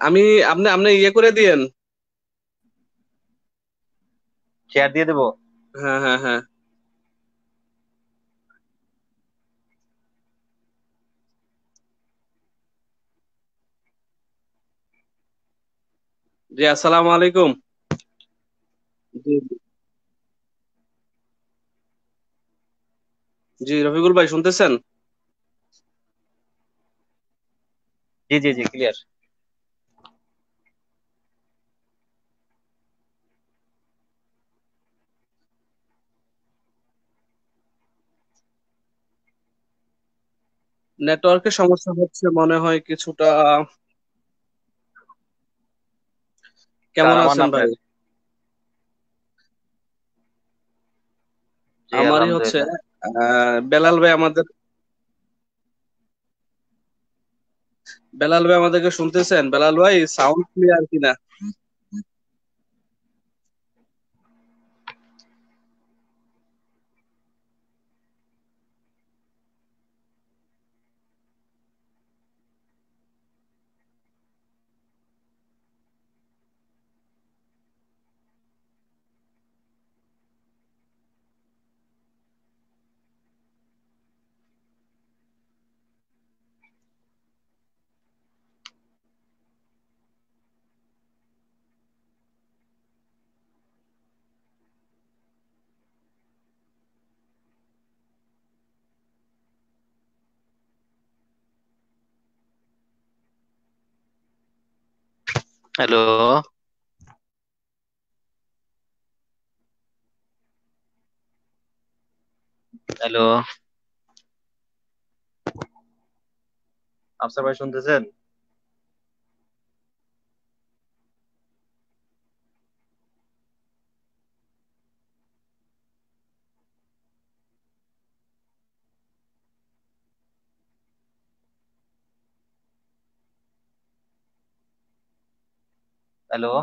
আমি আপনি আপনি ইয়ে করে দিয়েন। শেয়ার দিয়ে দেবো। হ্যাঁ, হ্যাঁ, হ্যাঁ। জি, আসসালামু আলাইকুম। জি, জি, রফিকুল ভাই শুনতেছেন? জি জি জি, ক্লিয়ার। নেটওয়ার্কের সমস্যা হচ্ছে মনে হয় কিছুটা। কার, কেমন আমার না আছেন ভাই? আপনার? জি আমারই হচ্ছে। আলহামদুলিল্লাহ। বেলাল ভাই আমাদের, বেলাল ভাই আমাদেরকে শুনতেছেন? বেলাল ভাই সাউন্ড ক্লিয়ার কিনা? হ্যালো। হ্যালো, আফসার ভাই শুনতেছেন? হ্যালো।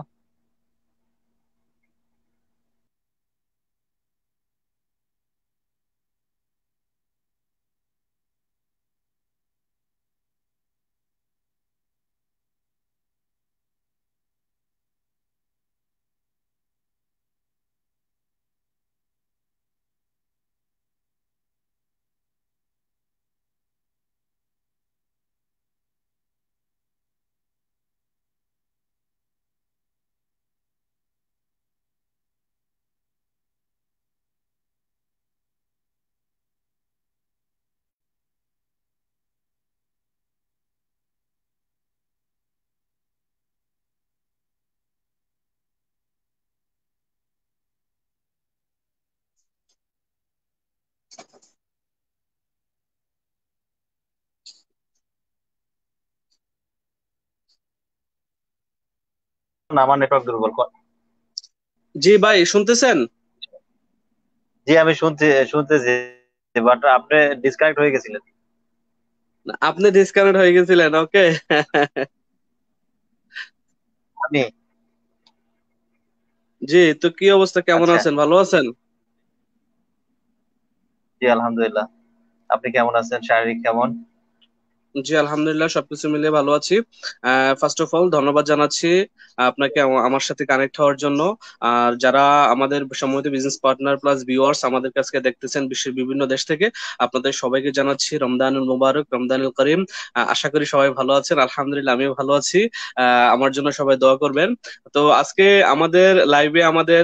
না, আমার নেটওয়ার্ক দুর্বল। জি ভাই শুনতেছেন? জি আমি শুনতেছি, বাট আপনি ডিসকানেক্ট হয়ে গেছিলেন। আপনি ডিসকানেক্ট হয়ে গেছিলেন, ওকে। আমি। জি, তো কি অবস্থা, কেমন আচ্ছা। আছেন, ভালো আছেন? জি আলহামদুলিল্লাহ। আপনি কেমন আছেন? শারীরিক কেমন? জি, আলহামদুলিল্লাহ সবকিছু মিলিয়ে ভালো আছি। ফার্স্ট অফ অল ধন্যবাদ জানাচ্ছি আপনাকে আমার সাথে কানেক্ট হওয়ার জন্য। আর যারা আমাদের সম্মিলিত বিজনেস পার্টনার প্লাস ভিউয়ার্স আমাদের কাছে দেখতেছেন বিশ্বের বিভিন্ন দেশ থেকে, আপনাদের সবাইকে জানাচ্ছি রমদানুল মুবারক, রমদানুল করিম। আশা করি সবাই ভালো আছেন, আলহামদুলিল্লাহ আমিও ভালো আছি। আমার জন্য সবাই দোয়া করবেন। তো আজকে আমাদের লাইভে আমাদের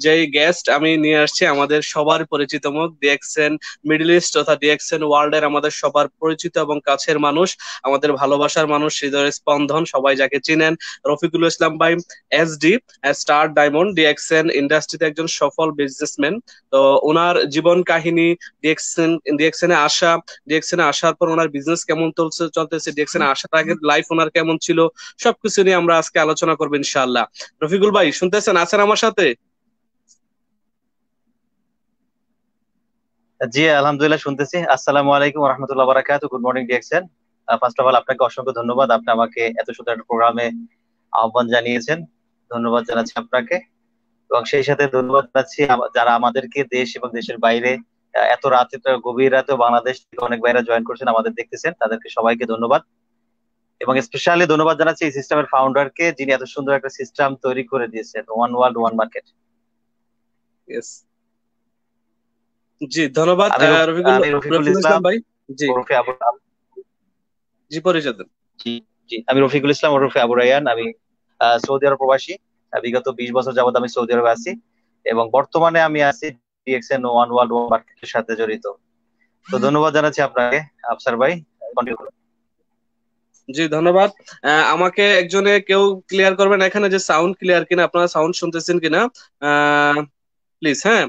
যেই গেস্ট আমি নিয়ে আসছি, আমাদের সবার পরিচিত মুখ, ডিএক্সএন মিডল ইস্ট তথা ডিএক্সএন ওয়ার্ল্ড এর আমাদের সবার পরিচিত এবং কাছের মানুষ, আমাদের ভালোবাসার মানুষ, হৃদয়ের স্পন্দন, সবাই যাকে চিনেন, রফিকুল ইসলাম ভাই, এসডি, স্টার ডায়মন্ড ডিএক্সএন ইন্ডাস্ট্রিতে একজন সফল বিজনেসম্যান। তো ওনার জীবন কাহিনী, ডিএক্সএন ডিএক্সএনে আসা, ডিএক্সএনে আসার পর ওনার বিজনেস কেমন চলতেছে, ডিএক্সএনে আসার আগে লাইফ ওনার কেমন ছিল, সবকিছু নিয়ে আমরা আজকে আলোচনা করবো ইনশাআল্লাহ। রফিকুল ভাই শুনতেছেন, আছেন আমার সাথে? জি আলহামদুলিল্লাহ শুনতেছি। আসসালামু আলাইকুম রহমতুল্লাহ বারাকাতু। Good morning DXN. First of all আপনাকে অসংখ্য ধন্যবাদ, আপনি আমাকে এত সুন্দর একটা প্রোগ্রামে আহ্বান জানিয়েছেন। ধন্যবাদ জানাচ্ছি আপনাকে। এবং সেই সাথে ধন্যবাদ জানাচ্ছি যারা আমাদেরকে দেশ এবং দেশের বাইরে এত রাতে, গভীর রাতে বাংলাদেশ থেকে অনেক বাইরে জয়েন করছেন, আমাদের দেখতেছেন, তাদেরকে সবাইকে ধন্যবাদ। এবং স্পেশালি ধন্যবাদ জানাচ্ছি এই সিস্টেমের ফাউন্ডারকে, যিনি এত সুন্দর একটা সিস্টেম তৈরি করে দিয়েছেন, one world one market. Yes. জি ধন্যবাদ রফিকুল, আমি রফিকুল রফিকুল ইসলাম ইসলাম ভাই। জি ওরফে আবু। জি, পরিচয় দেন। জি জি, আমি রফিকুল ইসলাম ওরফে আবু রায়হান। আমি সৌদি আরব প্রবাসী। বিগত 20 বছর যাবত আমি সৌদি আরবে আছি, এবং বর্তমানে আমি আছি ডিএক্সএন ওয়ান ওয়ার্ল্ড ওয়ান মার্কেটের সাথে জড়িত। তো ধন্যবাদ জানাচ্ছি আপনাকে, আফসার ভাই। কন্টিনিউ করুন। জি ধন্যবাদ। আমাকে একজনে কেউ ক্লিয়ার করবেন এখানে যে সাউন্ড ক্লিয়ার কিনা, আপনারা সাউন্ড শুনতেছেন কিনা প্লিজ। হ্যাঁ,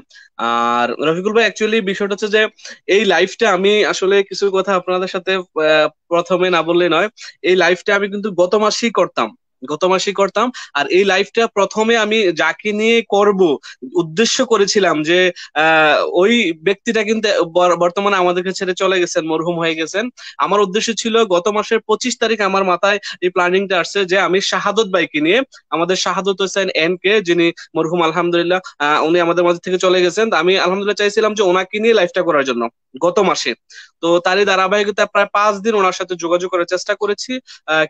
আর রফিকুল ভাই অ্যাকচুয়ালি বিষয়টা হচ্ছে যে এই লাইফটা আমি আসলে কিছু কথা আপনাদের সাথে প্রথমে না বললে নয়। এই লাইফটা আমি কিন্তু গত মাসেই করতাম। আর এই লাইফটা প্রথমে আমি যাকে নিয়ে করব উদ্দেশ্য করেছিলাম যে ওই ব্যক্তিটা কিন্তু বর্তমানে আমাদেরকে ছেড়ে চলে গেছেন, মরহুম হয়ে গেছেন। আমার উদ্দেশ্য ছিল গত মাসের 25 তারিখ আমার মাথায় এই প্ল্যানিংটা আসছে যে আমি শাহাদত ভাইকে নিয়ে, আমাদের শাহাদত হোসেন এন কে, যিনি মরহুম আলহামদুলিল্লাহ, উনি আমাদের মাঝে থেকে চলে গেছেন। তো আমি আলহামদুলিল্লাহ চাইছিলাম যে ওনাকে নিয়ে লাইফটা করার জন্য গত মাসে। তো তারই ধারাবাহিকতায় প্রায় 5 দিন ওনার সাথে যোগাযোগ করার চেষ্টা করেছি,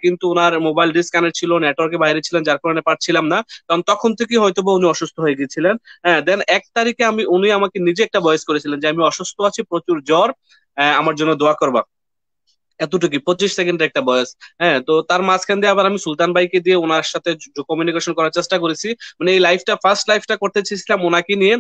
কিন্তু ওনার মোবাইল ডিসকানেক্ট ছিল, নেটওয়ার্কের বাইরে ছিলেন, যার কারণে পারছিলাম না। কারণ তখন থেকে হয়তো বা উনি অসুস্থ হয়ে গেছিলেন। হ্যাঁ, দেন 1 তারিখে উনি আমাকে নিজে একটা ভয়েস করেছিলেন যে আমি অসুস্থ আছি, প্রচুর জ্বর, আমার জন্য দোয়া করবা। এতটুকু 25 সেকেন্ডের একটা বয়স। হ্যাঁ, তো তার মাঝখান দিয়ে আবার আমি সুলতান ভাইকে দিয়ে ওনার সাথে কমিউনিকেশন করার চেষ্টা করেছি। মানে এই লাইফটা, ফার্স্ট লাইফটা করতে চেয়েছিলাম ওনাকে নিয়ে,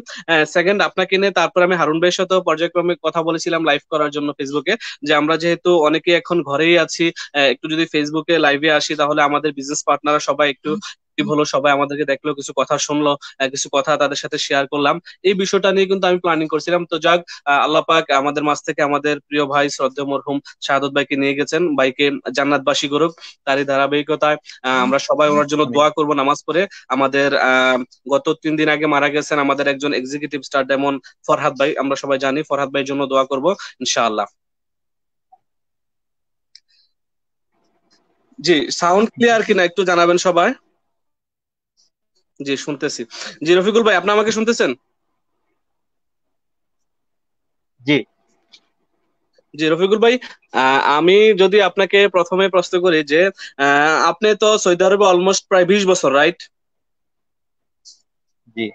সেকেন্ড আপনাকে নিয়ে, তারপর আমি হারুন ভাইয়ের সাথেও পর্যায়ক্রমে কথা বলেছিলাম লাইভ করার জন্য ফেসবুকে, যে আমরা যেহেতু অনেকে এখন ঘরেই আছি, একটু যদি ফেসবুকে লাইভে আসি তাহলে আমাদের বিজনেস পার্টনাররা সবাই একটু active হলো, সবাই আমাদেরকে দেখলো, কিছু কথা শুনলো, কিছু কথা তাদের সাথে শেয়ার করলাম। এই বিষয়টা নিয়ে কিন্তু আমি প্ল্যানিং করছিলাম। তো যাক, আল্লাহ পাক আমাদের মাঝ থেকে আমাদের প্রিয় ভাই শ্রদ্ধেয় মরহুম শাহাদত ভাইকে নিয়ে গেছেন, ভাইকে জান্নাতবাসী করুক। তারই ধারাবাহিকতায় আমরা সবাই ওনার জন্য আমিন। দোয়া করব নামাজ পড়ে। আমাদের গত 3 দিন আগে মারা গেছেন আমাদের একজন এক্সিকিউটিভ স্টার ডেমন ফরহাদ ভাই, আমরা সবাই জানি। ফরহাদ ভাইয়ের জন্য দোয়া করব ইনশাআল্লাহ। জি, সাউন্ড ক্লিয়ার কিনা একটু জানাবেন সবাই। জি শুনতেছি। জি রফিকুল ভাই, আপনি আমাকে শুনতেছেন? জি জি রফিকুল ভাই, আমি যদি আপনাকে প্রথমে প্রশ্ন করি যে আপনি তো সৌদি আরবে অলমোস্ট প্রায় 20 বছর, রাইট? জি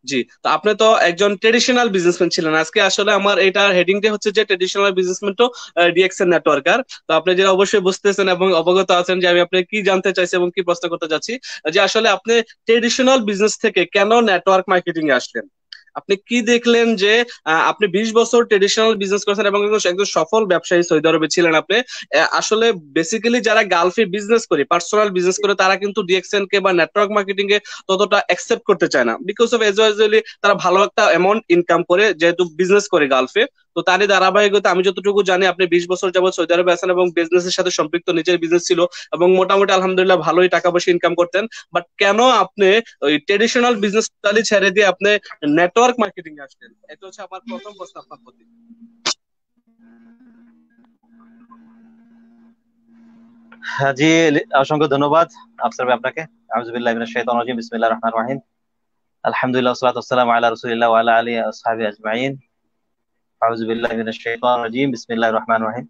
জি, তো আপনি তো একজন ট্রেডিশনাল বিজনেসম্যান ছিলেন। আজকে আসলে আমার এটার হেডিংটা হচ্ছে যে ট্রেডিশনাল বিজনেসম্যান তো ডিএক্সএন নেটওয়ার্কার। তো আপনি যেটা অবশ্যই বুঝতেছেন এবং অবগত আছেন যে আমি আপনি কি জানতে চাইছি এবং কি প্রশ্ন করতে চাচ্ছি, যে আসলে আপনি ট্রেডিশনাল বিজনেস থেকে কেন নেটওয়ার্ক মার্কেটিং এ আসলেন? আপনি কি দেখলেন যে আপনি 20 বছর ট্রেডিশনাল বিজনেস করেছেন এবং একজন একজন সফল ব্যবসায়ী সৌদি আরবে ছিলেন আপনি। আসলে বেসিক্যালি যারা গালফে বিজনেস করে, পার্সোনাল বিজনেস করে, তারা কিন্তু ডিএক্সএন কে বা নেটওয়ার্ক মার্কেটিং এ ততটা অ্যাকসেপ্ট করতে চায় না, বিকজ অফ এজুয়ালি তারা ভালো একটা অ্যামাউন্ট ইনকাম করে যেহেতু বিজনেস করে গালফে। তো তারই ধারাবাহিকতা আমি যতটুকু জানি আপনি 20 বছর যাবত সৌদি আরবে আছেন এবং বিজনেসের সাথে সম্পৃক্ত, নিজের বিজনেস ছিল এবং মোটামুটি আলহামদুলিল্লাহ ভালোই টাকা পয়সা ইনকাম করতেন। বাট কেন আপনি ওই ট্রেডিশনাল বিজনেস টোটালি ছেড়ে দিয়ে আপনি নেটওয়ার্ক মার্কেটিং এ আসলেন? এটা হচ্ছে আমার প্রথম প্রশ্ন আপনার প্রতি। হ্যাঁ, জি অসংখ্য ধন্যবাদ আফসার ভাই আপনাকে। আউযুবিল্লাহি মিনাশ শাইতানির রাজিম, বিসমিল্লাহির রহমানির রহিম। আলহামদুলিল্লাহ ওয়াসসালাতু ওয়াসসালামু আলা রাসূলিল্লাহ ওয়া আলা আলিহি ওয়া আসহাবিহি আজমাইন। আউযুবিল্লাহি মিনাশ শাইতানির রাজিম, বিসমিল্লাহির রহমানির রহিম।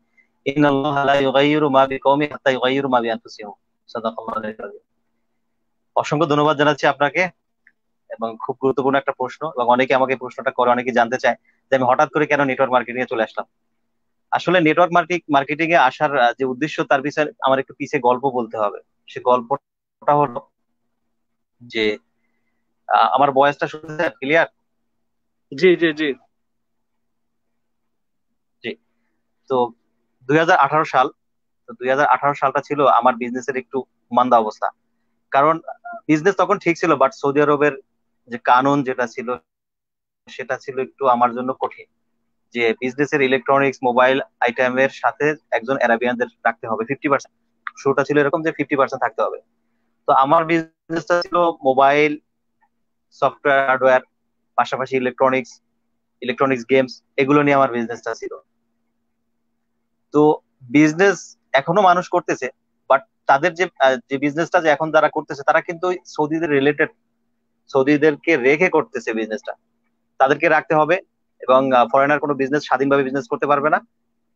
ইন্নাল্লাহা লা ইউগাইয়িরু মা বিকওমিন হাত্তা ইউগাইয়িরু মা বিআনফুসিহিম। সাদাকাল্লাহুল আযীম। অসংখ্য ধন্যবাদ জানাচ্ছি আপনাকে। এবং খুব গুরুত্বপূর্ণ একটা প্রশ্ন, এবং অনেকে আমাকে এই প্রশ্নটা করে, অনেকে জানতে চায় যে আমি হঠাৎ করে কেন নেটওয়ার্ক মার্কেটিং এ চলে আসলাম। আসলে নেটওয়ার্ক মার্কেটিং এ আসার যে উদ্দেশ্য, তার পিছনে আমার একটু পিছিয়ে গল্প বলতে হবে। সে গল্পটা হলো যে আমার বয়সটা শুনতে ক্লিয়ার? জি জি জি। জি। তো 2018 সাল, তো 2018 সালটা ছিল আমার বিজনেসের একটু মান্দা অবস্থা। কারণ বিজনেস তখন ঠিক ছিল, বাট সৌদি আরবের যে কানুন যেটা ছিল, সেটা ছিল একটু আমার জন্য কঠিন। যে বিজনেসের ইলেকট্রনিক্স মোবাইল আইটেমের সাথে একজন অ্যারাবিয়ানদের রাখতে হবে 50%। শুরুটা ছিল এরকম যে 50% থাকতে হবে। তো আমার বিজনেসটা ছিল মোবাইল, সফটওয়্যার, হার্ডওয়্যার, পাশাপাশি ইলেকট্রনিক্স গেমস, এগুলো নিয়ে আমার বিজনেসটা ছিল। তো বিজনেস এখনো মানুষ করতেছে, বাট তাদের যে বিজনেসটা যে এখন যারা করতেছে, তারা কিন্তু ওই সৌদিদের রিলেটেড, সৌদিদেরকে রেখে করতেছে বিজনেসটা। তাদেরকে রাখতে হবে, এবং ফরেনার কোনো বিজনেস স্বাধীনভাবে বিজনেস করতে পারবে না।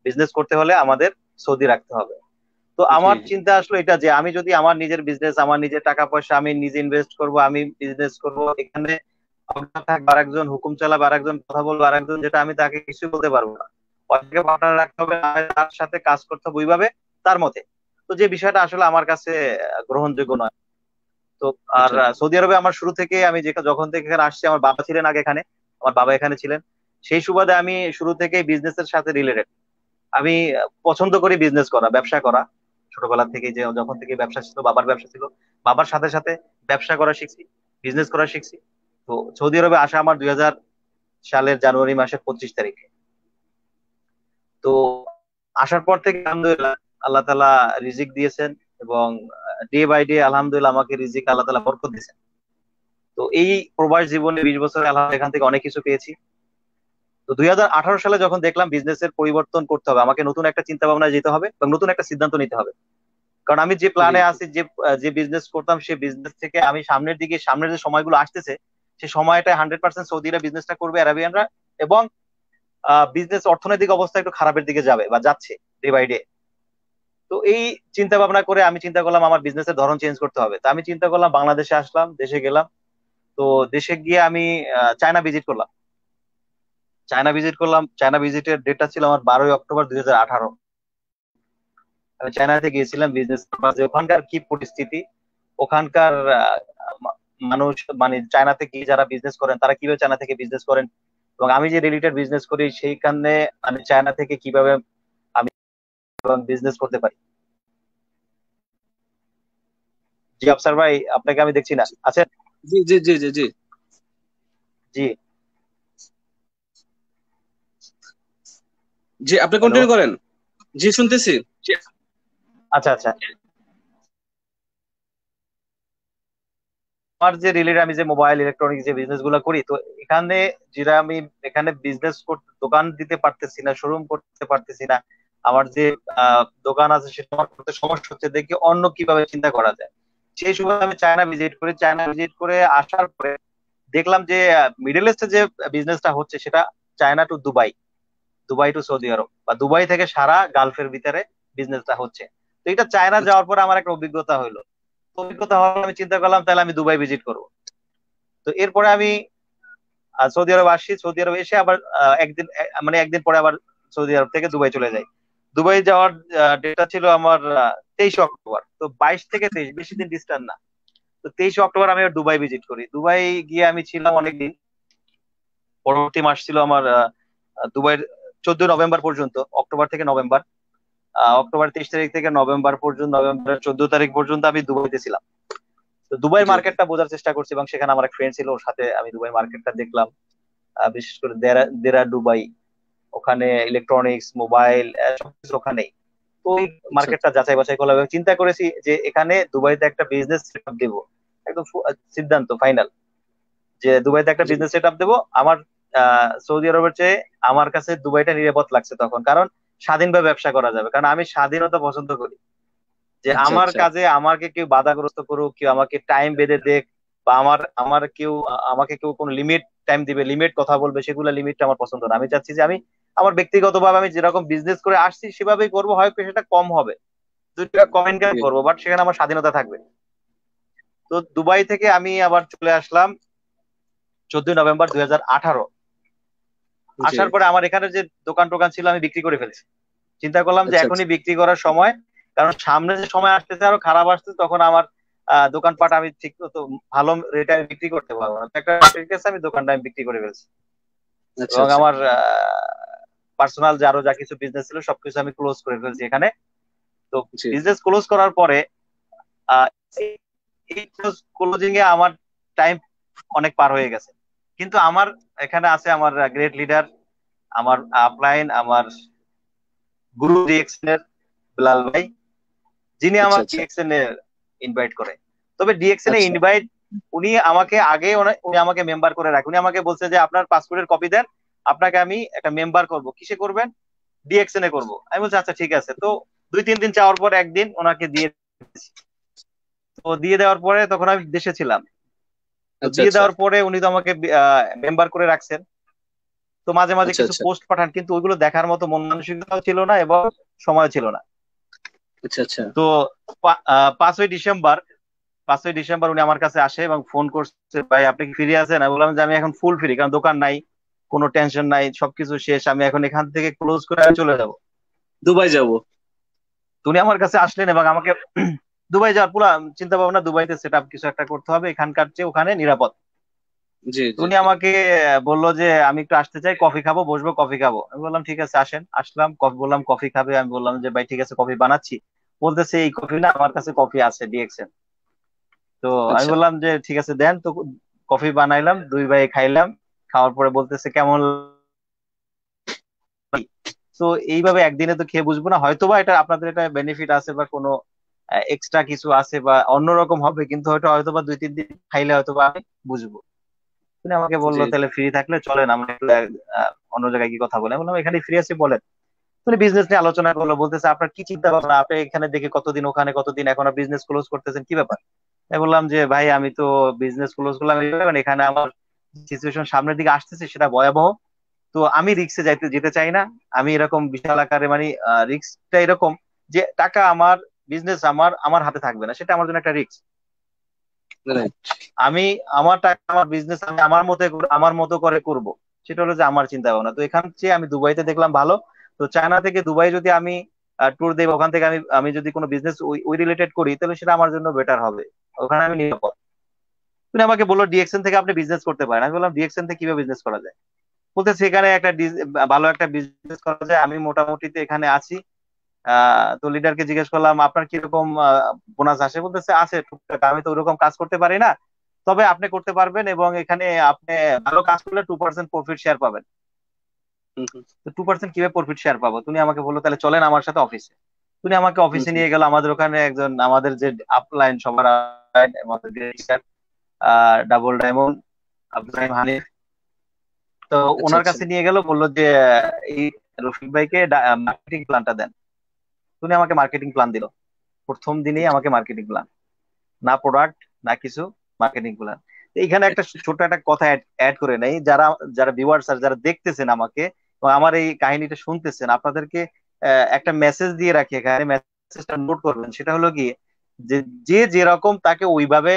বিজনেস করতে হলে আমাদের সৌদি রাখতে হবে। তো জি আমার চিন্তা আসলো এটা যে আমি যদি আমার নিজের বিজনেস, আমার নিজের টাকা পয়সা আমি নিজে ইনভেস্ট করব, আমি বিজনেস করব, এখানে আরেকজন হুকুম চালাবে, আরেকজন কথা বলবে, আরেকজন যেটা আমি তাকে কিছু বলতে পারবো না, ওকে পার্টনার রাখতে হবে, আমি তার সাথে কাজ করতে হবে ওইভাবে তার মতে। তো যে বিষয়টা আসলে আমার কাছে গ্রহণযোগ্য নয়। তো আর আচ্ছা সৌদি আরবে আমার শুরু থেকে আমি যখন থেকে এখানে আসছি, আমার বাবা ছিলেন আগে এখানে, আমার বাবা এখানে ছিলেন, সেই সুবাদে আমি শুরু থেকে বিজনেসের সাথে রিলেটেড। আমি পছন্দ করি বিজনেস করা, ব্যবসা করা। ছোটবেলা থেকে যে যখন থেকে ব্যবসা ছিল, বাবার ব্যবসা ছিল, বাবার সাথে সাথে ব্যবসা করা শিখছি, বিজনেস করা শিখছি। তো সৌদি আরবে আসা আমার 2000 সালের জানুয়ারি মাসের 25 তারিখে। তো আসার পর থেকে আলহামদুলিল্লাহ আল্লাহ তালা রিজিক দিয়েছেন, এবং ডে বাই ডে আলহামদুলিল্লাহ আমাকে রিজিক আল্লাহ তালা বরকত দিয়েছেন। তো এই প্রবাস জীবনে 20 বছর আলহামদুলিল্লাহ এখান থেকে অনেক কিছু পেয়েছি। তো 2018 সালে যখন দেখলাম বিজনেসের পরিবর্তন করতে হবে, আমাকে নতুন একটা চিন্তা ভাবনায় যেতে হবে এবং নতুন একটা সিদ্ধান্ত নিতে হবে। কারণ আমি যে জি প্ল্যানে আছি, যে যে বিজনেস করতাম, সেই বিজনেস থেকে আমি সামনের দিকে, সামনের যে সময়গুলো আসতেছে, সেই সময়টা 100% সৌদিরা বিজনেসটা করবে, আরাবিয়ানরা। এবং বিজনেস অর্থনৈতিক অবস্থা একটু খারাপের দিকে যাবে বা যাচ্ছে ডে বাই ডে। তো এই চিন্তা ভাবনা করে আমি চিন্তা করলাম আমার বিজনেসের ধরন চেঞ্জ করতে হবে। তো আমি চিন্তা করলাম, বাংলাদেশে আসলাম, দেশে গেলাম। তো দেশে গিয়ে আমি চায়না ভিজিট করলাম। চায়না ভিজিটের ডেটটা ছিল আমার 12ই অক্টোবর 2018। আমি চায়নাতে গিয়েছিলাম বিজনেস, যে ওখানকার কি পরিস্থিতি, ওখানকার মা- মানুষ, মানে চায়নাতে গিয়ে যারা বিজনেস করেন তারা কিভাবে চায়না থেকে বিজনেস করেন, এবং আমি যে রিলেটেড বিজনেস করি সেইখানে আমি চায়না থেকে কিভাবে আমি বিজনেস করতে পারি। জি আফসার ভাই, আপনাকে আমি দেখছি না, আছেন? জি জি জি জি জি জি। জি আপনি হ্যালো। কন্টিনিউ করেন। জি শুনতেছি। আচ্ছা আচ্ছা। আমার যে রিলেটেড, আমি যে মোবাইল ইলেকট্রনিক যে বিজনেস গুলো করি, তো এখানে যেটা আমি এখানে বিজনেস করতে, দোকান দিতে পারতেছি না, শোরুম করতে পারতেছি না। আমার যে দোকান আছে সেটা আমার করতে সমস্যা হচ্ছে, দেখি অন্য কিভাবে চিন্তা করা যায়। সেই সময় আমি চায়না ভিজিট করি। চায়না ভিজিট করে আসার পরে দেখলাম যে মিডল ইস্টে যে বিজনেসটা হচ্ছে সেটা China to Dubai, Dubai to Saudi Arab, বা দুবাই থেকে সারা গালফের ভিতরে বিজনেসটা হচ্ছে। তো এটা চায়না আচ্ছা যাওয়ার পরে আমার একটা অভিজ্ঞতা হলো। অভিজ্ঞতা হওয়ার পরে আমি চিন্তা করলাম তাহলে আমি দুবাই ভিজিট করবো। তো এরপরে আমি সৌদি আরব আসি। সৌদি আরব এসে আবার একদিন, মানে একদিন পরে আবার সৌদি আরব থেকে দুবাই চলে যাই। দুবাই যাওয়ার ডেটটা ছিল আমার 23 অক্টোবর। তো 22 থেকে 23 বেশি দিন ডিস্টেন্স না। তো 23 অক্টোবর আমি আবার দুবাই ভিজিট করি। দুবাই গিয়ে আমি ছিলাম অনেকদিন। পরবর্তী মাস ছিল আমার দুবাইয়ের 14 নভেম্বর পর্যন্ত, অক্টোবর থেকে নভেম্বর। অক্টোবর 23 তারিখ থেকে নভেম্বর পর্যন্ত, নভেম্বরের 14 তারিখ পর্যন্ত আমি দুবাইতে ছিলাম। তো দুবাই জি মার্কেটটা বোঝার চেষ্টা করছি, এবং সেখানে আমার এক ফ্রেন্ড ছিল, ওর সাথে আমি দুবাই মার্কেটটা দেখলাম। বিশেষ করে দেরা দেরা দুবাই, ওখানে ইলেকট্রনিক্স, মোবাইল, সবকিছু ওখানেই। তো ওই আচ্ছা মার্কেটটা যাচাই বাছাই করলাম এবং চিন্তা করেছি যে এখানে দুবাইতে একটা বিজনেস সেট আপ দেবো। একদম সিদ্ধান্ত ফাইনাল যে দুবাইতে একটা জি বিজনেস সেট আপ দেবো। আমার সৌদি আরবের চেয়ে আমার কাছে দুবাইটা নিরাপদ লাগছে তখন, কারণ স্বাধীনভাবে ব্যবসা করা যাবে, কারণ আমি স্বাধীনতা পছন্দ করি। যে আচ্ছা আমার আচ্ছা কাজে আমাকে কেউ বাধাগ্রস্ত করুক, কেউ আমাকে টাইম বেঁধে দেখ, বা আমার আমার কেউ আমাকে কেউ কোনো লিমিট টাইম দিবে, লিমিট কথা বলবে, সেগুলো লিমিটটা আমার পছন্দ না। আমি চাচ্ছি যে আমি আমার ব্যক্তিগত ভাবে আমি যেরকম বিজনেস করে আসছি সেভাবেই করবো, হয়তো সেটা কম হবে, 2 টাকা কম ইনকাম জি করবো, বাট সেখানে আমার স্বাধীনতা থাকবে। তো দুবাই থেকে আমি আবার চলে আসলাম 14 নভেম্বর 2018। জি আসার পরে আমার এখানে যে দোকান টোকান ছিল আমি বিক্রি করে ফেলেছি। চিন্তা করলাম যে আচ্ছা আচ্ছা এখনই বিক্রি করার সময়, কারণ সামনে যে সময় আসতেছে আরো খারাপ আসতেছে, তখন আমার দোকানপাট আমি ঠিক মতো ভালো রেটে আমি বিক্রি করতে পারবো না। তো একটা ঠিক আছে, আমি দোকানটা আমি বিক্রি করে ফেলছি, আচ্ছা এবং আচ্ছা আমার পার্সোনাল যে আরো যা কিছু বিজনেস ছিল সবকিছু আমি ক্লোজ করে ফেলছি এখানে। তো জি বিজনেস ক্লোজ করার পরে আহ, এই ক্লোজিং এ আমার টাইম অনেক পার হয়ে গেছে, কিন্তু আমার এখানে আছে আমার গ্রেট লিডার, আমার আপলাইন, আমার গুরু ডিএক্সএন এর বিলাল ভাই, যিনি আচ্ছা আমাকে আচ্ছা ডিএক্সএন এ ইনভাইট করে। তবে ডিএক্সএন এ আচ্ছা ইনভাইট, উনি আমাকে আগে উনি আমাকে মেম্বার করে রাখেন। উনি আমাকে বলছে যে আপনার পাসপোর্টের কপি দেন, আপনাকে আমি একটা মেম্বার করব। কিসে করবেন? ডিএক্সএন এ করবো। আমি বলছি আচ্ছা ঠিক আছে। তো 2-3 দিন চাওয়ার পর একদিন ওনাকে দিয়ে দিয়েছি। তো দিয়ে দেওয়ার পরে তখন আমি দেশে ছিলাম। তো আচ্ছা দিয়ে আচ্ছা দেওয়ার পরে উনি তো আমাকে মেম্বার করে রাখছেন। তো মাঝে মাঝে আচ্ছা কিছু আচ্ছা পোস্ট পাঠান, কিন্তু ওইগুলো দেখার মতো মন মানসিকতাও ছিল না এবং সময় ছিল না। আচ্ছা আচ্ছা। তো 5ই ডিসেম্বর, 5ই ডিসেম্বর উনি আমার কাছে আসে এবং ফোন করছে, ভাই আপনি কি ফ্রি আছেন? আমি বললাম যে আমি এখন ফুল ফ্রি, কারণ দোকান নাই, কোনো টেনশন নাই, সবকিছু শেষ, আমি এখন এখান থেকে ক্লোজ করে আমি চলে যাব। দুবাই যাব। তো উনি আমার কাছে আসলেন এবং আমাকে দুবাই যাওয়ার পুরো চিন্তা ভাবনা, দুবাইতে সেট আপ কিছু একটা করতে হবে, এখানকার চেয়ে ওখানে নিরাপদ। জি তো জি। উনি আমাকে বললো যে আমি একটু আসতে চাই, কফি খাবো, বসবো, কফি খাবো। আমি বললাম ঠিক আছে আসেন। আসলাম, কফি বললাম কফি খাবে, আমি বললাম যে ভাই ঠিক আছে কফি বানাচ্ছি। বলতেছে এই কফি না, আমার কাছে কফি আছে ডিএক্সএন। তো আমি আচ্ছা। বললাম যে ঠিক আছে দেন তো। কফি বানাইলাম, দুই ভাই খাইলাম। খাওয়ার পরে বলতেছে কেমন লাগলো? তো এইভাবে একদিনে তো খেয়ে বুঝবো না, হয়তোবা এটা আপনাদের এটা বেনিফিট আছে বা কোনো এক্সট্রা কিছু আছে বা অন্যরকম হবে, কিন্তু হয়তোবা 2-3 দিন খাইলে হয়তোবা আমি বুঝবো। উনি আমাকে জি বললো তাহলে ফ্রি থাকলে চলেন আমরা একটু অন্য জায়গায় কি কথা বলে। আমি বললাম এখানে ফ্রি আছি বলেন। উনি বিজনেস নিয়ে আলোচনা করলো, বলতেছে আপনার কি চিন্তা ভাবনা, আপনি এখানে দেখে কতদিন, ওখানে কতদিন, এখন বিজনেস ক্লোজ করতেছেন, কি ব্যাপার? আমি বললাম যে ভাই আমি তো বিজনেস ক্লোজ করলাম এইভাবে, মানে এখানে আমার সিচুয়েশন সামনের দিকে আসতেছে সেটা ভয়াবহ। তো আমি রিক্সে যেতে চাই না। আমি এরকম বিশাল আকারে মানে রিস্কটা এরকম যে টাকা আমার, বিজনেস আমার আমার হাতে থাকবে না, সেটা আমার জন্য একটা রিস্ক। রাইট। আমি আমার টাকা, আমার বিজনেস আমি আমার মতো করে করব, সেটা হলো যে আমার চিন্তা ভাবনা। তো এখান চেয়ে আমি দুবাইতে দেখলাম ভালো। তো চায়না থেকে দুবাই যদি আমি ট্যুর দেব, ওখান থেকে আমি আমি যদি কোনো বিজনেস ওই ওই রিলেটেড করি, তাহলে সেটা আমার জন্য বেটার হবে, ওখানে আমি নিরাপদ। তুমি আমাকে বললো ডিএক্সএন থেকে আপনি বিজনেস করতে পারেন। আমি বললাম ডিএক্সএন থেকে কিভাবে বিজনেস করা যায়? বলতে সেখানে একটা ভালো একটা বিজনেস করা যায়, আমি মোটামুটি তো এখানে আছি। তো লিডারকে জিজ্ঞেস করলাম আপনার কিরকম বোনাস আসে? বলতেছে আছে টুকটাক, আমি তো ওরকম কাজ করতে পারি না, তবে আপনি করতে পারবেন এবং এখানে আপনি ভালো কাজ করলে 2% প্রফিট শেয়ার পাবেন। হুম হুম। তো 2% কিভাবে প্রফিট শেয়ার পাবো? তুমি আমাকে বললো তাহলে চলেন আমার সাথে অফিসে। তুমি আমাকে অফিসে জি। নিয়ে গেল, আমাদের ওখানে একজন, আমাদের যে আপলাইন সবার আমাদের ডাবল ডায়মন্ড, আব্দুল রাহিম হানিফ। তো আচ্ছা ওনার আচ্ছা। কাছে নিয়ে গেল, বললো যে এই রফিক ভাইকে মার্কেটিং প্ল্যানটা দেন। তুমি আমাকে মার্কেটিং প্ল্যান দিল, প্রথম দিনেই আমাকে মার্কেটিং প্ল্যান, না প্রোডাক্ট না কিছু, মার্কেটিং প্ল্যান। এইখানে একটা ছোট একটা কথা অ্যাড করে নেই, যারা যারা ভিউয়ার্স আর যারা দেখতেছেন আমাকে এবং আমার এই কাহিনীটা শুনতেছেন, আপনাদেরকে একটা মেসেজ দিয়ে রাখি এখানে, মেসেজটা নোট করবেন। সেটা হলো কি, যে যে যেরকম তাকে ওইভাবে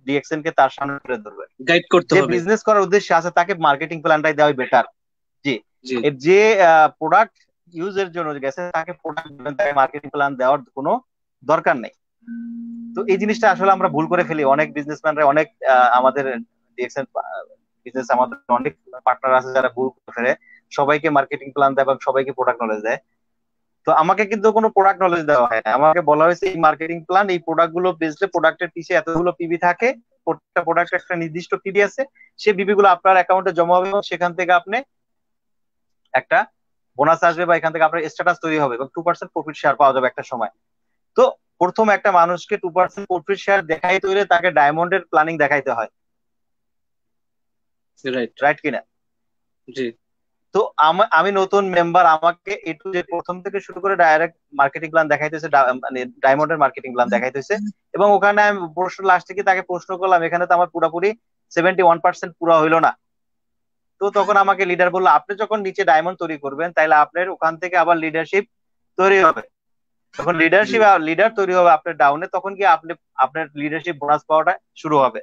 ডিএক্সএন কে তার সামনে তুলে ধরবেন। গাইড করতে যে হবে। বিজনেস করার উদ্দেশ্যে আছে তাকে মার্কেটিং প্ল্যানটাই দেওয়াই বেটার। জি। জি। এর যে প্রোডাক্ট ইউজের জন্য গেছে তাকে প্রোডাক্ট দিবেন, তাকে মার্কেটিং প্ল্যান দেওয়ার কোনো দরকার নেই। তো এই জিনিসটা আসলে আমরা ভুল করে ফেলি, অনেক বিজনেসম্যানরা, অনেক আমাদের ডিএক্সএন বিজনেস, আমাদের অনেক পার্টনার আছে যারা ভুল করে ফেলে, সবাইকে মার্কেটিং প্ল্যান দেয় এবং সবাইকে প্রোডাক্ট নলেজ দেয়। তো আমাকে কিন্তু কোনো প্রোডাক্ট নলেজ দেওয়া হয় না, আমাকে বলা হয়েছে এই মার্কেটিং প্ল্যান, এই প্রোডাক্ট গুলো বেচলে প্রোডাক্টের পিছে এতগুলো পিবি থাকে, প্রত্যেকটা প্রোডাক্টের একটা নির্দিষ্ট পিবি আছে, সেই পিবি গুলো আপনার অ্যাকাউন্টে জমা হবে এবং সেখান থেকে আপনি একটা বোনাস আসবে বা এখান থেকে আপনার স্ট্যাটাস তৈরি হবে এবং 2% প্রফিট শেয়ার পাওয়া যাবে একটা সময়। তো প্রথম একটা মানুষকে 2% প্রফিট শেয়ার দেখাইতে হইলে তাকে ডায়মন্ডের প্ল্যানিং দেখাইতে হয়, রাইট। রাইট কিনা? জি। তো আমি নতুন মেম্বার, আমাকে একটু যে প্রথম থেকে শুরু করে ডাইরেক্ট মার্কেটিং প্ল্যান দেখাইতেছে, মানে ডায়মন্ডের মার্কেটিং প্ল্যান দেখাইতেছে। এবং ওখানে আমি প্রশ্ন লাস্টে কি তাকে প্রশ্ন করলাম, এখানে তো আমার পুরোপুরি 71% পুরো হইলো না। তো তখন আমাকে লিডার বললো আপনি যখন নিচে ডায়মন্ড তৈরি করবেন তাহলে আপনার ওখান থেকে আবার লিডারশিপ তৈরি হবে, যখন জি লিডারশিপ লিডার তৈরি হবে আপনার ডাউনে, তখন কি আপনি আপনার লিডারশিপ বোনাস পাওয়াটা শুরু হবে।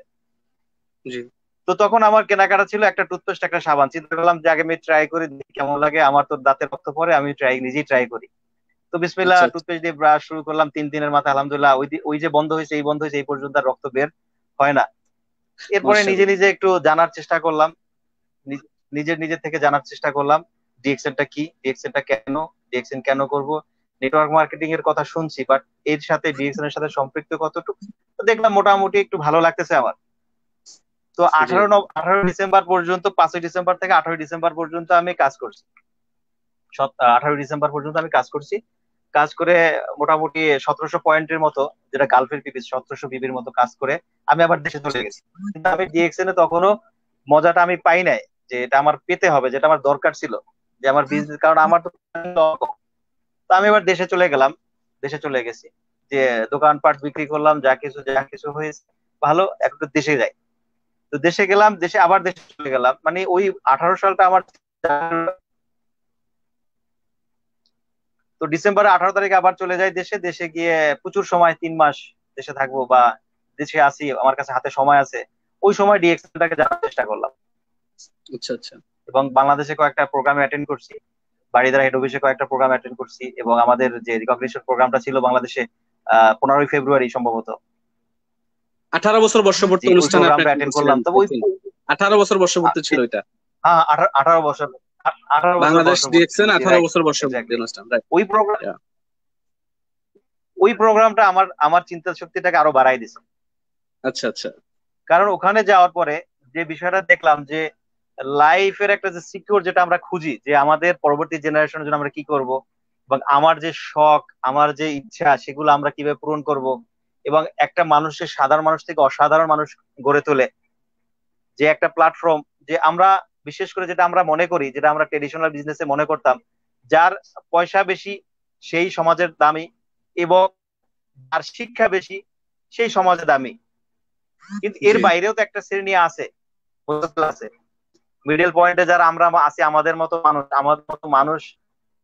জি। তো তখন আমার কেনাকাটা ছিল একটা টুথপেস্ট, একটা সাবান। চিন্তা করলাম যে আগে আমি ট্রাই করি দেখি কেমন লাগে, আমার তো দাঁতে রক্ত পড়ে, আমি নিজেই ট্রাই করি। তো বিসমিল্লাহ আচ্ছা আচ্ছা। টুথপেস্ট দিয়ে ব্রাশ শুরু করলাম, 3 দিনের মাথায় আলহামদুলিল্লাহ ওই যে বন্ধ হয়েছে, এই বন্ধ হয়েছে, এই পর্যন্ত আর রক্ত বের হয় না। এরপরে নিজে মাশাআল্লাহ। নিজে একটু জানার চেষ্টা করলাম, নিজের থেকে জানার চেষ্টা করলাম ডিএক্সএনটা কি, ডিএক্সএনটা কেন, ডিএক্সএন কেন করব। নেটওয়ার্ক মার্কেটিং এর কথা শুনছি, বাট এর সাথে ডিএক্সএন এর সাথে সম্পৃক্ত কতটুকু, তো দেখলাম মোটামুটি একটু ভালো লাগতেছে আমার। তো জি। 18 ডিসেম্বর পর্যন্ত, 5ই ডিসেম্বর থেকে 18ই ডিসেম্বর পর্যন্ত আমি কাজ করছি। 18ই ডিসেম্বর পর্যন্ত আমি কাজ করছি। কাজ করে মোটামুটি 1700 পয়েন্টের মতো, যেটা গালফের পিপি, 1700 পিপির মতো কাজ করে আমি আবার দেশে চলে গেছি। কিন্তু আমি ডিএক্সএন এ তখনো মজাটা আমি পাই নাই, যে এটা আমার পেতে হবে, যেটা আমার দরকার ছিল, যে আমার বিজনেস, কারণ আমার তো তো আমি এবার দেশে চলে গেলাম, দেশে চলে গেছি, যে দোকানপাট বিক্রি করলাম, যা কিছু হয়েছে ভালো, একটু দেশে যাই। তো দেশে গেলাম, দেশে আবার দেশে চলে গেলাম, মানে ওই 18 সালটা আমার তো ডিসেম্বরের 18 তারিখে আবার চলে যাই দেশে। দেশে গিয়ে প্রচুর সময়, 3 মাস দেশে থাকবো বা দেশে আসি, আমার কাছে হাতে সময় আছে, ওই সময় ডিএক্সএলটাকে জানার চেষ্টা করলাম। আচ্ছা আচ্ছা। এবং বাংলাদেশে কয়েকটা প্রোগ্রামে অ্যাটেন্ড করছি, বাড়িধারা হেড অফিসে কয়েকটা প্রোগ্রাম অ্যাটেন্ড করছি, এবং আমাদের যে রিকগনিশন প্রোগ্রামটা ছিল বাংলাদেশে 15ই ফেব্রুয়ারি সম্ভবত, 18 বছর বর্ষপূর্তি যে ওই অনুষ্ঠানে আপনি প্রোগ্রামটা attend অ্যাটেন্ড করছিলেন করলাম। তো I ওই think। 18 বছর বর্ষপূর্তি ছিল এটা। হ্যাঁ, 18 বছর, 18 বছর বাংলাদেশ বর্ষপূর্তি ডিএক্সএন জি, রাইট, 18 বছর বর্ষপূর্তি এক্স্যাক্টলি। অনুষ্ঠান, রাইট। ওই প্রোগ্রাম ওই প্রোগ্রামটা আমার আমার চিন্তা শক্তিটাকে আরো বাড়াই দিছে। আচ্ছা আচ্ছা। কারণ ওখানে যাওয়ার পরে যে বিষয়টা দেখলাম যে লাইফের একটা যে সিকিউর যেটা আমরা খুঁজি, যে আমাদের পরবর্তী জেনারেশনের জন্য আমরা কি করব, এবং আমার যে শখ, আমার যে ইচ্ছা, সেগুলো আমরা কিভাবে পূরণ করব, এবং একটা মানুষের সাধারণ মানুষ থেকে অসাধারণ মানুষ গড়ে তোলে, যে একটা প্ল্যাটফর্ম, যে আমরা বিশেষ করে যেটা আমরা মনে করি, যেটা আমরা ট্রেডিশনাল বিজনেসে মনে করতাম, যার পয়সা বেশি সেই সমাজের দামি, এবং যার শিক্ষা বেশি সেই সমাজে দামি। কিন্তু এর জি বাইরেও তো একটা শ্রেণী আছে, আছে মিডল পয়েন্টে যারা আমরা আছি, আমাদের মতো মানুষ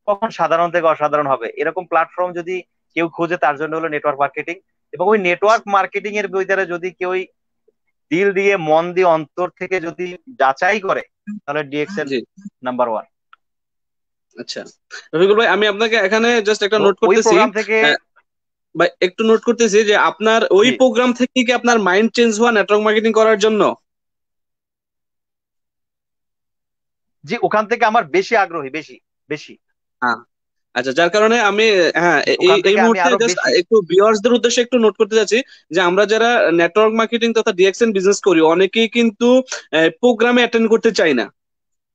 কখন সাধারণ থেকে অসাধারণ হবে, এরকম প্ল্যাটফর্ম যদি কেউ খুঁজে, তার জন্য হলো নেটওয়ার্ক মার্কেটিং। এবং ওই নেটওয়ার্ক মার্কেটিং এর ভিতরে যদি কেউ দিল দিয়ে, মন দিয়ে, অন্তর থেকে যদি যাচাই করে, তাহলে ডিএক্সএল জি। Number one. আচ্ছা রফিকুল ভাই, আমি আপনাকে এখানে জাস্ট একটা তো নোট ওই করতেছি। প্রোগ্রাম থেকে, ভাই একটু নোট করতেছি যে আপনার ওই জি প্রোগ্রাম থেকে কি আপনার মাইন্ড চেঞ্জ হওয়া নেটওয়ার্ক মার্কেটিং করার জন্য? জি, ওখান থেকে আমার বেশি আগ্রহী, বেশি বেশি, হ্যাঁ। আচ্ছা, যার কারণে আমি, হ্যাঁ, এই ওখান এই থেকে আমি মুহূর্তে আরো জাস্ট বেশি। একটু ভিউয়ার্সদের উদ্দেশ্যে একটু নোট করতে যাচ্ছি যে আমরা যারা নেটওয়ার্ক মার্কেটিং তথা ডিএক্সএন বিজনেস করি, অনেকেই কিন্তু প্রোগ্রামে অ্যাটেন্ড করতে চাই না।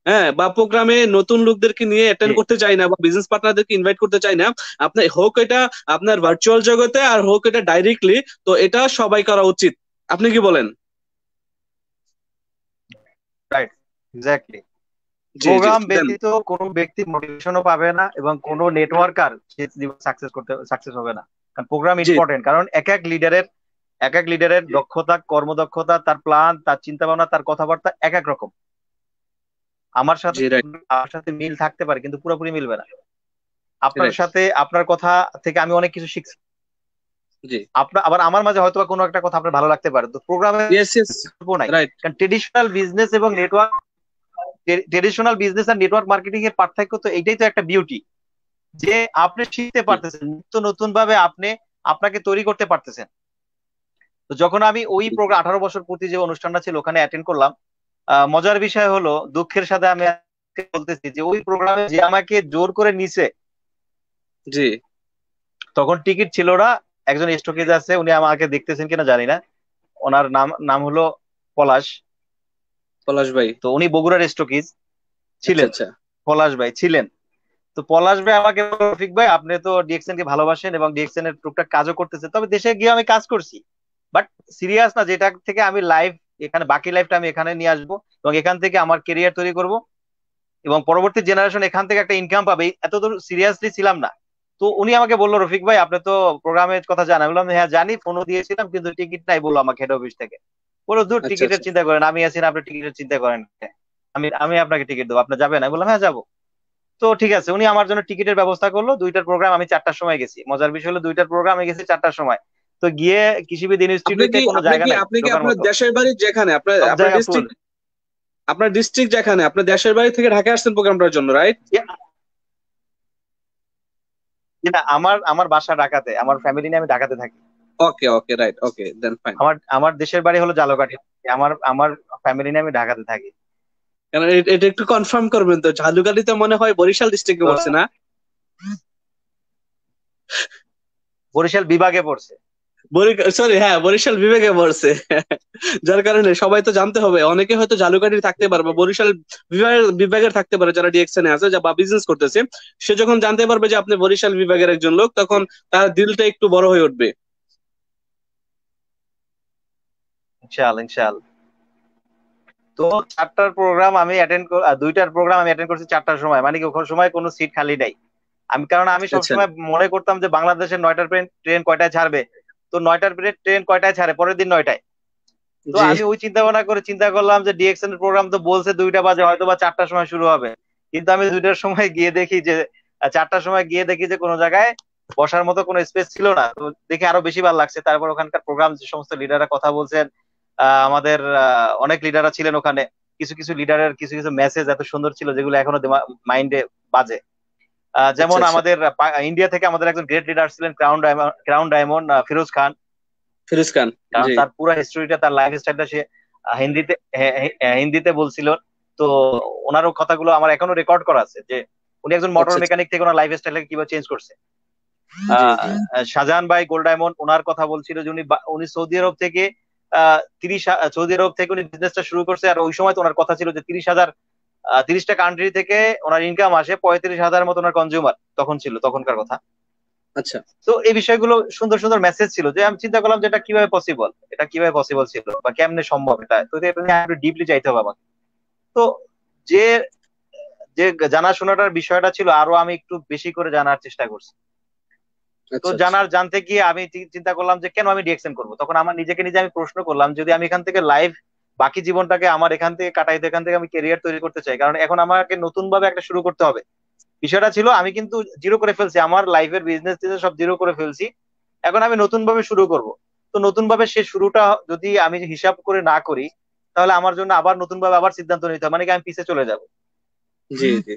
হ্যাঁ, বা প্রোগ্রামে নতুন লোকদেরকে নিয়ে জি অ্যাটেন্ড করতে চাই না, বা বিজনেস পার্টনারদেরকে ইনভাইট করতে চাই না। আপনার হোক এটা আপনার ভার্চুয়াল জগতে, আর হোক এটা ডাইরেক্টলি, তো এটা সবাই করা উচিত। আপনি কি বলেন? Right, exactly. জি জি, প্রোগ্রাম দেন। ব্যতীত কোনো ব্যক্তি মোটিভেশনও পাবে না, এবং কোনো নেটওয়ার্কার সে সাকসেস হবে না। কারণ প্রোগ্রাম জি ইম্পর্টেন্ট, কারণ এক এক লিডারের দক্ষতা, কর্মদক্ষতা, তার প্ল্যান, তার চিন্তা ভাবনা, তার কথাবার্তা এক এক রকম। আমার সাথে জি, রাইট। আমার সাথে মিল থাকতে পারে, কিন্তু পুরোপুরি মিলবে না। আপনার রাইট। সাথে, আপনার কথা থেকে আমি অনেক কিছু শিখছি, জি। আপনার আবার আমার মাঝে হয়তো বা কোনো একটা কথা আপনার ভালো লাগতে পারে, তো প্রোগ্রামে ইয়েস ইয়েস। নাই। রাইট। কারণ ট্রেডিশনাল বিজনেস আর নেটওয়ার্ক মার্কেটিং এর পার্থক্য তো এইটাই, তো একটা বিউটি, যে আপনি শিখতে পারতেছেন নিত্য নতুন ভাবে, আপনি আপনাকে তৈরি করতে পারতেছেন। তো যখন আমি ওই প্রোগ্রাম 18 বছর পূর্তি যে অনুষ্ঠানটা ছিল ওখানে অ্যাটেন্ড করলাম, মজার বিষয় হলো, দুঃখের সাথে আমি আজকে বলতেছি যে ওই প্রোগ্রামে যে আমাকে জোর করে নিছে, জি। তখন টিকিট ছিল না। একজন স্টকেজ আছে, উনি আমাকে দেখতেছেন কিনা জানি না, ওনার নাম নাম হলো পলাশ। পলাশ ভাই। তো উনি বগুড়ার স্টকিজ আচ্ছা ছিলেন, আচ্ছা। পলাশ ভাই ছিলেন। তো পলাশ ভাই আমাকে বলল, রফিক ভাই আপনি তো ডিএক্সএন কে ভালোবাসেন এবং ডিএক্সএন এর টুকটাক কাজও করতেছেন, তবে দেশে গিয়ে আমি কাজ করছি, বাট সিরিয়াস না, যেটা থেকে আমি লাইফ, এখানে বাকি লাইফটা আমি এখানে নিয়ে আসবো, এবং এখান থেকে আমার কেরিয়ার তৈরি করব, এবং পরবর্তী জেনারেশন এখান থেকে একটা ইনকাম পাবে, এত দূর সিরিয়াসলি ছিলাম না। তো উনি আমাকে বললো, রফিক ভাই আপনি তো প্রোগ্রামের কথা জানেন? আমি বললাম হ্যাঁ জানি, ফোনও দিয়েছিলাম, কিন্তু টিকিট নাই বললো আমাকে হেড অফিস থেকে। বললো দূর, আচ্ছা টিকিটের আচ্ছা। চিন্তা করেন, আমি আছি না, আপনি টিকিটের চিন্তা করেন কেন? আমি আমি আপনাকে টিকিট দেবো, আপনি যাবেন? আমি বললাম হ্যাঁ যাবো। তো ঠিক আছে, উনি আমার জন্য টিকিটের ব্যবস্থা করলো। দুইটার প্রোগ্রাম আমি 4টার সময় গেছি। মজার বিষয় হলো, দুইটার প্রোগ্রাম আমি গেছি 4টার সময়। তো গিয়ে কৃষিবিদ আপনি ইনস্টিটিউটে কি কোনো আপনি জায়গা কি নাই আপনি কি ঢোকার আপনার মতো, দেশের বাড়ি যেখানে, আপনার সব আপনার জায়গা ফুল। ডিস্ট্রিক্ট, আপনার ডিস্ট্রিক্ট যেখানে, আপনার দেশের বাড়ি থেকে ঢাকা আসছেন প্রোগ্রামটার জন্য, রাইট? না, আমার আমার বাসা ঢাকাতে, আমার ফ্যামিলি নিয়ে আমি ঢাকাতে থাকি। ওকে ওকে, রাইট, ওকে, দেন ফাইন। আমার আমার দেশের বাড়ি হলো ঝালকাঠি। আমার আমার ফ্যামিলি নিয়ে আমি ঢাকাতে থাকি। কারণ এটা একটু কনফার্ম করবেন তো, ঝালুকাঠিতে মনে হয় বরিশাল ডিস্ট্রিক্টে তো পড়ছে না? বরিশাল বিভাগে পড়ছে। সরি, হ্যাঁ, বরিশাল বিভাগে পড়ছে। যার কারণে সবাই তো জানতে হবে, অনেকে হয়তো ঝালুকাঠির থাকতে পারে বা বরিশাল বিভাগের থাকতে পারে, যারা ডিএকশন এ আছে বা বিজনেস করতেছে। সে যখন জানতে পারবে যে আপনি বরিশাল বিভাগের একজন লোক, তখন তার দিলটা একটু বড় হয়ে উঠবে। ইনশাআল্লাহ, ইনশাআল্লাহ। তো 4টার প্রোগ্রাম আমি অ্যাটেন্ড, 2টার প্রোগ্রাম আমি অ্যাটেন্ড করছি 4টার সময়, মানে কি ওখানে সময় কোনো সিট খালি নাই। কারণ আমি আচ্ছা। সবসময় মনে করতাম যে বাংলাদেশের 9টার ট্রেন কয়টায় ছাড়বে, তো 9টার ট্রেন কয়টায় ছাড়ে, পরের দিন 9টায়। তো জি। আমি ওই চিন্তা ভাবনা করে চিন্তা করলাম যে ডিএক্সএন এর প্রোগ্রাম তো বলছে 2টা বাজে, হয়তো বা 4টার সময় শুরু হবে, কিন্তু আমি 2টার সময় গিয়ে দেখি যে 4টার সময় গিয়ে দেখি যে কোনো জায়গায় বসার মতো কোনো স্পেস ছিল না, তো দেখে আরো বেশি ভালো লাগছে। তারপর ওখানকার প্রোগ্রাম, যে সমস্ত লিডাররা কথা বলছেন, আমাদের অনেক লিডাররা ছিলেন ওখানে। কিছু কিছু লিডারের কিছু কিছু মেসেজ এত সুন্দর ছিল যেগুলো এখনো মাইন্ডে বাজে। আচ্ছা যেমন আচ্ছা। আমাদের ইন্ডিয়া থেকে আমাদের একজন গ্রেট লিডার ছিলেন ক্রাউন ডায়মন্ড ফিরোজ খান। ফিরোজ খান। কারণ জি। তার পুরো হিস্টোরিটা, তার লাইফ স্টাইলটা সে হিন্দিতে হিন্দিতে বলছিল। তো ওনারও কথাগুলো আমার এখনো রেকর্ড করা আছে, যে উনি একজন মোটর আচ্ছা আচ্ছা। মেকানিক থেকে ওনার লাইফ স্টাইলকে কিভাবে চেঞ্জ করছে। জি আহ, জি। শাহজাহান ভাই গোল্ড ডায়মন্ড, ওনার কথা বলছিল যে উনি উনি সৌদি আরব থেকে সৌদি আরব থেকে উনি বিজনেসটা শুরু করছে। আর ওই সময় তো ওনার কথা ছিল যে 30,000, 30টা কান্ট্রি থেকে ওনার ইনকাম আসে, 35,000 মতো ওনার কনজিউমার তখন ছিল, তখনকার কথা। আচ্ছা তো এই বিষয়গুলো সুন্দর সুন্দর মেসেজ ছিল, যে আমি চিন্তা করলাম যে এটা কিভাবে পসিবল, এটা কিভাবে পসিবল ছিল বা কেমনে সম্ভব এটা, তো এটা নিয়ে একটু ডিপলি চাইতে হবে আমাকে। তো যে যে জানাশোনাটার বিষয়টা ছিল, আরো আমি একটু বেশি করে জানার চেষ্টা করছি। তো আচ্ছা। আচ্ছা জানতে গিয়ে আমি চিন্তা করলাম যে কেন আমি ডিএক্সএন করবো। তখন আমার নিজেকে নিজে আমি প্রশ্ন করলাম, যদি আমি এখান থেকে লাইভ বাকি জীবনটাকে আমার এখান থেকে কাটাইতে, এখান থেকে আমি ক্যারিয়ার তৈরি করতে চাই, কারণ এখন আমাকে নতুন ভাবে একটা শুরু করতে হবে। বিষয়টা ছিল আমি কিন্তু জিরো করে ফেলছি, আমার লাইফের বিজনেস সব জিরো করে ফেলছি, এখন আমি নতুন ভাবে শুরু করব। তো নতুন ভাবে সে শুরুটা যদি আমি হিসাব করে না করি, তাহলে আমার জন্য আবার নতুন ভাবে আবার সিদ্ধান্ত নিতে হবে, মানে কি আমি পিছিয়ে চলে যাব। জি জি।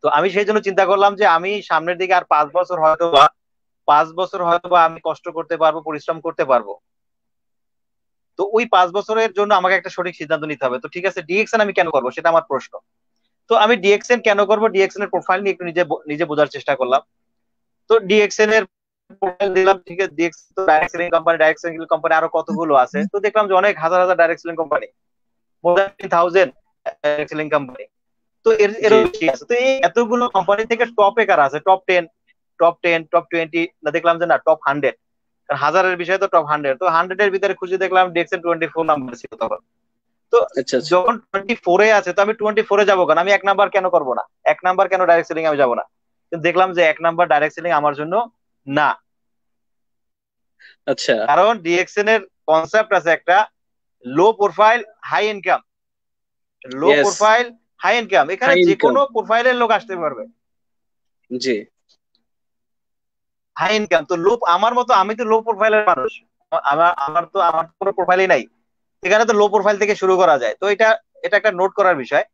তো আমি সেই জন্য চিন্তা করলাম যে আমি সামনের দিকে আর 5 বছর হয়তো বা, 5 বছর হয়তো বা আমি কষ্ট করতে পারবো, পরিশ্রম করতে পারবো। তো ওই 5 বছরের জন্য আমাকে একটা সঠিক সিদ্ধান্ত নিতে হবে। তো ঠিক আছে, ডিএক্সএন আমি কেন করবো সেটা আমার প্রশ্ন। তো আমি ডিএক্সএন কেন করবো, ডিএক্সএন এর প্রোফাইল নিয়ে একটু নিজে নিজে বোঝার চেষ্টা করলাম। তো ডিএক্সএন এর প্রোফাইল দিলাম, ঠিক আছে, ডিএক্সএন তো direct selling company, direct selling company আরো কতগুলো আছে, তো দেখলাম যে অনেক হাজার হাজার direct selling company, more than 10,000 direct selling company. তো জি এরও বেশি আছে। তো এই এতগুলো কোম্পানি থেকে টপে কারা আছে, টপ টেন, টপ 20, না দেখলাম যে না টপ 100। হাজারের বিষয় তো টপ 100, তো 100-এর ভিতরে খুঁজে দেখলাম ডিএক্সএন 24 নাম্বার ছিল তখন। তো আচ্ছা আচ্ছা। যখন 24-এ আছে, তো আমি 24-এ যাবো কেন, আমি 1 নাম্বার কেন করবো না, 1 নাম্বার কেন ডাইরেক্ট সেলিং আমি যাবো না। কিন্তু দেখলাম যে 1 নাম্বার ডাইরেক্ট সেলিং আমার জন্য না। আচ্ছা। কারণ ডিএক্সএন এর কনসেপ্ট আছে একটা, লো প্রোফাইল হাই ইনকাম, লো ইয়েস। প্রোফাইল হাই ইনকাম, এখানে হাই যে ইনকাম। কোনো প্রোফাইলের লোক আসতে পারবে। জি হাই ইনকাম তো লো, আমার মতো আমি তো লো প্রোফাইলের মানুষ, আমার তো কোনো প্রোফাইলই নাই, এখানে তো লো প্রোফাইল থেকে শুরু করা যায়। তো এটা এটা একটা নোট করার বিষয়,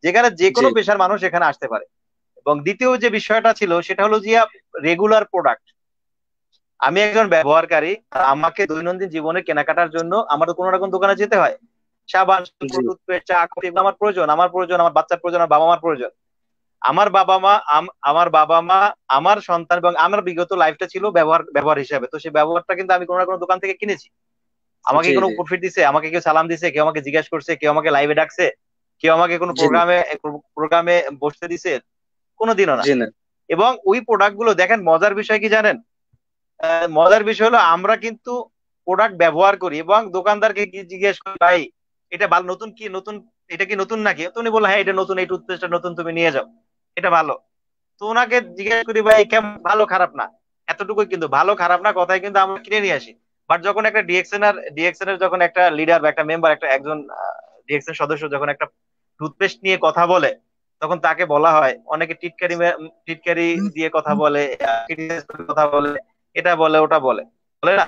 যেখানে যে জি। কোনো পেশার মানুষ এখানে আসতে পারে। এবং দ্বিতীয় যে বিষয়টা ছিল সেটা হলো যে রেগুলার প্রোডাক্ট। আমি একজন ব্যবহারকারী, আর আমাকে দৈনন্দিন জীবনে কেনাকাটার জন্য আমার তো কোনো রকম দোকানে যেতে হয়। সাবান, শ্যাম্পু, জি টুথপেস্ট, চা, কফি, এগুলো আমার প্রয়োজন, আমার প্রয়োজন, আমার বাচ্চার প্রয়োজন, আমার বাবা মার প্রয়োজন। আমার বাবা মা আমার বাবা মা, আমার সন্তান এবং আমার বিগত লাইফটা ছিল ব্যবহার ব্যবহার হিসাবে। তো সেই ব্যবহারটা কিন্তু আমি কোনো না কোনো দোকান থেকে কিনেছি। আমাকে জি। কোনো জি প্রফিট দিছে, আমাকে কেউ সালাম দিছে, কেউ আমাকে জিজ্ঞাসা করছে, কেউ আমাকে লাইভে ডাকছে, কেউ আমাকে কোনো জি না। প্রোগ্রামে বসতে দিছে, কোনোদিনও না। জি না। এবং ওই প্রোডাক্ট গুলো দেখেন, মজার বিষয় কি জানেন, মজার বিষয় হলো আমরা কিন্তু প্রোডাক্ট ব্যবহার করি এবং দোকানদারকে কি জিজ্ঞেস করি, ভাই এটা ভালো, নতুন কি নতুন, এটা কি নতুন নাকি, তো উনি বললো হ্যাঁ এটা নতুন, এই টুথপেস্টটা নতুন, তুমি নিয়ে যাও, এটা ভালো। তো ওনাকে জিজ্ঞেস করি ভাই কেমন, ভালো খারাপ না, এতটুকুই কিন্তু, ভালো খারাপ না কথাই কিন্তু আমরা কিনে নিয়ে আসি। বাট যখন একটা ডিএক্সএন এর যখন একটা লিডার বা একটা মেম্বার, একটা একজন ডিএক্সএন সদস্য যখন একটা টুথপেস্ট নিয়ে কথা বলে, তখন তাকে বলা হয়, অনেকে টিটকারি দিয়ে কথা বলে, criticize করে কথা বলে, এটা বলে ওটা বলে, বলে না।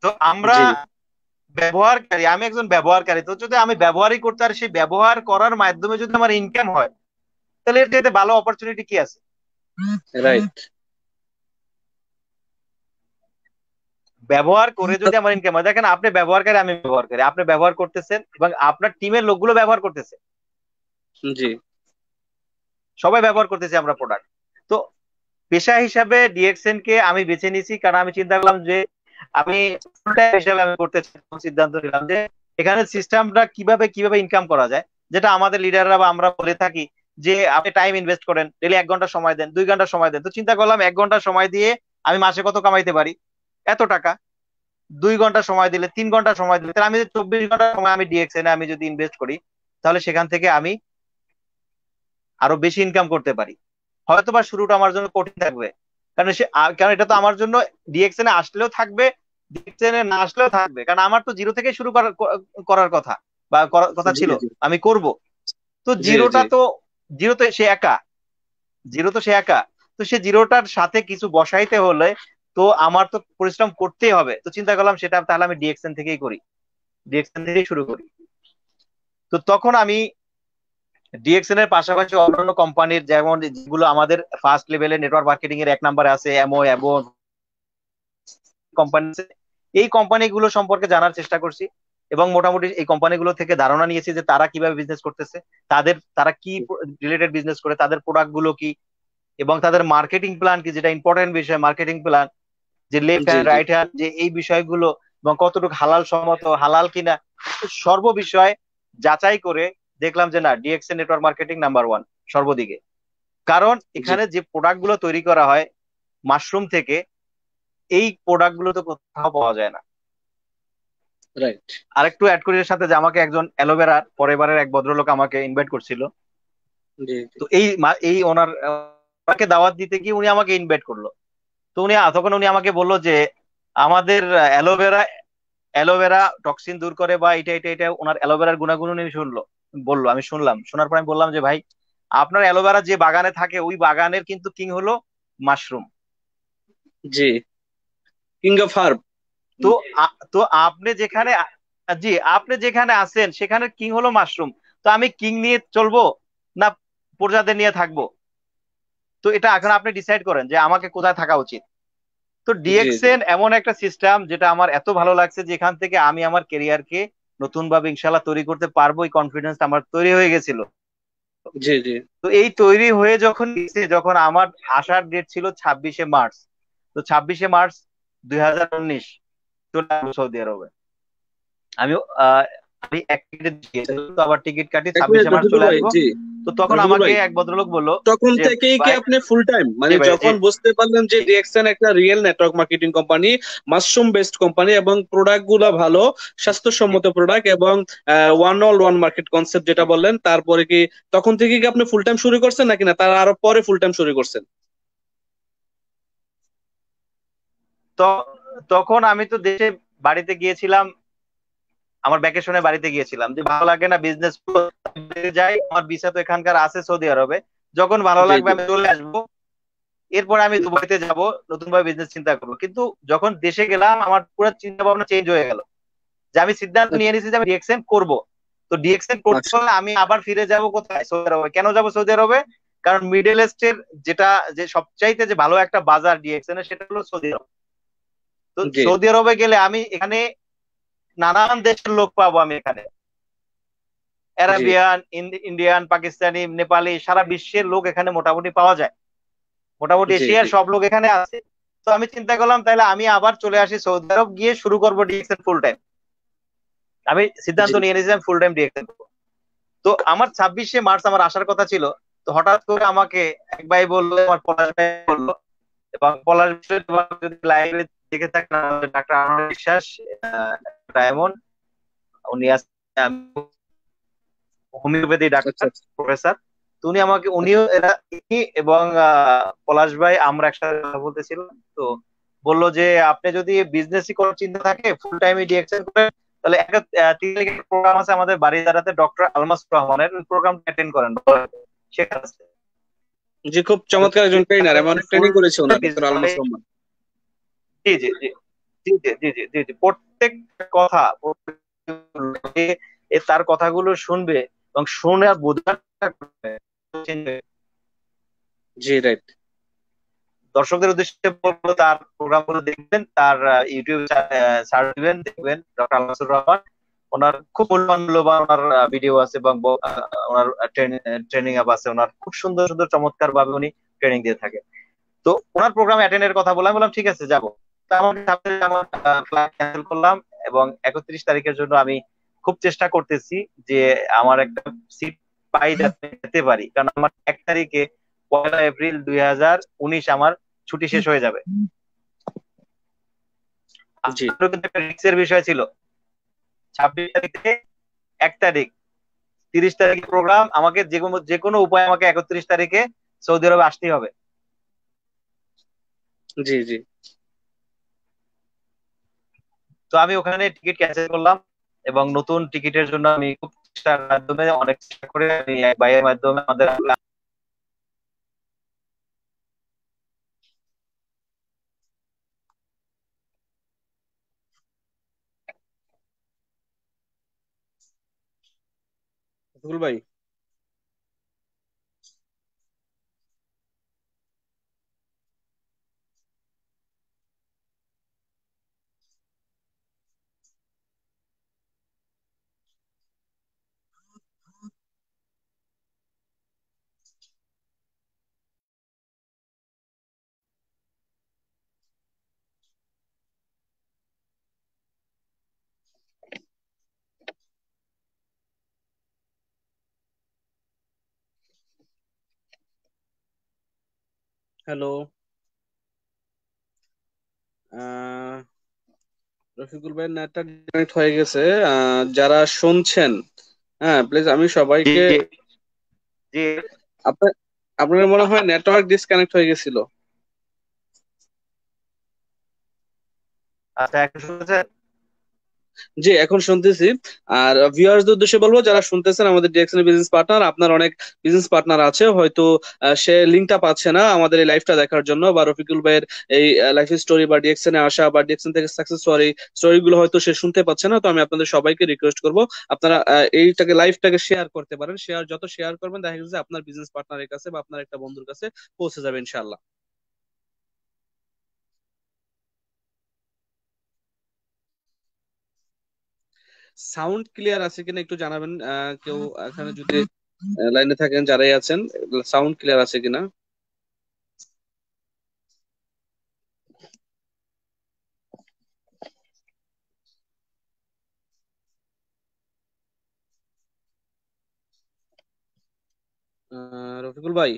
তো আমরা জি ব্যবহারকারী, আমি একজন ব্যবহারকারী, তো যদি আমি ব্যবহারই করতে আর সেই ব্যবহার করার মাধ্যমে যদি আমার ইনকাম হয়, তাহলে এর চাইতে ভালো অপরচুনিটি কি আছে। রাইট। ব্যবহার করে যদি আমার ইনকাম হয়, দেখেন আপনি ব্যবহারকারী, আমি ব্যবহারকারী, আপনি ব্যবহার করতেছেন এবং আপনার টিমের লোকগুলো ব্যবহার করতেছে, জি সবাই ব্যবহার করতেছে আমরা প্রোডাক্ট। তো পেশা হিসাবে ডিএক্সএন কে আমি বেছে নিয়েছি, কারণ আমি চিন্তা করলাম যে আমি ফুল টাইম হিসাবে আমি করতে চাই। তখন সিদ্ধান্ত নিলাম যে এখানে সিস্টেমটা কিভাবে কিভাবে ইনকাম করা যায়, যেটা আমাদের লিডাররা বা আমরা বলে থাকি, যে আপনি টাইম ইনভেস্ট করেন, ডেলি 1 ঘন্টা সময় দেন, 2 ঘন্টা সময় দেন। তো চিন্তা করলাম 1 ঘন্টা সময় দিয়ে আমি মাসে কত কামাইতে পারি, এত টাকা। 2 ঘন্টা সময় দিলে, 3 ঘন্টা সময় দিলে, তাহলে আমি যদি 24 ঘন্টা সময় আমি ডিএক্সএন এ আমি যদি ইনভেস্ট করি, তাহলে সেখান থেকে আমি আরো বেশি ইনকাম করতে পারি। হয়তো বা শুরুটা আমার জন্য কঠিন থাকবে, কারণ এটা তো আমার জন্য ডিএক্সএন এ আসলেও থাকবে, ডিএক্সএন এ না আসলেও থাকবে, কারণ আমার তো জিরো থেকে শুরু করার কথা, বা করার কথা জি ছিল, জি। আমি করব। তো জি জি। জিরোতে সে একা, জিরো তো সে একা, তো সে জিরোটার সাথে কিছু বসাইতে হলে তো আমার তো পরিশ্রম করতেই হবে। তো চিন্তা করলাম সেটা তাহলে আমি ডিএক্সএন থেকেই করি, ডিএক্সএন থেকেই শুরু করি। তো তখন আমি ডিএক্সএন এর পাশাপাশি অন্যান্য কোম্পানির, যেমন যেগুলো আমাদের ফার্স্ট লেভেলে নেটওয়ার্ক মার্কেটিং এর 1 নম্বরে আছে, এমও এবং কোম্পানি, এই কোম্পানিগুলো সম্পর্কে জানার চেষ্টা করছি এবং মোটামুটি এই কোম্পানিগুলো থেকে ধারণা নিয়েছি যে তারা কিভাবে বিজনেস করতেছে, তারা কি রিলেটেড বিজনেস করে, তাদের প্রোডাক্ট গুলো কি, এবং তাদের মার্কেটিং প্ল্যান কি, যেটা ইম্পর্টেন্ট বিষয়, মার্কেটিং প্ল্যান, যে লেফট জি হ্যান্ড জি রাইট হ্যান্ড, যে এই বিষয়গুলো এবং কতটুকু হালাল সম্মত, হালাল কিনা, সর্ব বিষয় যাচাই করে দেখলাম যে না, ডিএক্সএন নেটওয়ার্ক মার্কেটিং নাম্বার 1 সর্বদিকে। কারণ জি। এখানে যে প্রোডাক্ট গুলো তৈরি করা হয় মাশরুম থেকে, এই প্রোডাক্ট গুলো তো কোথাও পাওয়া যায় না। রাইট। আরেকটু অ্যাড করি এর সাথে, যে আমাকে একজন অ্যালোভেরার পরেবারের এক ভদ্রলোক আমাকে ইনভাইট করছিল। জি জি। তো এই ওনার ওনাকে দাওয়াত দিতে গিয়ে উনি আমাকে ইনভাইট করলো। তো তখন উনি আমাকে বললো যে আমাদের অ্যালোভেরা অ্যালোভেরা টক্সিন দূর করে, বা এটা এটা এটা, ওনার অ্যালোভেরার গুণাগুণ উনি বললো। আমি শুনলাম, শোনার পর আমি বললাম যে ভাই, আপনার অ্যালোভেরা যে বাগানে থাকে ওই বাগানের কিন্তু কিং হলো mushroom. G. King of herb. তো তো আপনি যেখানে জি, আপনি যেখানে আছেন সেখানে কিং হলো মাশরুম। তো আমি কিং নিয়ে চলবো না প্রজাদের নিয়ে থাকবো? তো এটা এখন আপনি ডিসাইড করেন যে আমাকে কোথায় থাকা উচিত। তো জি জি ডিএক্সএন এমন একটা সিস্টেম যেটা আমার এত ভালো লাগছে, যেখান থেকে আমি আমার ক্যারিয়ারকে নতুন ভাবে ইনশাল্লাহ তৈরি করতে পারবো, এই কনফিডেন্স আমার তৈরি হয়ে গেছিল। জি জি। তো এই তৈরি হয়ে যখন গেছে, যখন আমার আসার ডেট ছিল 26শে মার্চ, তো 26শে মার্চ 2019 চলে আসবো সৌদি আরবে। আমি আহ, আমি এক টিকিট দিয়েছিলাম, তো আবার টিকিট কাটি এক মিনিট 26শে মার্চ রফিকুল চলে ভাই। আসবো। জি। তো তখন রফিকুল আমাকে ভাই, এক ভদ্রলোক বললো তখন যে থেকেই কি ভাই, আপনি ফুল টাইম, জি মানে ভাই, জি যখন বুঝতে পারলেন যে জি ডিএক্সএন একটা real network marketing company, mushroom based company এবং প্রোডাক্ট গুলা ভালো, জি, স্বাস্থ্যসম্মত প্রোডাক্ট এবং one all one market concept যেটা বললেন, তারপরে কি তখন থেকে কি আপনি ফুল টাইম শুরু করছেন নাকি না তার আরো পরে ফুল টাইম শুরু করছেন? তো তখন আমি তো দেশে বাড়িতে গিয়েছিলাম, আমার ভ্যাকেশনে বাড়িতে গিয়েছিলাম, যে ভালো লাগে না বিজনেস যাই, আমার ভিসা তো এখানকার আছে সৌদি আরবে, যখন ভালো জি লাগবে জি। আমি চলে আসবো। এরপর আমি দুবাইতে যাব, নতুন ভাবে বিজনেস চিন্তা করবো। কিন্তু যখন দেশে গেলাম আমার পুরো চিন্তা ভাবনা চেঞ্জ হয়ে গেল, যে আমি সিদ্ধান্ত নিয়ে নিয়েছি যে আমি ডিএক্সএন করব। তো ডিএক্সএন করতে আচ্ছা। হলে আমি আবার ফিরে যাব কোথায়? সৌদি আরবে। কেন যাব সৌদি আরবে? কারণ মিডল ইস্টের যেটা, যে সবচাইতে যে ভালো একটা বাজার ডিএক্সএন এর, সেটা হলো সৌদি আরব। তো জি সৌদি আরবে গেলে আমি এখানে নানান দেশের লোক পাবো, আমি এখানে জি আরাবিয়ান, ইন্ডিয়ান, পাকিস্তানি, নেপালি, সারা বিশ্বের লোক এখানে মোটামুটি পাওয়া যায়। মোটামুটি জি জি। এশিয়ার সব লোক এখানে আছে। তো আমি চিন্তা করলাম তাহলে আমি আবার চলে আসি সৌদি আরব, গিয়ে শুরু করবো ডিএক্সএন ফুল টাইম। আমি জি সিদ্ধান্ত নিয়ে নিয়েছিলাম ফুল টাইম ডিএক্সএন। তো আমার 26শে মার্চ আমার আসার কথা ছিল। তো হঠাৎ করে আমাকে এক ভাই বললো, আমার পলাশ ভাই বললো, এবং পলাশ ভাই যদি লাইভে দেখে থাকেন, ডাক্তার আনোয়ার বিশ্বাস, আহ, ডায়মন্ড, উনি আছেন হোমিওপ্যাথি আচ্ছা ডাক্তার, আচ্ছা। প্রফেসর। তো উনি আমাকে, আচ্ছা। ইনি এবং পলাশ ভাই আমরা একসাথে কথা বলতেছিলাম। তো বললো যে আপনি যদি বিজনেসই করার চিন্তা থাকে, ফুল টাইম ডিএক্সএন করেন, তাহলে একটা 3 তারিখের প্রোগ্রাম আছে আমাদের বাড়ি দাঁড়াতে, ডক্টর আলমাস রহমানের, ওই প্রোগ্রামটা অ্যাটেন্ড করেন, সেখানে আছে। জি, খুব চমৎকার একজন ট্রেনার, আমি অনেক ফুল ট্রেনিং করেছি ওনার, ডক্টর মানে আলমাস রহমান। জি জি জি জি জি জি জি জি জি, প্রত্যেকটা কথা তার কথাগুলো শুনবে এবং শুনে আর বোঝার চেষ্টা করবে। জি রাইট। দর্শকদের উদ্দেশ্যে বলবো, তার প্রোগ্রাম গুলো দেখবেন, তার ইউটিউব সার্চ দিবেন, দেখবেন ডক্টর আলমাসুর রহমান। ওনার খুব মূল্যবান মূল্যবান ওনার ভিডিও আছে, এবং ওনার ট্রেনিং আপ আছে, ওনার খুব সুন্দর সুন্দর চমৎকার ভাবে উনি ট্রেনিং দিয়ে থাকে। তো ওনার প্রোগ্রাম অ্যাটেন্ডের কথা বললাম, বললাম ঠিক আছে যাব। তো আমার ফ্লাইট ক্যান্সেল করলাম, এবং 31 তারিখের জন্য আমি খুব চেষ্টা করতেছি যে আমার একটা সিট পাই যাতে যেতে পারি, কারণ আমার 1 তারিখে 1 এপ্রিল 2019 আমার ছুটি শেষ হয়ে যাবে। জি আপনারও কিন্তু একটা রিস্কের বিষয় ছিল। 26 তারিখে 1 তারিখ, 30 তারিখে প্রোগ্রাম, আমাকে যে কোনো উপায় আমাকে 31 তারিখে সৌদি আরবে আসতেই হবে। জি। জি তো আমি ওখানে টিকিট ক্যান্সেল করলাম, এবং নতুন টিকিটের জন্য আমি খুব চেষ্টার মাধ্যমে, অনেক চেষ্টা করে আমি এক ভাইয়ের মাধ্যমে আমাদের রফিকুল ভাই। হ্যালো। রফিকুল ভাই নেটটা ডিসকানেক্ট হয়ে গেছে। যারা শুনছেন, হ্যাঁ প্লিজ, আমি জি সবাইকে, জি জি। আপনার আপনার মনে হয় নেটওয়ার্ক ডিসকানেক্ট হয়ে গেছিল। আচ্ছা, একটু শুনছেন? জি, এখন শুনতেছি। আর ভিউয়ার্সদের উদ্দেশ্যে বলবো, যারা শুনতেছেন, আমাদের ডিএক্সএন বিজনেস পার্টনার, আপনার অনেক বিজনেস পার্টনার আছে হয়তো, সে লিঙ্কটা পাচ্ছে না আমাদের এই লাইভটা দেখার জন্য, বা রফিকুল ভাইয়ের এই লাইফ স্টোরি বা ডিএক্সএন এ আসা বা ডিএক্সএন থেকে সাকসেস স্টোরি স্টোরিগুলো হয়তো সে শুনতে পাচ্ছে না। তো আমি আপনাদের সবাইকে রিকোয়েস্ট করবো, আপনারা এইটাকে লাইভটাকে শেয়ার করতে পারেন। যত শেয়ার করবেন দেখা যাচ্ছে আপনার বিজনেস পার্টনারের কাছে বা আপনার একটা বন্ধুর কাছে পৌঁছে যাবে ইনশাআল্লাহ। সাউন্ড ক্লিয়ার আছে কিনা একটু জানাবেন, কেউ এখানে যদি লাইনে থাকেন, যারাই আছেন, সাউন্ড ক্লিয়ার আছে কিনা। রফিকুল ভাই।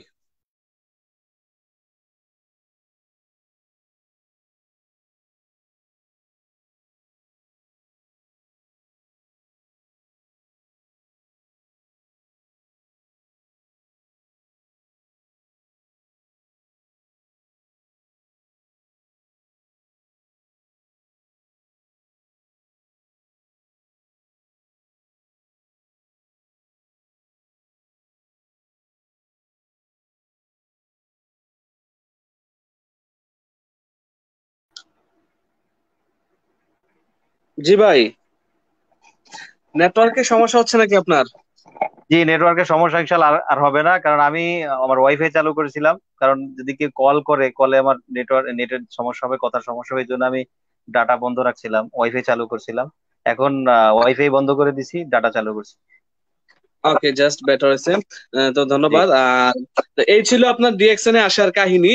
জি ভাই, নেটওয়ার্কের সমস্যা হচ্ছে নাকি আপনার? জি, নেটওয়ার্কের সমস্যা ইনশাল্লাহ আর আর হবে না, কারণ আমি আমার ওয়াইফাই চালু করেছিলাম। কারণ যদি কেউ কল করে, কলে আমার নেটের সমস্যা হবে, কথার সমস্যা হবে, এই জন্য আমি ডাটা বন্ধ রাখছিলাম, ওয়াইফাই চালু করছিলাম। এখন ওয়াইফাই বন্ধ করে দিছি, ডাটা চালু করছি। ওকে, জাস্ট বেটার হয়েছে। তো জি ধন্যবাদ। আর তো এই ছিল আপনার ডিএক্সএন এ আসার কাহিনী।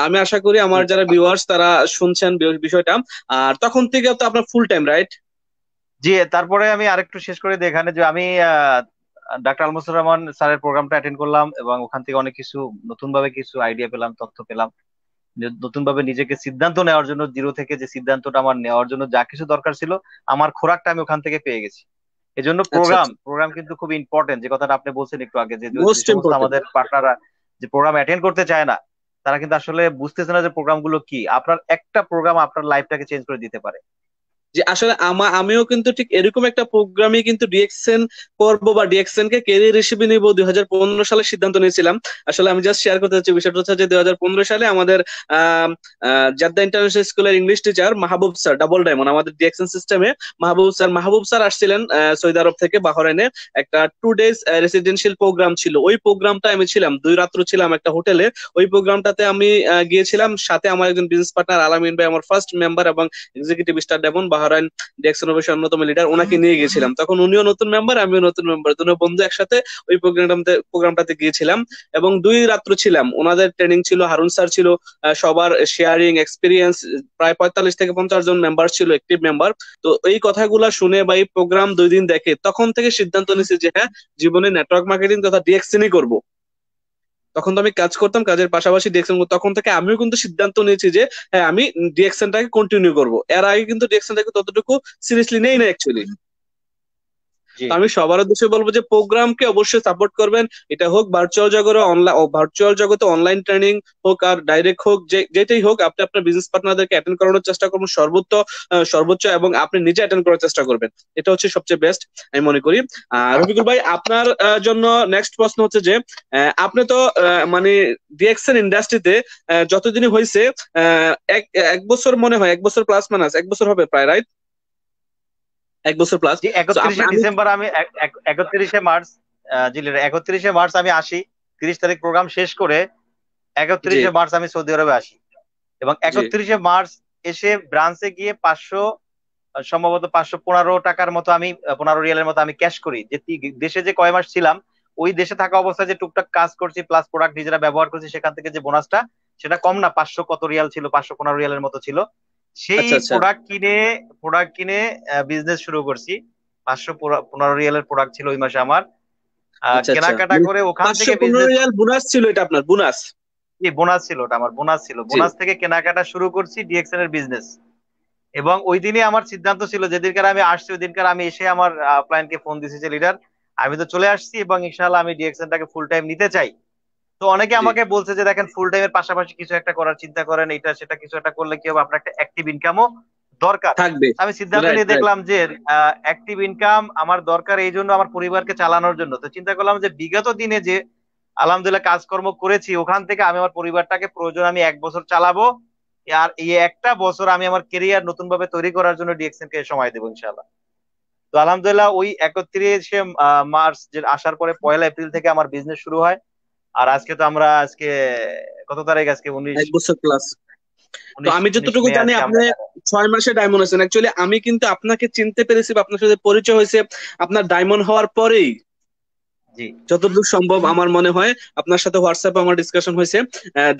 আমি আশা করি জি আমার যারা ভিউয়ার্স তারা শুনছেন বিষয়টা। আর তখন থেকে তো আপনার ফুল টাইম, রাইট? জি। তারপরে আমি আরেকটু শেষ করে দিই এখানে, যে আমি ডাক্তার আলমুসুর রহমান স্যারের প্রোগ্রামটা অ্যাটেন্ড করলাম, এবং ওখান থেকে অনেক কিছু নতুন ভাবে কিছু আইডিয়া পেলাম, তথ্য পেলাম। নতুন ভাবে নিজেকে সিদ্ধান্ত নেওয়ার জন্য, জিরো থেকে যে সিদ্ধান্তটা আমার নেওয়ার জন্য যা কিছু দরকার ছিল, আমার খোরাকটা আমি ওখান থেকে পেয়ে গেছি। এজন্য আচ্ছা প্রোগ্রাম আচ্ছা, প্রোগ্রাম কিন্তু খুব ইম্পর্টেন্ট, যে কথাটা আপনি বলছেন একটু আগে, যে যে মোস্ট সমস্ত ইম্পর্টেন্ট। আমাদের পার্টনাররা যে প্রোগ্রাম অ্যাটেন্ড করতে চায় না, তারা কিন্তু আসলে বুঝতেছে না যে প্রোগ্রাম গুলো কি। আপনার একটা প্রোগ্রাম আপনার লাইফটাকে চেঞ্জ করে দিতে পারে। যে আসলে আমিও কিন্তু ঠিক এরকম একটা প্রোগ্রামে কিন্তু ডিএক্সএন করবো বা ডিএক্সএন কে ক্যারিয়ার হিসেবে নিব 2015 সালে সিদ্ধান্ত নিয়েছিলাম। আসলে আমি জাস্ট শেয়ার করতে চাচ্ছি, বিষয়টা হচ্ছে যে 2015 সালে আমাদের আহ জাদ্দা ইন্টারন্যাশনাল স্কুলের ইংলিশ টিচার মাহবুব স্যার, ডাবল ডায়মন্ড আমাদের ডিএক্সএন সিস্টেমে, মাহবুব স্যার আসছিলেন সৌদি আরব থেকে বাহরাইনে। একটা 2 ডেজ রেসিডেন্সিয়াল প্রোগ্রাম ছিল। ওই প্রোগ্রামটা আমি ছিলাম, 2 রাত্র ছিলাম একটা হোটেলে। ওই প্রোগ্রামটাতে আমি গিয়েছিলাম, সাথে আমার একজন বিজনেস পার্টনার আলামিন ভাই, আমার ফার্স্ট মেম্বার এবং এক্সিকিউটিভ স্টার ডেভন বাহরাইন ডেক্সন অফিসের অন্যতম লিডার, ওনাকে নিয়ে গেছিলাম। তখন উনিও নতুন মেম্বার, আমিও নতুন মেম্বার, দুটো বন্ধু একসাথে ওই প্রোগ্রামটাতে গিয়েছিলাম। এবং 2 রাত্র ছিলাম। ওনাদের ট্রেনিং ছিল, হারুন স্যার ছিল, সবার শেয়ারিং এক্সপিরিয়েন্স, প্রায় 45 থেকে 50 জন মেম্বার ছিল, অ্যাক্টিভ মেম্বার। তো এই কথাগুলা শুনে বা এই প্রোগ্রাম 2 দিন দেখে তখন থেকে সিদ্ধান্ত নিয়েছি যে হ্যাঁ, জীবনে নেটওয়ার্ক মার্কেটিং তথা ডিএক্সএনই করবো। তখন তো আমি কাজ করতাম, কাজের পাশাপাশি ডিএক্সএন, তখন থেকে আমিও কিন্তু সিদ্ধান্ত নিয়েছি যে হ্যাঁ, আমি ডিএক্সএনটাকে কন্টিনিউ করব। এর আগে কিন্তু ডিএক্সএনটাকে ততটুকু সিরিয়াসলি নেই না অ্যাকচুয়ালি। জি তো আমি সবার উদ্দেশ্যে বলবো যে প্রোগ্রামকে অবশ্যই সাপোর্ট করবেন। এটা হোক ভার্চুয়াল জগতে, অনলাইন ট্রেনিং হোক আর ডাইরেক্ট হোক, যেটাই হোক, আপনি আপনার বিজনেস পার্টনারদেরকে অ্যাটেন্ড করানোর চেষ্টা করবেন সর্বোচ্চ, এবং আপনি নিজে অ্যাটেন্ড করার চেষ্টা করবেন। এটা হচ্ছে সবচেয়ে বেস্ট আমি মনে করি। আর রফিকুল ভাই, আপনার জন্য নেক্সট প্রশ্ন হচ্ছে যে আপনি তো মানে ডিএক্সএন ইন্ডাস্ট্রিতে যতদিনই হয়েছে, এক এক বছর মনে হয়, 1 বছর প্লাস মাইনাস 1 বছর হবে প্রায়, রাইট? 1 বছর প্লাস। জি। তো আপনি 31শে আমি ডিসেম্বর আমি 31শে মার্চ জি লিডার, 31শে মার্চ আমি আসি, 30 তারিখ প্রোগ্রাম শেষ করে জি 31শে মার্চ আমি সৌদি আরবে আসি। এবং জি 31শে মার্চ এসে ব্রাঞ্চে গিয়ে 500, সম্ভবত 515 টাকার মতো আমি 15 রিয়ালের মতো আমি ক্যাশ করি। যে দেশে যে কয় মাস ছিলাম, ওই দেশে থাকা অবস্থায় যে টুকটাক কাজ করছি প্লাস প্রোডাক্ট নিজেরা ব্যবহার করছি, সেখান থেকে যে বোনাসটা, সেটা কম না, 500 কত রিয়াল ছিল, 515 রিয়ালের মতো ছিল। সেই আচ্ছা আচ্ছা প্রোডাক্ট কিনে বিজনেস শুরু করছি। 515 রিয়ালের প্রোডাক্ট ছিল ওই মাসে আমার। আচ্ছা আচ্ছা কেনাকাটা মানে করে ওখান পাঁচশো থেকে পনেরো বিজনেস, রিয়াল বোনাস ছিল, এটা আপনার বোনাস? কি বোনাস ছিল, ওটা আমার বোনাস ছিল। জি বোনাস থেকে কেনাকাটা শুরু করছি ডিএক্সএন এর বিজনেস। এবং ওই দিনই আমার সিদ্ধান্ত ছিল, যেদিনকার আমি আসছি ওই দিনকার আমি এসে আমার ক্লায়েন্টকে ফোন দিছি যে লিডার, আমি তো চলে আসছি এবং ইনশাআল্লাহ আমি ডিএক্সএনটাকে ফুল টাইম নিতে চাই। তো অনেকে জি আমাকে বলছে যে দেখেন, ফুল টাইমের পাশাপাশি কিছু একটা করার চিন্তা করেন, এটা সেটা কিছু একটা করলে কি হবে, আপনার একটা অ্যাক্টিভ ইনকামও দরকার। থাকবে। আমি সিদ্ধান্ত রাইট নিয়ে রাইট। দেখলাম যে অ্যাক্টিভ ইনকাম আমার দরকার, এই জন্য আমার পরিবারকে চালানোর জন্য। তো চিন্তা করলাম যে বিগত দিনে যে আলহামদুলিল্লাহ কাজকর্ম করেছি, ওখান থেকে আমি আমার পরিবারটাকে প্রয়োজন আমি 1 বছর চালাবো, আর এই একটা বছর আমি আমার কেরিয়ার নতুন ভাবে তৈরি করার জন্য ডিএক্সএন কে সময় দেবো ইনশাআল্লাহ। তো আলহামদুলিল্লাহ ওই 31শে মার্চ যে আসার পরে 1লা এপ্রিল থেকে আমার বিজনেস শুরু হয়। আর আজকে তো আমরা আজকে কত তারিখ, আজকে উনিশ, 1 বছর প্লাস। তো উনিশ আমি উনিশ যতটুকু মে জানি আজকে আপনি আমরা। 6 মাসে ডায়মন্ড হয়েছেন। অ্যাকচুয়ালি আমি কিন্তু আপনাকে চিনতে পেরেছি বা আপনার সাথে পরিচয় হয়েছে আপনার ডায়মন্ড হওয়ার পরেই, জি যতদূর সম্ভব আমার মনে হয়। আপনার সাথে হোয়াটসঅ্যাপে আমার ডিসকাশন হয়েছে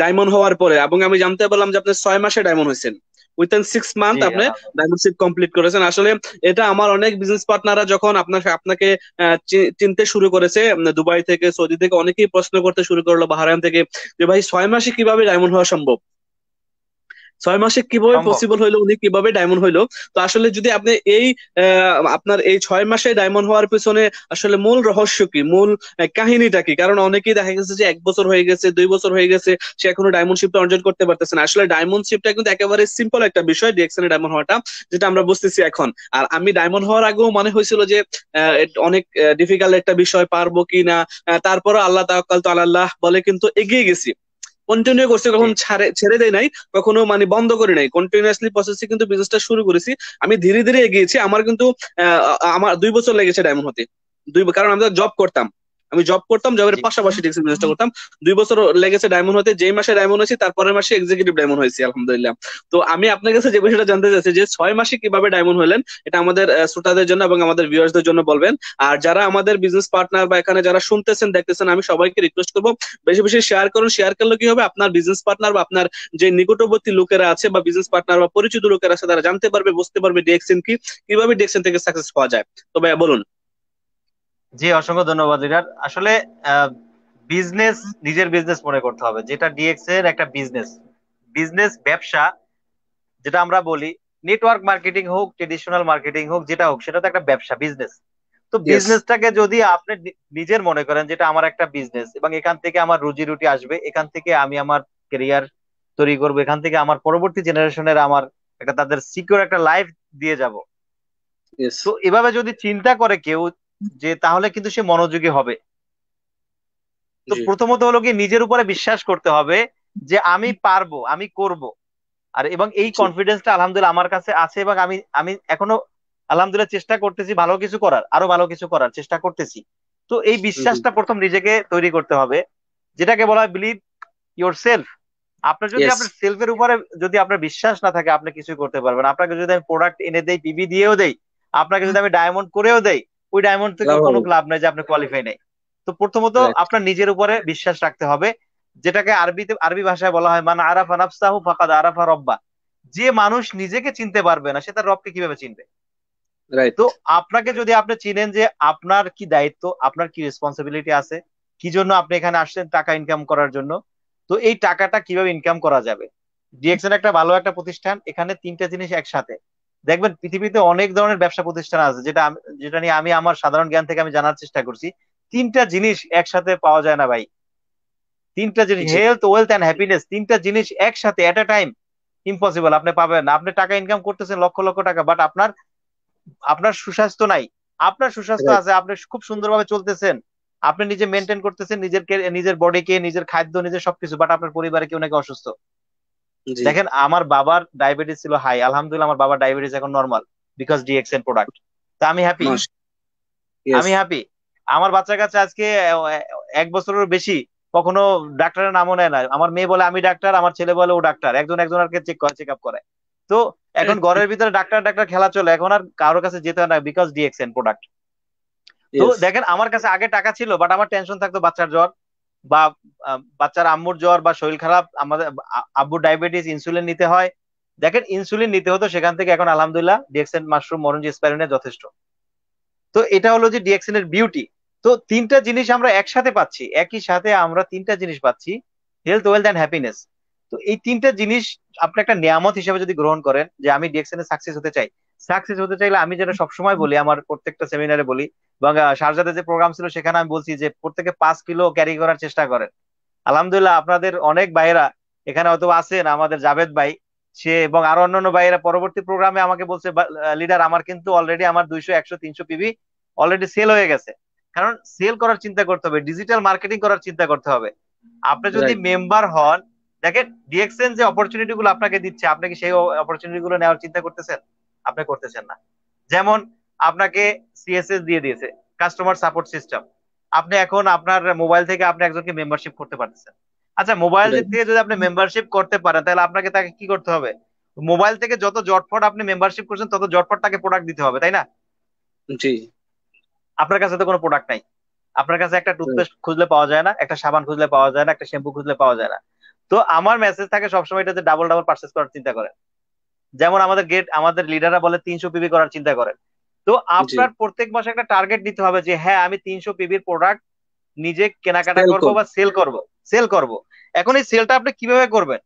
ডায়মন্ড হওয়ার পরে, এবং আমি জানতে পারলাম যে আপনি 6 মাসে ডায়মন্ড হয়েছেন। উইথিন 6 মান্থ জি আপনি ডায়মন্ডশিপ কমপ্লিট করেছেন। আসলে এটা আমার অনেক বিজনেস পার্টনাররা যখন আপনাকে চিনতে শুরু করেছে, দুবাই থেকে সৌদি থেকে অনেকেই প্রশ্ন করতে শুরু করলো, বাহরাইন থেকে, যে ভাই 6 মাসে কিভাবে ডায়মন্ড হওয়া সম্ভব, 6 মাসে কিভাবে সম্ভব। পসিবল হইলো, উনি কিভাবে ডায়মন্ড হইলো। তো আসলে যদি আপনি এই আপনার এই 6 মাসে ডায়মন্ড হওয়ার পিছনে আসলে মূল রহস্য কি, মূল কাহিনীটা কি? কারণ অনেকেই দেখা গেছে যে 1 বছর হয়ে গেছে, 2 বছর হয়ে গেছে, সে এখনো ডায়মন্ড শিপটা অর্জন করতে পারতেছে না। আসলে ডায়মন্ড শিপটা কিন্তু একেবারে সিম্পল একটা বিষয়, ডিএক্সএন ডায়মন্ড হওয়াটা, যেটা আমরা বুঝতেছি এখন। আর আমি ডায়মন্ড হওয়ার আগেও মনে হয়েছিল যে অনেক ডিফিকাল্ট একটা বিষয়, পারবো কি না। তারপরও আল্লাহ তাওয়াক্কাল তু আলাল্লাহ বলে কিন্তু এগিয়ে গেছি, কন্টিনিউ করছি, জি কখন ছেড়ে দেয় নাই, কখনো মানে বন্ধ করি নাই, কন্টিনিউয়াসলি প্রসেসে কিন্তু বিজনেসটা শুরু করেছি। আমি ধীরে ধীরে এগিয়েছি। আমার কিন্তু আমার 2 বছর লেগেছে ডায়মন্ড হতে। কারণ আমি জব করতাম, জবের জি পাশাপাশি টেক্সটাইল বিজনেসটা করতাম। 2 বছর লেগেছে ডায়মন্ড হতে। যেই মাসে ডায়মন্ড হয়েছি তারপরের মাসে এক্সিকিউটিভ ডায়মন্ড হয়েছি আলহামদুলিল্লাহ। তো আমি আপনার কাছে যে বিষয়টা জানতে চাচ্ছি যে 6 মাসে কিভাবে ডায়মন্ড হলেন, এটা আমাদের শ্রোতাদের জন্য এবং আমাদের ভিউয়ার্সদের জন্য বলবেন। আর যারা আমাদের বিজনেস পার্টনার বা এখানে যারা শুনতেছেন দেখতেছেন, আমি সবাইকে রিকোয়েস্ট করবো বেশি বেশি শেয়ার করুন। শেয়ার করলে কি হবে, আপনার বিজনেস পার্টনার বা আপনার যে নিকটবর্তী লোকেরা আছে বা বিজনেস পার্টনার বা পরিচিত লোকেরা আছে, তারা জানতে পারবে, বুঝতে পারবে ডিএক্সএন কি, কিভাবে ডিএক্সএন থেকে সাকসেস পাওয়া যায়। তো ভাইয়া বলুন। জি অসংখ্য ধন্যবাদ লিডার। আসলে বিজনেস নিজের বিজনেস মনে করতে হবে, যেটা ডিএক্স এর একটা বিজনেস, বিজনেস ব্যবসা যেটা আমরা বলি। নেটওয়ার্ক মার্কেটিং হোক, ট্রেডিশনাল মার্কেটিং হোক, যেটা হোক, সেটা তো একটা ব্যবসা, বিজনেস। তো ইয়েস। বিজনেসটাকে যদি আপনি নিজের মনে করেন যেটা আমার একটা বিজনেস, এবং এখান থেকে আমার রুজি রুটি আসবে, এখান থেকে আমি আমার কেরিয়ার তৈরি করবো, এখান থেকে আমার পরবর্তী জেনারেশনের আমার একটা তাদের সিকিউর একটা লাইফ দিয়ে যাব। ইয়েস। তো এভাবে যদি চিন্তা করে কেউ, যে তাহলে কিন্তু সে মনোযোগী হবে। তো জি প্রথমত হলো কি, নিজের উপরে বিশ্বাস করতে হবে যে আমি পারবো, আমি করব। আর এবং এই জি কনফিডেন্সটা আলহামদুলিল্লাহ আমার কাছে আছে, এবং আমি আমি এখনো আলহামদুলিল্লাহ চেষ্টা করতেছি ভালো কিছু করার, আরো ভালো কিছু করার চেষ্টা করতেছি। তো এই জি বিশ্বাসটা প্রথম নিজেকে তৈরি করতে হবে, যেটাকে বলা হয় বিলিভ ইয়োর সেলফ। আপনার যদি ইয়েস। আপনার সেলফের উপরে যদি আপনার বিশ্বাস না থাকে, আপনি কিছুই করতে পারবেন না। আপনাকে যদি আমি প্রোডাক্ট এনে দেই, পিবি দিয়েও দেই, আপনাকে যদি আমি ডায়মন্ড করেও দেই, ওই ডায়মন্ড থেকে লাভ কোনো হবে। লাভ নাই যে আপনি কোয়ালিফাই নেই। তো প্রথমত রাইট। আপনার নিজের উপরে বিশ্বাস রাখতে হবে, যেটাকে আরবি ভাষায় বলা হয় মান আরাফা নাফসাহু ফাকাদ আরাফা রব্বা। যে মানুষ নিজেকে চিনতে পারবে না, সে তার রবকে কিভাবে চিনবে? রাইট। তো আপনাকে যদি আপনি চিনেন যে আপনার কি দায়িত্ব, আপনার কি রেসপন্সিবিলিটি আছে, কি জন্য আপনি এখানে আসছেন, টাকা ইনকাম করার জন্য, তো এই টাকাটা কিভাবে ইনকাম করা যাবে। ডিএক্সএন একটা ভালো একটা প্রতিষ্ঠান, এখানে তিনটা জিনিস একসাথে। দেখবেন পৃথিবীতে অনেক ধরনের ব্যবসা প্রতিষ্ঠান আছে, যেটা নিয়ে আমি আমার সাধারণ জ্ঞান থেকে আমি জানার চেষ্টা করছি। তিনটা জিনিস একসাথে পাওয়া যায় না ভাই। তিনটা জিনিস, জি হেলথ, ওয়েলথ এন্ড হ্যাপিনেস, তিনটা জিনিস একসাথে এট এ টাইম ইম্পসিবল, আপনি পাবেন না। আপনি টাকা ইনকাম করতেছেন লক্ষ লক্ষ টাকা, বাট আপনার আপনার সুস্বাস্থ্য নাই। আপনার সুস্বাস্থ্য রাইট। আছে, আপনি খুব সুন্দরভাবে চলতেছেন, আপনি নিজে মেনটেন করতেছেন নিজের বডিকে, নিজের খাদ্য, নিজের সবকিছু, বাট আপনার পরিবারে কেউ নাকি অসুস্থ। জি দেখেন আমার বাবার ডায়াবেটিস ছিল হাই, আলহামদুলিল্লাহ আমার বাবার ডায়াবেটিস এখন নর্মাল, বিকজ ডিএক্সএন প্রোডাক্ট। তা আমি হ্যাপি, মাস। ইয়েস। আমি হ্যাপি। আমার বাচ্চার কাছে আজকে 1 বছরের বেশি কখনো ডাক্তারের নামও নেয় না। আমার মেয়ে বলে আমি ডাক্তার, আমার ছেলে বলে ও ডাক্তার, একজন একজনকে চেক আপ করে। তো এখন ঘরের ভিতরে ডাক্তার ডাক্তার খেলা চলে, এখন আর কারোর কাছে যেতে হয় না, বিকজ ডিএক্সএন প্রোডাক্ট। তো ইয়েস। দেখেন আমার কাছে আগে টাকা ছিল, বাট আমার টেনশন থাকতো বাচ্চার জ্বর বা বাচ্চার আম্মুর জ্বর বা শরীর খারাপ, আমাদের আব্বুর ডায়াবেটিস, ইনসুলিন নিতে হয়। দেখেন ইনসুলিন নিতে হতো, সেখান থেকে এখন আলহামদুলিল্লাহ ডিএক্সএন মাশরুম মরঞ্জি স্পাইরুলিনা যথেষ্ট। তো এটা হলো যে ডিএক্সএন এর বিউটি। তো তিনটা জিনিস আমরা একসাথে পাচ্ছি, একই সাথে আমরা তিনটা জিনিস পাচ্ছি, হেলথ, ওয়েলথ এন্ড হ্যাপিনেস। তো এই তিনটা জিনিস আপনি একটা নিয়ামত হিসেবে যদি গ্রহণ করেন, যে আমি ডিএক্সএন এ সাকসেস হতে চাই, সাকসেস হতে চাইলে আমি যেটা সবসময় বলি, আমার প্রত্যেকটা সেমিনারে বলি, এবং শারজাতে যে প্রোগ্রাম ছিল সেখানে আমি বলছি যে প্রত্যেকে 5 কিলো ক্যারি করার চেষ্টা করেন। আলহামদুলিল্লাহ আপনাদের অনেক ভাইয়েরা এখানে হয়তো আছেন, আমাদের জাভেদ ভাই, সে এবং আরো অন্যান্য ভাইয়েরা পরবর্তী প্রোগ্রামে আমাকে বলছে, লিডার আমার কিন্তু অলরেডি আমার 200 100 300 পিবি অলরেডি সেল হয়ে গেছে। কারণ সেল করার চিন্তা করতে হবে, ডিজিটাল মার্কেটিং করার চিন্তা করতে হবে। আপনি যদি রাইট। মেম্বার হন, দেখেন ডিএক্সএন যে অপরচুনিটি গুলো আপনাকে দিচ্ছে, আপনি কি সেই অপরচুনিটি গুলো নেওয়ার চিন্তা করতেছেন? আপনি করতেছেন না। যেমন আপনাকে সিএসএস দিয়ে দিয়েছে, কাস্টমার সাপোর্ট সিস্টেম। আপনি এখন আপনার মোবাইল থেকে আপনি একজনকে মেম্বারশিপ করতে পারতেছেন। আচ্ছা, মোবাইল রাইট। থেকে যদি আপনি মেম্বারশিপ করতে পারেন, তাহলে আপনাকে তাকে কি করতে হবে? মোবাইল থেকে যত জটফট আপনি মেম্বারশিপ করছেন, তত জটফট তাকে প্রোডাক্ট দিতে হবে, তাই না? জি। আপনার কাছে তো কোনো প্রোডাক্ট নাই। আপনার কাছে একটা রাইট। টুথপেস্ট খুঁজলে পাওয়া যায় না, একটা সাবান খুঁজলে পাওয়া যায় না, একটা শ্যাম্পু খুঁজলে পাওয়া যায় না। তো আমার মেসেজ থাকে সবসময় এটা, যে ডাবল ডাবল পারচেস করার চিন্তা করেন। যেমন আমাদের লিডাররা বলে 300 পিবি করার চিন্তা করেন। তো জি। আপনার প্রত্যেক মাসে একটা টার্গেট দিতে হবে, যে হ্যাঁ আমি 300 পিবির প্রোডাক্ট নিজে কেনাকাটা সেল করব করব। বা সেল করব। এখন এই সেলটা আপনি কিভাবে করবেন?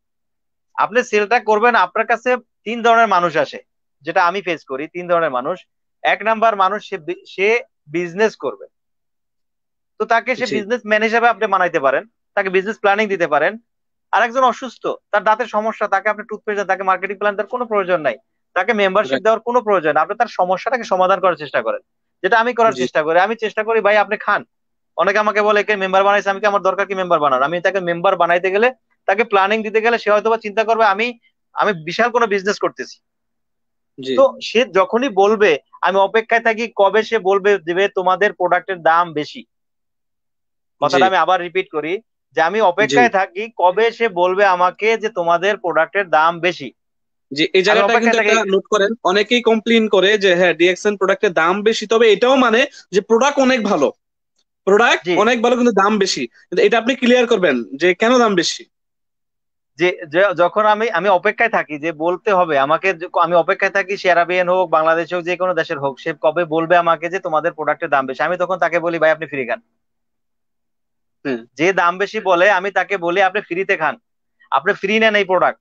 আপনি সেলটা করবেন, আপনার কাছে 3 ধরনের মানুষ আসে, যেটা আমি ফেস করি। 3 ধরনের মানুষ। 1 নাম্বার মানুষ, সে বিজনেস করবে। তো তাকে সে জি। বিজনেস ম্যান হিসেবে আপনি বানাইতে পারেন, তাকে বিজনেস প্ল্যানিং দিতে পারেন। আরেকজন অসুস্থ, তার দাঁতের সমস্যা, তাকে আপনি টুথপেস্ট দেন, তাকে মার্কেটিং প্ল্যান দেওয়ার কোনো প্রয়োজন নাই, তাকে মেম্বারশিপ রাইট। দেওয়ার কোনো প্রয়োজন নাই। আপনি তার সমস্যাটাকে সমাধান করার চেষ্টা করেন, যেটা আমি করার জি। চেষ্টা করি। আমি চেষ্টা করি ভাই আপনি খান। অনেকে আমাকে বলে একে মেম্বার বানাইছে, আমি কি, আমার দরকার কি মেম্বার বানানোর? আমি তাকে মেম্বার বানাইতে গেলে, তাকে প্ল্যানিং দিতে গেলে সে হয়তো বা চিন্তা করবে আমি আমি বিশাল কোনো বিজনেস করতেছি। জি। তো সে যখনই বলবে, আমি অপেক্ষায় থাকি কবে সে বলবে দেবে তোমাদের প্রোডাক্টের দাম বেশি। জি। কথাটা আমি আবার রিপিট করি, যে আমি জি। অপেক্ষায় থাকি কবে সে বলবে আমাকে যে তোমাদের প্রোডাক্টের দাম বেশি। জি, এই আমি জায়গাটা কিন্তু অপেক্ষায় থাকি। একটা নোট করেন, অনেকেই কমপ্লেইন করে যে হ্যাঁ ডিএক্সএন প্রোডাক্টের দাম বেশি, তবে এটাও মানে যে প্রোডাক্ট অনেক ভালো, প্রোডাক্ট জি। অনেক ভালো কিন্তু দাম বেশি। কিন্তু এটা আপনি ক্লিয়ার করবেন যে কেন দাম বেশি। যে যখন আমি আমি অপেক্ষায় থাকি যে বলতে হবে আমাকে, আমি অপেক্ষায় থাকি, সে আরাবিয়ান হোক, বাংলাদেশ হোক, যে কোনো দেশের হোক, সে কবে বলবে আমাকে যে তোমাদের প্রোডাক্টের দাম বেশি। আমি তখন তাকে বলি ভাই আপনি ফ্রি খান। হ্যাঁ। যে দাম বেশি বলে আমি তাকে বলি আপনি ফ্রিতে খান, আপনি ফ্রি নেন এই প্রোডাক্ট।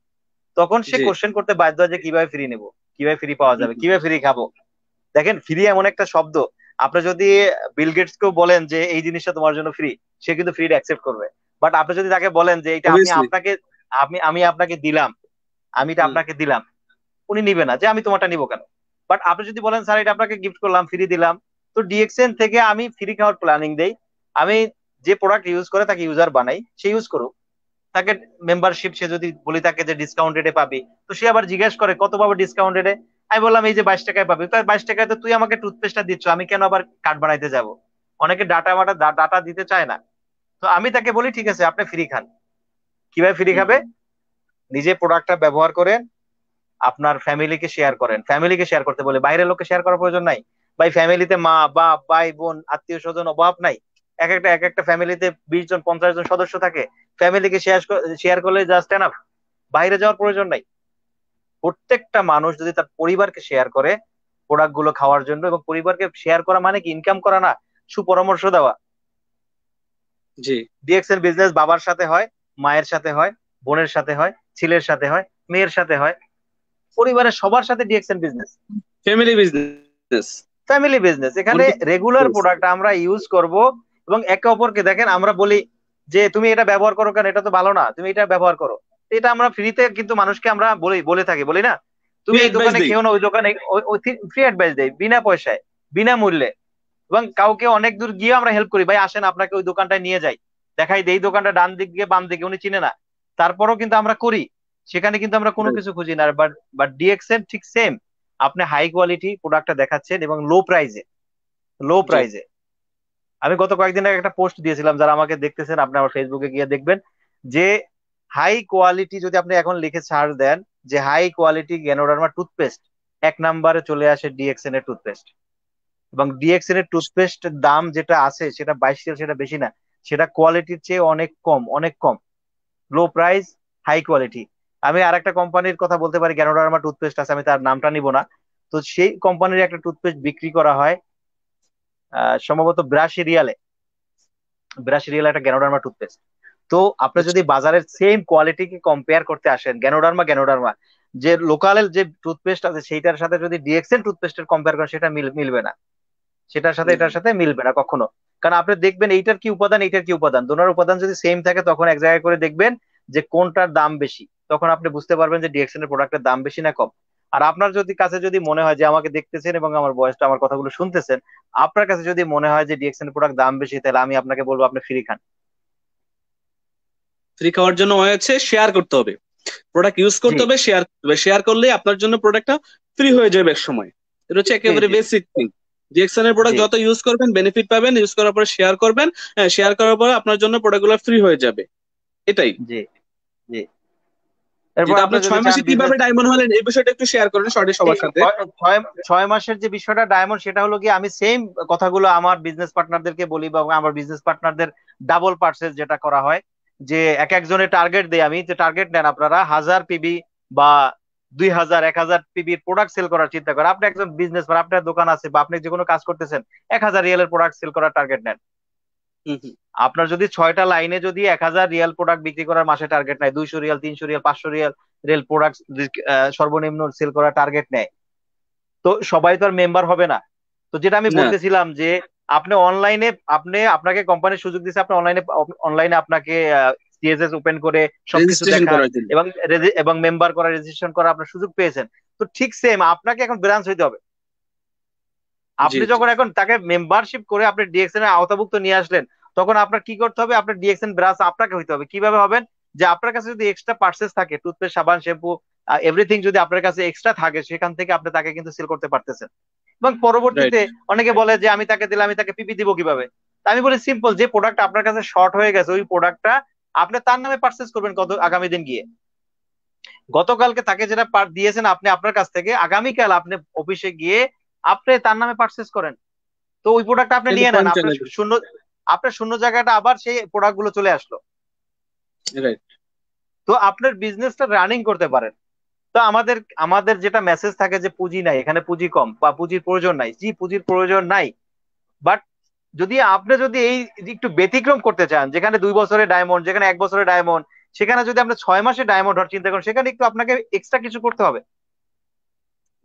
তখন সে জি। কোশ্চেন করতে বাধ্য হয় যে কিভাবে ফ্রি নেব, কিভাবে ফ্রি পাওয়া যাবে, হুম। কিভাবে ফ্রি খাবো। দেখেন ফ্রি এমন একটা শব্দ, আপনি যদি বিল গেটস কেও বলেন যে এই জিনিসটা তোমার জন্য ফ্রি, সে কিন্তু ফ্রি অ্যাকসেপ্ট করবে। বাট আপনি যদি তাকে বলেন যে এটা আমি অবভিয়াসলি। আপনাকে, আমি আপনাকে দিলাম, আমি এটা হুম। আপনাকে দিলাম, উনি নিবে না, যে আমি তোমারটা নিবো কেন। বাট আপনি যদি বলেন স্যার এটা আপনাকে গিফট করলাম, ফ্রি দিলাম, তো ডিএক্সএন থেকে আমি ফ্রি খাওয়ার প্ল্যানিং দেই। আমি যে প্রোডাক্ট ইউজ করে তাকে ইউজার বানাই, সে ইউজ করুক। তাকে মেম্বারশিপ, সে যদি বলি তাকে যে ডিসকাউন্টেডে পাবি, তো সে আবার জিজ্ঞেস করে কত পাবো ডিসকাউন্টেডে। আমি বললাম এই যে 22 টাকায় পাবি, তো 22 টাকায় তো তুই আমাকে টুথপেস্টটা দিচ্ছ, আমি কেন আবার কার্ড বানাইতে যাব? অনেকে ডাটা দিতে চায় না। তো আমি তাকে বলি ঠিক আছে আপনি ফ্রি খান। কিভাবে ফ্রি হুম। খাবে? নিজে প্রোডাক্টটা ব্যবহার করেন, আপনার ফ্যামিলিকে শেয়ার করতে বলে, বাইরের লোককে শেয়ার করার প্রয়োজন নাই। ভাই ফ্যামিলিতে মা বাপ ভাই বোন আত্মীয় স্বজন অভাব নাই। এক একটা ফ্যামিলিতে 20 জন 50 জন সদস্য থাকে। ফ্যামিলিকে শেয়ার করলে জাস্ট এনাফ, বাইরে যাওয়ার প্রয়োজন নাই। প্রত্যেকটা মানুষ যদি তার পরিবারকে শেয়ার করে প্রোডাক্ট গুলো খাওয়ার জন্য, এবং পরিবারকে শেয়ার করা মানে কি ইনকাম করা না, সুপরামর্শ দেওয়া। জি। ডিএক্সএল বিজনেস বাবার সাথে হয়, মায়ের সাথে হয়, বোনের সাথে হয়, ছেলের সাথে হয়, মেয়ের সাথে হয়, পরিবারের সবার সাথে DXL business. Family business. Family business, এখানে রেগুলার প্রোডাক্ট আমরা ইউজ করব, এবং একে অপরকে দেখেন আমরা বলি যে তুমি এটা ব্যবহার করো কেন, এটা তো ভালো না, তুমি এটা ব্যবহার করো। এটা আমরা ফ্রিতে কিন্তু মানুষকে আমরা বলে থাকি, বলি না? ফ্রি তুমি এই অ্যাডভাইস দোকানে দিই। খেও না, ওই দোকানে, ফ্রি অ্যাডভাইস দেয় বিনা পয়সায়, বিনামূল্যে। এবং কাউকে অনেক দূর গিয়ে আমরা হেল্প করি, ভাই আসেন আপনাকে ওই দোকানটায় নিয়ে যাই, দেখাই দেই এই দোকানটা ডান দিক দিয়ে বাম দিকে, উনি চিনে না, তারপরও কিন্তু আমরা করি। সেখানে কিন্তু আমরা কোনো কিছু খুঁজি না। বাট বাট ডিএক্সএন ঠিক সেম, আপনি হাই কোয়ালিটি প্রোডাক্টটা দেখাচ্ছেন এবং লো জি। প্রাইজে। আমি গত কয়েকদিন আগে একটা পোস্ট দিয়েছিলাম, যারা আমাকে দেখতেছেন আপনি আমার ফেসবুকে গিয়ে দেখবেন, যে হাই কোয়ালিটি যদি আপনি এখন লিখে সার্চ দেন যে হাই কোয়ালিটি গ্যানোডার্মা টুথপেস্ট, এক নাম্বারে চলে আসে ডিএক্সএন এর টুথপেস্ট। এবং ডিএক্সএন এর টুথপেস্টের দাম যেটা আছে সেটা 22 রিয়াল, সেটা বেশি না, সেটা কোয়ালিটির চেয়ে অনেক কম, অনেক কম। Low price, high quality. আমি আর একটা কোম্পানির কথা বলতে পারি, গ্যানোডার্মা টুথপেস্ট আছে, আমি তার নামটা নিব না। তো সেই কোম্পানির একটা টুথপেস্ট বিক্রি করা হয় সম্ভবত 82 রিয়ালে। 82 রিয়াল একটা গ্যানোডার্মা টুথপেস্ট। তো আপনি আচ্ছা। যদি বাজারের সেম কোয়ালিটিকে কম্পেয়ার করতে আসেন, গ্যানোডার্মা গ্যানোডার্মা যে লোকালের যে টুথপেস্ট আছে সেইটার সাথে যদি ডিএক্সএন টুথপেস্টের কম্পেয়ার করেন, সেটা মিলবে না, সেটার সাথে এটার সাথে মিলবে না কখনো। কারণ আপনি দেখবেন এইটার কি উপাদান, এইটার কি উপাদান, দোনোর উপাদান যদি সেম থাকে তখন এক জায়গায় করে দেখবেন যে কোনটার দাম বেশি, তখন আপনি বুঝতে পারবেন যে ডিএক্সএন এর প্রোডাক্টের দাম বেশি না কম। আর আপনার যদি কাছে যদি মনে হয় যে আমাকে দেখতেছেন এবং আমার বয়সটা আমার কথাগুলো শুনতেছেন, আপনার কাছে যদি মনে হয় যে ডিএক্সএন এর প্রোডাক্ট দাম বেশি, তাহলে আমি আপনাকে বলবো আপনি ফ্রি খান। ফ্রি খাওয়ার জন্য হয়েছে শেয়ার করতে হবে, প্রোডাক্ট ইউজ জি করতে হবে, শেয়ার করতে হবে, শেয়ার করলে আপনার জন্য প্রোডাক্টটা ফ্রি হয়ে যাবে এক সময়। এটা হচ্ছে জি একেবারে জি বেসিক থিং। জিএক্সএন এর জি প্রোডাক্ট যত ইউজ করবেন বেনিফিট পাবেন, ইউজ করার পরে শেয়ার করবেন, হ্যাঁ শেয়ার করার পরে আপনার জন্য প্রোডাক্টগুলো ফ্রি হয়ে যাবে, এটাই। জি জি। এরপর যেটা আপনি আপনি যদি 6 মাসে চান কিভাবে বিজনেস, ডায়মন্ড হলেন এই বিষয়টা একটু শেয়ার করেন শর্টে এই সবার সাথে। ছয় ছয় মাসের যে বিষয়টা ডায়মন্ড, সেটা হলো কি আমি সেম কথাগুলো আমার বিজনেস পার্টনারদেরকে বলি, বা আমার বিজনেস পার্টনারদের ডাবল পার্সেস যেটা করা হয়, যে এক একজনের টার্গেট দেই আমি, যে টার্গেট নেন আপনারা 1000 পিবি বা 2000 1000 পিবির প্রোডাক্ট সেল করার চিন্তা করেন। আপনি একজন বিজনেস, আপনার দোকান আছে বা আপনি যে কোনো কাজ করতেছেন, 1000 রিয়ালের প্রোডাক্ট সেল করার টার্গেট নেন। হুম হুম। আপনার যদি 6টা লাইনে যদি 1000 রিয়াল প্রোডাক্ট বিক্রি করার মাসে টার্গেট নেয়, 200 Real 300 Real 500 Real Real product সর্বনিম্ন সেল করার টার্গেট নেয়, তো সবাই তো আর মেম্বার হবে না। তো যেটা আমি না, বলতেছিলাম যে আপনি অনলাইনে, আপনাকে কোম্পানির সুযোগ দিচ্ছে, আপনি অনলাইনে, অনলাইনে আপনাকে সিএসএস ওপেন করে সবকিছু রেজিস্ট্রেশন দেখার করার জন্য। এবং এবং মেম্বার করা, রেজিস্ট্রেশন করা আপনার সুযোগ পেয়েছেন। তো ঠিক সেম আপনাকে এখন ব্রাঞ্চ হইতে হবে। জি আপনি জি। যখন এখন তাকে মেম্বারশিপ করে আপনি ডিএক্সএন এর আওতাভুক্ত নিয়ে আসলেন, তখন আপনার কি করতে হবে, আপনার ডিএক্সএন ব্রাঞ্চ আপনাকে হইতে হবে। কিভাবে হবেন, যে আপনার কাছে যদি এক্সট্রা পার্সেস থাকে, টুথপেস্ট সাবান শ্যাম্পু এভরিথিং যদি আপনার কাছে এক্সট্রা থাকে, সেখান থেকে আপনি তাকে কিন্তু সেল করতে পারতেছেন। এবং রাইট। পরবর্তীতে অনেকে বলে যে আমি তাকে দিলে আমি তাকে পিপি দিব কিভাবে। তা আমি বলি সিম্পল, যে প্রোডাক্ট আপনার কাছে শর্ট হয়ে গেছে ওই প্রোডাক্টটা আপনি তার নামে পার্চেস করবেন কত আগামী দিন গিয়ে। গতকালকে তাকে যেটা দিয়েছেন আপনি আপনার কাছ থেকে, আগামীকাল আপনি অফিসে গিয়ে আপনি তার নামে পার্চেস করেন। তো ওই প্রোডাক্ট আপনি কিন্তু নিয়ে নেন, পয়েন্ট আপনার শূন্য, আপনার শূন্য জায়গাটা আবার সেই প্রোডাক্ট গুলো চলে আসলো। রাইট। তো আপনার বিজনেসটা রানিং করতে পারেন। তো আমাদের আমাদের যেটা মেসেজ থাকে যে পুঁজি নাই, এখানে পুঁজি কম বা পুঁজির প্রয়োজন নাই, জি পুঁজির প্রয়োজন নাই। বাট যদি আপনি যদি এই একটু ব্যতিক্রম করতে চান, যেখানে 2 বছরে ডায়মন্ড, যেখানে 1 বছরে ডায়মন্ড, সেখানে যদি আপনি 6 মাসে ডায়মন্ড হওয়ার চিন্তা করেন, সেখানে একটু আপনাকে এক্সট্রা কিছু করতে হবে।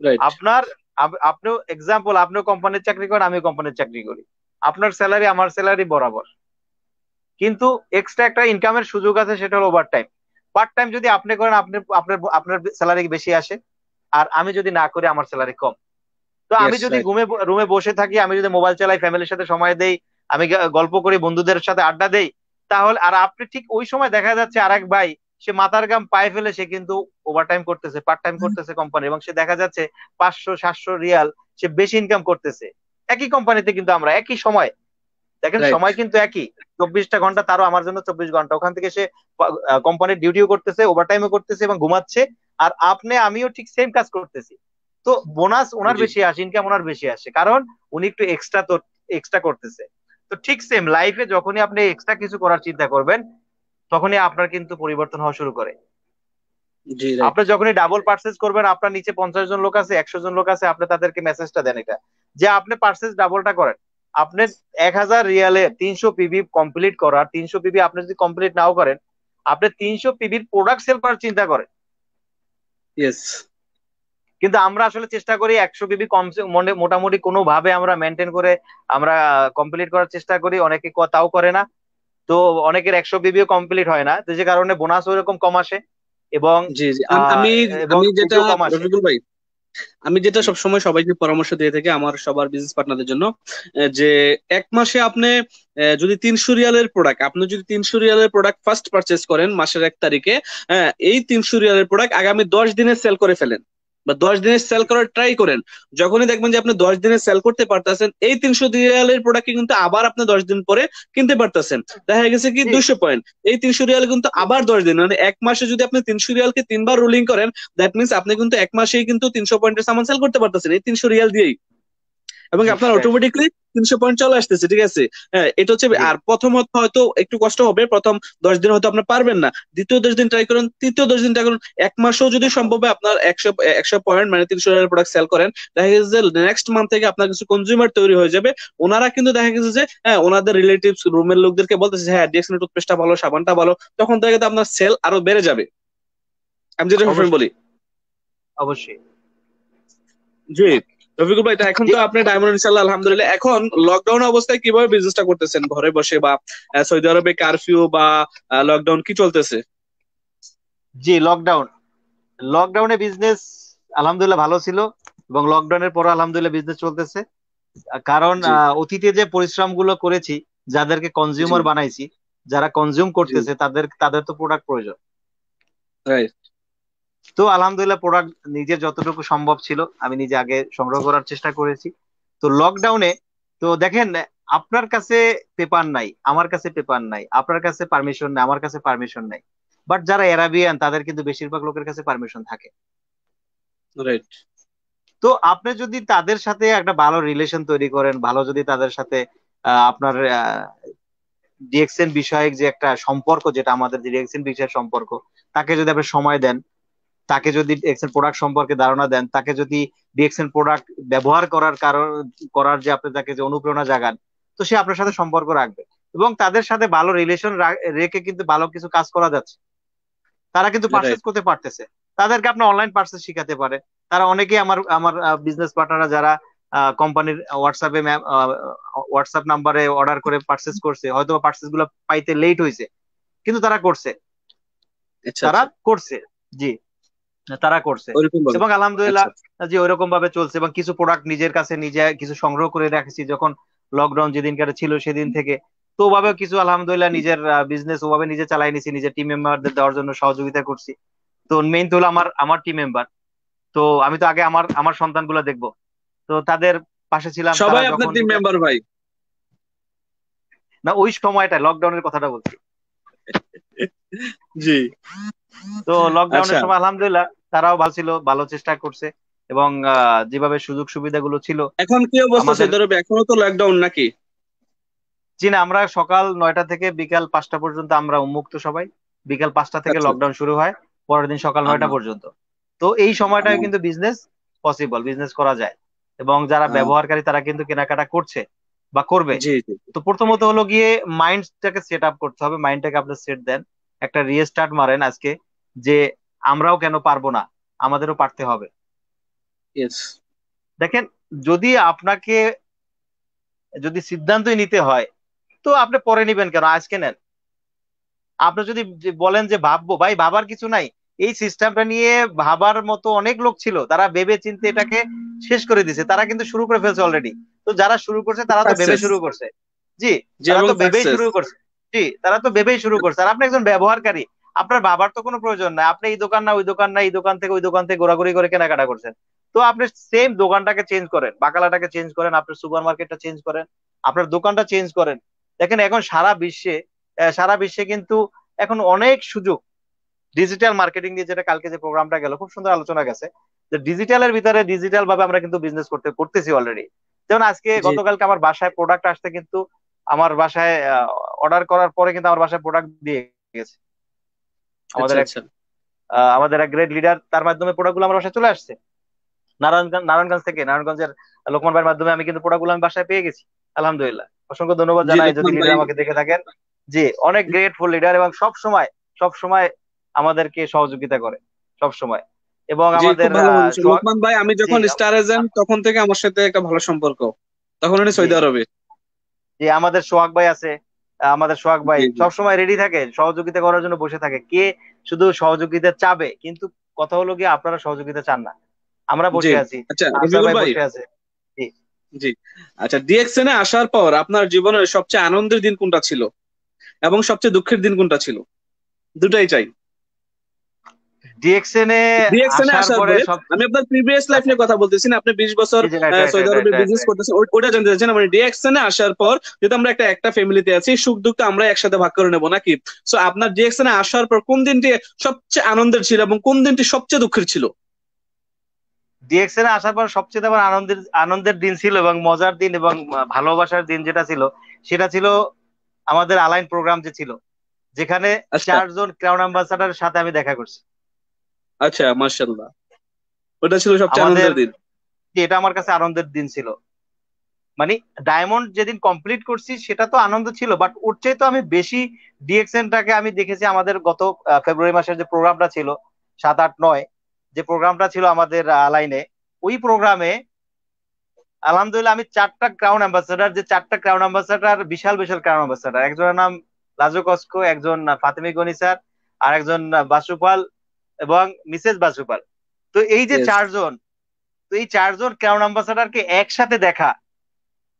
রাইট। আপনার আপনিও এক্সাম্পল, আপনিও কোম্পানির চাকরি করেন, আমিও কোম্পানির চাকরি করি, আপনার স্যালারি আমার স্যালারি বরাবর, কিন্তু এক্সট্রা একটা ইনকামের সুযোগ আছে, সেটা হলো ওভার টাইম। পার্ট টাইম যদি আপনি করেন, আপনি আপনার আপনার স্যালারি বেশি আসে, আর আমি যদি না করি আমার স্যালারি কম। তো আমি ইয়েস যদি রাইট। রুমে বসে থাকি, আমি যদি মোবাইল চালাই, ফ্যামিলির সাথে সময় দেই, আমি গল্প করি, বন্ধুদের সাথে আড্ডা দেই, তাহলে আর আপনি ঠিক ওই সময় দেখা যাচ্ছে আরেক ভাই সে মাথার ঘাম পায়ে ফেলে সে কিন্তু ওভারটাইম করতেছে, পার্ট টাইম করতেছে কোম্পানি, এবং সে দেখা যাচ্ছে 500 700 রিয়াল সে বেশি ইনকাম করতেছে একই কোম্পানিতে। কিন্তু আমরা একই সময়, দেখেন রাইট। সময় কিন্তু একই, 24টা ঘন্টা, তারও আমার জন্য 24 ঘন্টা, ওখান থেকে সে কোম্পানির ডিউটিও করতেছে, ওভারটাইমও করতেছে এবং ঘুমাচ্ছে। আর আমিও ঠিক সেম কাজ করতেছি। তো বোনাস ওনার জি। বেশি আসে, ইনকাম ওনার বেশি আসে, কারণ উনি একটু এক্সট্রা, তো এক্সট্রা করতেছে। তো ঠিক সেম লাইফে যখনই আপনি এক্সট্রা কিছু করার চিন্তা করবেন, তখনই আপনার কিন্তু পরিবর্তন হওয়া শুরু করে। জি। রাইট। আপনি যখনই ডাবল পার্সেস করবেন, আপনার নিচে 50 জন লোক আছে, 100 জন লোক আছে, আপনি তাদেরকে মেসেজটা দেন এটা, যে আপনি পার্সেস ডাবলটা করেন। আপনি 1000 রিয়ালে 300 পিবি কমপ্লিট করার, 300 পিবি আপনি যদি কমপ্লিট নাও করেন, আপনি 300 পিবির প্রোডাক্ট সেল করার চিন্তা করেন। ইয়েস। কিন্তু আমরা আসলে চেষ্টা করি 100 পিবি কম, মোটামুটি কোনো ভাবে আমরা মেনটেন করে আমরা কমপ্লিট করার চেষ্টা করি, অনেকে তাও করে না। তো অনেকের 100 পিবিও কমপ্লিট হয় না, তো যে কারণে বোনাস ওইরকম কম আসে, এবং জি জি। আহ, আমি এবং আমি যেটা পুঁজিও কম আসে। রফিকুল ভাই, আমি যেটা জি সবসময় সবাইকে পরামর্শ দিয়ে থাকি আমার সবার বিজনেস পার্টনারদের জন্য, যে এক মাসে আপনি যদি 300 রিয়ালের প্রোডাক্ট, আপনি যদি 300 রিয়ালের প্রোডাক্ট ফার্স্ট পারচেস করেন মাসের 1 তারিখে, এই 300 রিয়ালের প্রোডাক্ট আগামী 10 দিনে সেল করে ফেলেন। বা 10 দিনের সেল করার ট্রাই করেন। যখনই দেখবেন যে আপনি 10 দিনে সেল করতে পারতেছেন, এই 300 রিয়ালের প্রোডাক্ট কিন্তু আবার আপনি 10 দিন পরে কিনতে পারতেছেন। দেখা গেছে কি জি 200 পয়েন্ট, এই 300 রিয়াল কিন্তু আবার 10 দিন, মানে এক মাসে যদি আপনি 300 রিয়ালকে 3 বার রুলিং করেন, দ্যাট মিনস আপনি কিন্তু এক মাসেই কিন্তু 300 পয়েন্টের সামান সেল করতে পারতেছেন এই 300 রিয়াল দিয়েই, এবং জি আপনার রাইট অটোমেটিকলি 300 পয়েন্ট চলে আসতেছে। ঠিক আছে, হ্যাঁ এটা হচ্ছে। জি আর প্রথম হয়তো একটু কষ্ট হবে, প্রথম 10 দিন হয়তো আপনি পারবেন না, দ্বিতীয় 10 দিন ট্রাই করুন, তৃতীয় 10 দিন ট্রাই করুন, এক মাসেও যদি সম্ভব হয় আপনার 100 পয়েন্ট মানে 300 টাকার প্রোডাক্ট সেল করেন, দেখা গেছে যে নেক্সট মান্থ থেকে আপনার কিছু কনজিউমার তৈরি হয়ে যাবে। ওনারা কিন্তু দেখা গেছে যে হ্যাঁ ওনাদের রিলেটিভস রুমের লোকদেরকে বলতেছে হ্যাঁ ডিএক্সএন টুথপেস্টটা ভালো, সাবানটা ভালো, তখন থেকে কিন্তু আপনার সেল আরো বেড়ে যাবে। আমি যেটা সবসময় বলি। অবশ্যই অবশ্যই জি রফিকুল ভাই, তা এখন জি তো আপনি ডায়মন্ড ইনশাল্লাহ আলহামদুলিল্লাহ, এখন লকডাউন অবস্থায় কিভাবে বিজনেসটা করতেছেন ঘরে বসে, বা সৌদি আরবে কারফিউ বা লকডাউন কি চলতেছে? জি লকডাউনে বিজনেস আলহামদুলিল্লাহ ভালো ছিল, এবং লকডাউনের পর আলহামদুলিল্লাহ বিজনেস চলতেছে। কারণ জি অতীতে যে পরিশ্রম গুলো করেছি, যাদেরকে জি কনজিউমার বানাইছি, যারা কনজিউম জি করতেছে, তাদের তাদের তো প্রোডাক্ট প্রয়োজন। রাইট। তো আলহামদুলিল্লাহ প্রোডাক্ট নিজের যতটুকু সম্ভব ছিল আমি নিজে আগে সংগ্রহ করার চেষ্টা করেছি। তো লকডাউনে তো দেখেন, আপনার কাছে পেপার নাই, আমার কাছে পেপার নাই, আপনার কাছে পারমিশন নাই, আমার কাছে পারমিশন নাই, বাট যারা অ্যারাবিয়ান তাদের কিন্তু বেশিরভাগ লোকের কাছে পারমিশন থাকে। রাইট। তো আপনি যদি তাদের সাথে একটা ভালো রিলেশন তৈরি করেন, ভালো যদি তাদের সাথে আপনার ডিএক্সএন বিষয়ক যে একটা সম্পর্ক, যেটা আমাদের ডিএক্সএন বিষয়ের সম্পর্ক, তাকে যদি আপনি সময় দেন, তাকে যদি ডিএক্সএন প্রোডাক্ট সম্পর্কে ধারণা দেন, তাকে যদি ডিএক্সএন প্রোডাক্ট ব্যবহার করার যে আপনি তাকে যে অনুপ্রেরণা জাগান, তো সে আপনার সাথে সম্পর্ক রাখবে। এবং তাদের সাথে ভালো রিলেশন রেখে কিন্তু ভালো কিছু কাজ করা যাচ্ছে। তারা কিন্তু পার্সেস রাইট। করতে পারতেছে। তাদেরকে আপনি অনলাইন পার্সেস শিখাতে পারেন। তারা অনেকেই আমার আমার বিজনেস পার্টনাররা যারা কোম্পানির হোয়াটসঅ্যাপ নাম্বারে অর্ডার করে পার্সেস করছে, হয়তো পার্সেস গুলো পাইতে লেট হয়েছে, কিন্তু তারা করছে, আচ্ছা তারা আচ্ছা, করছে জি তারা করছে। ওইরকম ভাবে। এবং আলহামদুলিল্লাহ আচ্ছা যে ওইরকম ভাবে চলছে, এবং কিছু প্রোডাক্ট নিজের কাছে নিজে কিছু সংগ্রহ করে রাখছি যখন লকডাউন যেদিনকার ছিল সেদিন থেকে। তো ওভাবে কিছু আলহামদুলিল্লাহ নিজের বিজনেস ওভাবে নিজে চালাই নিছি, নিজের টিম মেম্বারদের দেওয়ার জন্য সহযোগিতা করছি। তো মেইন তো হলো আমার আমার টিম মেম্বার। তো আমি তো আগে আমার আমার সন্তানগুলো দেখবো, তো তাদের পাশে ছিলাম তারা সবাই আপনার যখন টিম মেম্বার ভাই? না, ওই সময়টা লকডাউনের কথাটা বলছি। জি। তো আচ্ছা, লকডাউনের সময় আলহামদুলিল্লাহ তারাও ভালো ছিল, ভালো চেষ্টা করছে, এবং যেভাবে সুযোগ সুবিধাগুলো ছিল এখন কি অবস্থা আমাদের। সৌদি আরবে? এখনো তো লকডাউন নাকি? জি না, আমরা সকাল 9টা থেকে বিকাল 5টা পর্যন্ত আমরা উন্মুক্ত সবাই। বিকাল 5টা থেকে আচ্ছা। লকডাউন শুরু হয়, পরের দিন সকাল 9টা পর্যন্ত। তো এই সময়টায় কিন্তু বিজনেস পসিবল, বিজনেস করা যায়, এবং যারা ব্যবহারকারী তারা কিন্তু কেনাকাটা করছে বা করবে। জি জি। তো প্রথমত হলো গিয়ে মাইন্ডটাকে সেট আপ করতে হবে, মাইন্ডটাকে আপনি সেট দেন, একটা রিস্টার্ট মারেন আজকে, যে আমরাও কেন পারবো না, আমাদেরও পারতে হবে। ইয়েস। দেখেন, যদি আপনাকে যদি সিদ্ধান্তই নিতে হয়, তো আপনি পরে নিবেন কেন, আজকে নেন। আপনি যদি বলেন যে ভাববো, ভাই ভাবার কিছু নাই। এই সিস্টেমটা নিয়ে ভাবার মতো অনেক লোক ছিল, তারা ভেবে চিন্তে এটাকে শেষ করে দিছে, তারা কিন্তু শুরু করে ফেলছে অলরেডি। তো যারা শুরু করছে তারা তো ভেবে সাকসেস। শুরু করছে। জি, জি, তারা এবং তো ভেবেই সাকসেস। শুরু করছে। জি, তারা তো ভেবেই শুরু করছে, আর আপনি একজন ব্যবহারকারী। আপনার ভাবার তো কোনো প্রয়োজন নাই, আপনি এই দোকান না ওই দোকান না এই দোকান থেকে ওই দোকান থেকে ঘোরাঘুরি করে কেনাকাটা করছেন। তো আপনি সেম দোকানটাকে চেঞ্জ করেন, বাকালাটাকে চেঞ্জ করেন, আপনার সুপার মার্কেটটা চেঞ্জ করেন, আপনার দোকানটা চেঞ্জ করেন। দেখেন এখন সারা বিশ্বে কিন্তু এখন অনেক সুযোগ ডিজিটাল মার্কেটিং নিয়ে, যেটা কালকে যে প্রোগ্রামটা গেল খুব সুন্দর আলোচনা গেছে, যে ডিজিটালের ভিতরে ডিজিটাল ভাবে আমরা কিন্তু বিজনেস করতেছি অলরেডি। যেমন আজকে জি। গতকালকে আমার বাসায় প্রোডাক্ট আসতে কিন্তু আমার বাসায় অর্ডার করার পরে কিন্তু আমার বাসায় প্রোডাক্ট দিয়ে গেছে আচ্ছা আমাদের এক আচ্ছা। গ্রেড লিডার, তার মাধ্যমে প্রোডাক্ট গুলো আমার বাসায় চলে আসছে। নারায়ণগঞ্জের লোকমান ভাইয়ের মাধ্যমে আমি কিন্তু প্রোডাক্ট গুলো আমি বাসায় পেয়ে গেছি। আলহামদুলিল্লাহ, অসংখ্য ধন্যবাদ জি জানাই যদি লোকমান ভাই। লিডার আমাকে দেখে থাকেন। জি, অনেক গ্রেটফুল লিডার, এবং সব সময় সব সময় আমাদেরকে সহযোগিতা করে, সব সময়। এবং জি আমাদের খুব ভালো বলছেন সোহাগ। লোকমান ভাই, আমি জি যখন স্টার এজেন্ট তখন থেকে আমার সাথে একটা ভালো সম্পর্ক, তখন উনি জি সৌদি আরবে। জি আমাদের সোহাগ ভাই আছে। আমাদের সোহাগ ভাই জি জি। সবসময় রেডি থাকে, সহযোগিতা করার জন্য বসে থাকে। কে শুধু সহযোগিতা চাবে, কিন্তু কথা হলো গিয়ে আপনারা সহযোগিতা চান না। আমরা জি। বসে আছি, আচ্ছা আফসার রফিকুল ভাই ভাই। বসে আছে। জি জি। আচ্ছা, ডিএক্সএন এ আসার পর আপনার জীবনের সবচেয়ে আনন্দের দিন কোনটা ছিল, এবং সবচেয়ে দুঃখের দিন কোনটা ছিল? দুটাই চাই। ডিএক্সএন এ ডিএক্সএন এ আসার আসার পরে পরে সব, আমি আপনার প্রিভিয়াস লাইফ আচ্ছা, নিয়ে কথা বলতেছি না, আপনি 20 বছর জি জি, রাইট রাইট সৌদি রাইট আরবে রাইট রাইট বিজনেস রাইট। করতেছেন, ওটা জানতে চাচ্ছেন। মানে ডিএক্সএন এ আসার পর যেহেতু আমরা একটা একটা ফ্যামিলিতে আছি, সুখ দুঃখ আমরা একসাথে ভাগ করে নেবো নাকি? সো আপনার ডিএক্সএন এ আসার পর কোন দিনটি সবচেয়ে আনন্দের ছিল এবং কোন দিনটি সবচেয়ে দুঃখের ছিল? ডিএক্সএন এ আসার পর সবচেয়ে আমার আনন্দের আনন্দের দিন ছিল এবং মজার দিন এবং ভালোবাসার দিন যেটা ছিল, সেটা ছিল আমাদের আলাইন প্রোগ্রাম যে ছিল, যেখানে আচ্ছা 4 জন ক্রাউন অ্যাম্বাসাডারের সাথে আমি দেখা করছি। আচ্ছা, মাশাআল্লাহ, ওটা ছিল সবচেয়ে আমাদের, আনন্দের দিন। এটা আমার কাছে আনন্দের দিন ছিল। মানে ডায়মন্ড যেদিন কমপ্লিট করছি সেটা তো আনন্দ ছিল, বাট ওর চেয়ে তো আমি বেশি ডিএক্সএনটাকে আমি দেখেছি আমাদের গত ফেব্রুয়ারি মাসের যে প্রোগ্রামটা ছিল, 7, 8, 9, যে প্রোগ্রামটা ছিল আমাদের লাইনে, ওই প্রোগ্রামে আলহামদুলিল্লাহ আমি 4টা ক্রাউন অ্যাম্বাসাডার, যে 4টা ক্রাউন অ্যাম্বাসাডার বিশাল বিশাল ক্রাউন অ্যাম্বাসাডার, একজনের নাম লাজো কস্কো, একজন ফাতেমি গনি স্যার, আর একজন বাসুপাল এবং মিসেস বাসুপাল। তো এই যে ইয়েস। 4 জন, তো এই 4 জন ক্রাউন অ্যাম্বাসাডারকে একসাথে দেখা,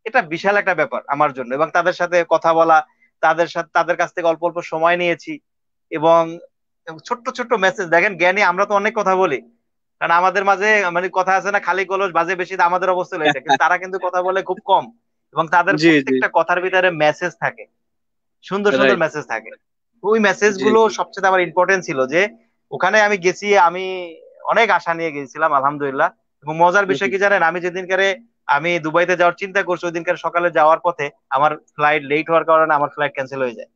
এটা বিশাল একটা ব্যাপার আমার জন্য, এবং তাদের সাথে কথা বলা, তাদের সাথে তাদের কাছ থেকে অল্প অল্প সময় নিয়েছি, এবং ছোট্ট ছোট্ট মেসেজ। দেখেন জ্ঞানী, আমরা তো অনেক কথা বলি, কারণ আমাদের মাঝে মানে কথা আছে না, খালি কলস বাজে বেশি, আমাদের অবস্থা হয়েছে, কিন্তু তারা কিন্তু কথা বলে খুব কম, এবং তাদের জি জি, প্রত্যেকটা কথার ভিতরে মেসেজ থাকে, সুন্দর সুন্দর রাইট। মেসেজ থাকে। ওই মেসেজ জি গুলো জি। সবচেয়ে আমার ইম্পর্টেন্ট ছিল, যে ওখানে আমি গেছি, আমি অনেক আশা নিয়ে গেছিলাম আলহামদুলিল্লাহ। এবং মজার হুম, বিষয় হুম। কি জানেন, আমি যেদিনকারে আমি দুবাইতে যাওয়ার চিন্তা করছি, ওই দিনকার সকালে যাওয়ার পথে আমার ফ্লাইট লেট হওয়ার কারণে আমার ফ্লাইট ক্যান্সেল হয়ে যায়।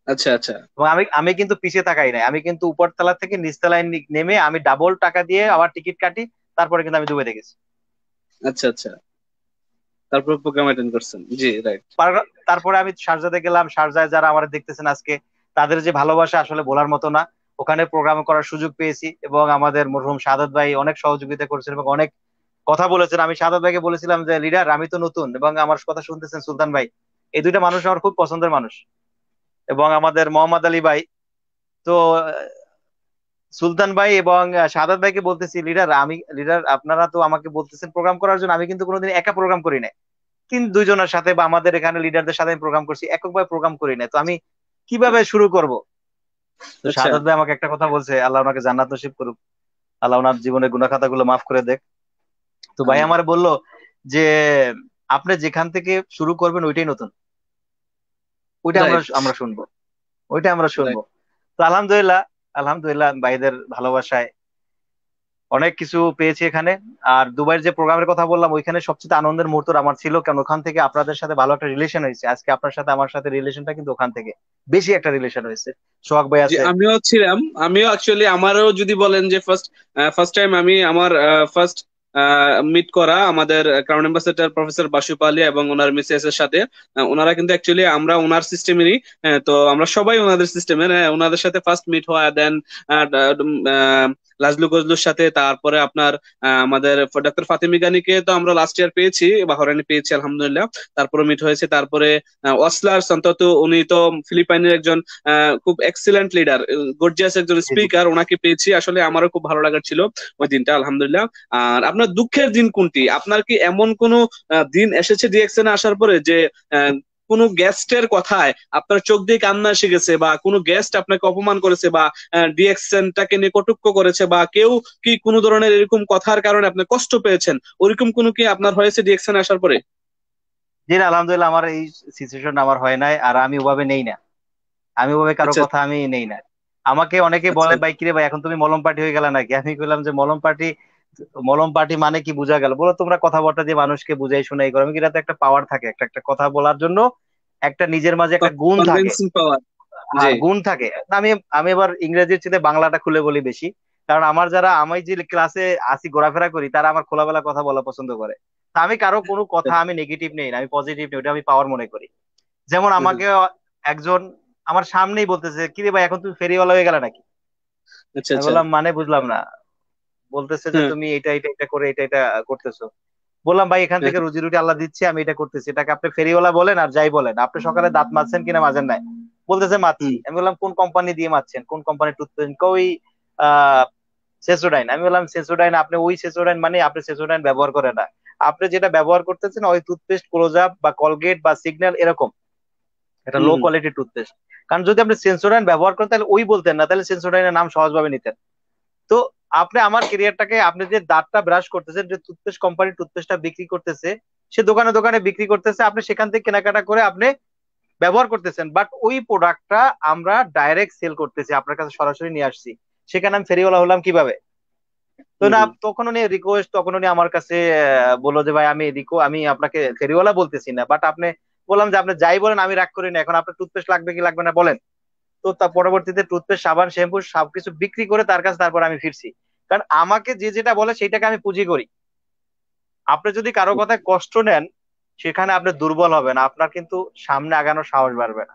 আচ্ছা আচ্ছা এবং আমি আমি কিন্তু পিছিয়ে তাকাই নাই, আমি কিন্তু উপরতলা থেকে নিচতলায় নেমে আমি ডাবল টাকা দিয়ে আবার টিকিট কাটি, তারপরে কিন্তু আমি দুবাইতে গেছি। আচ্ছা আচ্ছা, তারপর প্রোগ্রাম অ্যাটেন্ড করছেন, জি রাইট। তারপরে আমি শারজাতে গেলাম, শারজায় যারা আমার দেখতেছেন আজকে, তাদের যে ভালোবাসা আসলে বলার মতো না। ওখানে প্রোগ্রাম করার সুযোগ পেয়েছি, এবং আমাদের মরহুম সাদত ভাই অনেক সহযোগিতা করেছেন এবং অনেক কথা বলেছেন। আমি সাদত ভাইকে বলেছিলাম যে লিডার, আমি তো নতুন এবং আমার কথা শুনতেছেন সুলতান ভাই, এই দুইটা মানুষ আমার খুব পছন্দের মানুষ, এবং আমাদের মোহাম্মদ আলী ভাই। তো সুলতান ভাই এবং সাদাত ভাইকে বলতেছি, লিডার আমি, লিডার আপনারা তো আমাকে বলতেছেন প্রোগ্রাম করার জন্য, আমি কিন্তু কোনোদিন একা প্রোগ্রাম করি না, কিন্তু দুইজনের সাথে বা আমাদের এখানে লিডারদের সাথে প্রোগ্রাম করছি, এককভাবে প্রোগ্রাম করি না, তো আমি কিভাবে শুরু করব? তো আচ্ছা শাহাদাত ভাই আমাকে একটা কথা বলছে, আল্লাহ ওনাকে জান্নাত নসিব করুক, আল্লাহ ওনার জীবনের গুনাহ খাতাগুলো মাফ করে দেখ। তো ভাই আমি, আমার বলল যে আপনি যেখান থেকে শুরু করবেন ওইটাই নতুন, ওইটা আমরা রাইট আমরা শুনবো, ওইটা আমরা শুনবো। রাইট। তো আলহামদুলিল্লাহ, আলহামদুলিল্লাহ ভাইদের ভালোবাসায় অনেক কিছু পেয়েছি এখানে। আর দুবাইয়ের যে প্রোগ্রামের কথা বললাম, ওইখানে সবচেয়ে আনন্দের মুহূর্ত আমার ছিল, কারণ ওখান থেকে আপনাদের সাথে ভালো একটা রিলেশন হয়েছে। আজকে আপনার সাথে আমার সাথে রিলেশনটা কিন্তু ওখান থেকে বেশি একটা রিলেশন হয়েছে। সোহাগ ভাই জি আছে। আমিও ছিলাম, আমিও অ্যাকচুয়ালি আমারও যদি বলেন যে ফার্স্ট ফার্স্ট টাইম আমি আমার ফার্স্ট মিট করা আমাদের ক্রাউন অ্যাম্বাসেডর প্রফেসর বাসুপ আলী এবং ওনার মিসেস এর সাথে। ওনারা কিন্তু অ্যাকচুয়ালি আমরা ওনার সিস্টেমেরই, তো আমরা সবাই ওনাদের সিস্টেমের, ওনাদের সাথে ফার্স্ট মিট হওয়া, দেন লাজলু গজলুর সাথে, তারপরে আপনার আমাদের ডক্টর ফাতেমি গানিকে তো আমরা লাস্ট ইয়ার পেয়েছি, বাহরাইনে পেয়েছি আলহামদুলিল্লাহ। তারপরে মিট হয়েছে, তারপরে ওয়াসলার সন্তত, উনি তো ফিলিপাইনের একজন খুব এক্সিলেন্ট লিডার, গর্জিয়াস একজন জি জি। স্পিকার, ওনাকে পেয়েছি। আসলে আমারও খুব ভালো লাগার ছিল ওই দিনটা আলহামদুলিল্লাহ। আর আপনার দুঃখের দিন কোনটি? আপনার কি এমন কোনো দিন এসেছে ডিএক্সএন আসার পরে যে আহ, কোনো গেস্টের কথায় আপনার চোখ দিয়ে কান্না এসে গেছে, বা কোনো গেস্ট আপনাকে অপমান করেছে, বা ডিএক্সএনটাকে নিয়ে কটূক্য করেছে, বা কেউ কি কোনো ধরনের এরকম কথার কারণে আপনি কষ্ট পেয়েছেন, ওরকম কোনো কি আপনার হয়েছে ডিএক্সএন আসার পরে? জি না, আলহামদুলিল্লাহ আমার এই সিচুয়েশন আমার হয় নাই, আর আমি ওভাবে নেই না, আমি ওভাবে কারো আচ্ছা কথা আমি নেই না। আমাকে অনেকে আচ্ছা বলে, ভাই কিরে ভাই এখন তুমি মলম পার্টি হয়ে গেল নাকি? আমি বললাম যে মলম পার্টি, মলম পার্টি মানে কি বোঝা গেল? বলো তোমরা কথাবার্তা দিয়ে মানুষকে বুঝাই শোনাই করো, আমি কি, এটা তো একটা পাওয়ার থাকে, একটা একটা কথা বলার জন্য একটা নিজের মাঝে একটা গুণ থাকে। কনভিন্সিং পাওয়ার। জি। হ্যাঁ, গুণ থাকে। আমি আমি এবার ইংরেজির চেয়ে বাংলাটা খুলে বলি বেশি, কারণ আমার যারা, আমি যে ক্লাসে আসি ঘোরাফেরা করি, তারা আমার খোলামেলা কথা বলা পছন্দ করে। তা আমি কারো কোনো কথা আমি নেগেটিভ নেই না, আমি পজিটিভ নেই, ওটা আমি পাওয়ার মনে করি। যেমন আমাকে একজন আমার সামনেই বলতেছে, কিরে ভাই এখন তুমি ফেরিওয়ালা হয়ে গেলে নাকি? আচ্ছা আমি আচ্ছা। বললাম মানে বুঝলাম না। বলতেছে যে হ্যাঁ তুমি এটা এটা এটা করে এটা এটা করতেছো। বললাম ভাই এখান হ্যাঁ। থেকে রুজি রুটি আল্লাহ দিচ্ছে, আমি এটা করতেছি, এটাকে আপনি ফেরিওয়ালা বলেন আর যাই বলেন। আপনি সকালে দাঁত মাজছেন কিনা মাজেন নাই? বলতেছে মাছি। হুম। আমি বললাম কোন কোম্পানি দিয়ে মাজছেন, কোন কোম্পানির টুথপেস্ট? ওই আহ সেসোডাইন। আমি বললাম সেসোডাইন? আপনি ওই সেসোডাইন মানে আপনি সেসোডাইন ব্যবহার করেন না, আপনি যেটা ব্যবহার করতেছেন ওই টুথপেস্ট ক্লোজআপ বা কলগেট বা সিগন্যাল এরকম এটা হুম লো হুম। কোয়ালিটির টুথপেস্ট। কারণ যদি আপনি সেন্সোডাইন ব্যবহার করেন তাহলে ওই বলতেন না, তাহলে সেন্সোডাইনের নাম সহজভাবে নিতেন। তো আপনি আমার ক্যারিয়ারটাকে, আপনি যে দাঁতটা ব্রাশ করতেছেন, যে টুথপেস্ট কোম্পানির টুথপেস্টটা বিক্রি করতেছে, সে দোকানে দোকানে বিক্রি করতেছে, আপনি সেখান থেকে কেনাকাটা করে আপনি ব্যবহার করতেছেন, বাট ওই প্রোডাক্টটা আমরা ডাইরেক্ট সেল করতেছি, আপনার কাছে সরাসরি নিয়ে আসছি, সেখানে আমি ফেরিওয়ালা হলাম কিভাবে? তো হুম না, হুম। তখন উনি রিকোয়েস্ট, তখন উনি আমার কাছে বললো যে ভাই আমি আপনাকে ফেরিওয়ালা বলতেছি না, বাট আপনি, বললাম যে আপনি যাই বলেন আমি রাগ করি না, এখন আপনার টুথপেস্ট লাগবে কি লাগবে না বলেন। তো তার পরবর্তীতে টুথপেস্ট, সাবান, শ্যাম্পু সবকিছু বিক্রি করে তার কাছে তারপর আমি ফিরছি। কারণ আমাকে যে যেটা বলে সেটাকে আমি পুঁজি করি। আপনি যদি কারো কথায় কষ্ট নেন, সেখানে আপনি দুর্বল হবেন, আপনার কিন্তু সামনে আগানোর সাহস বাড়বে না।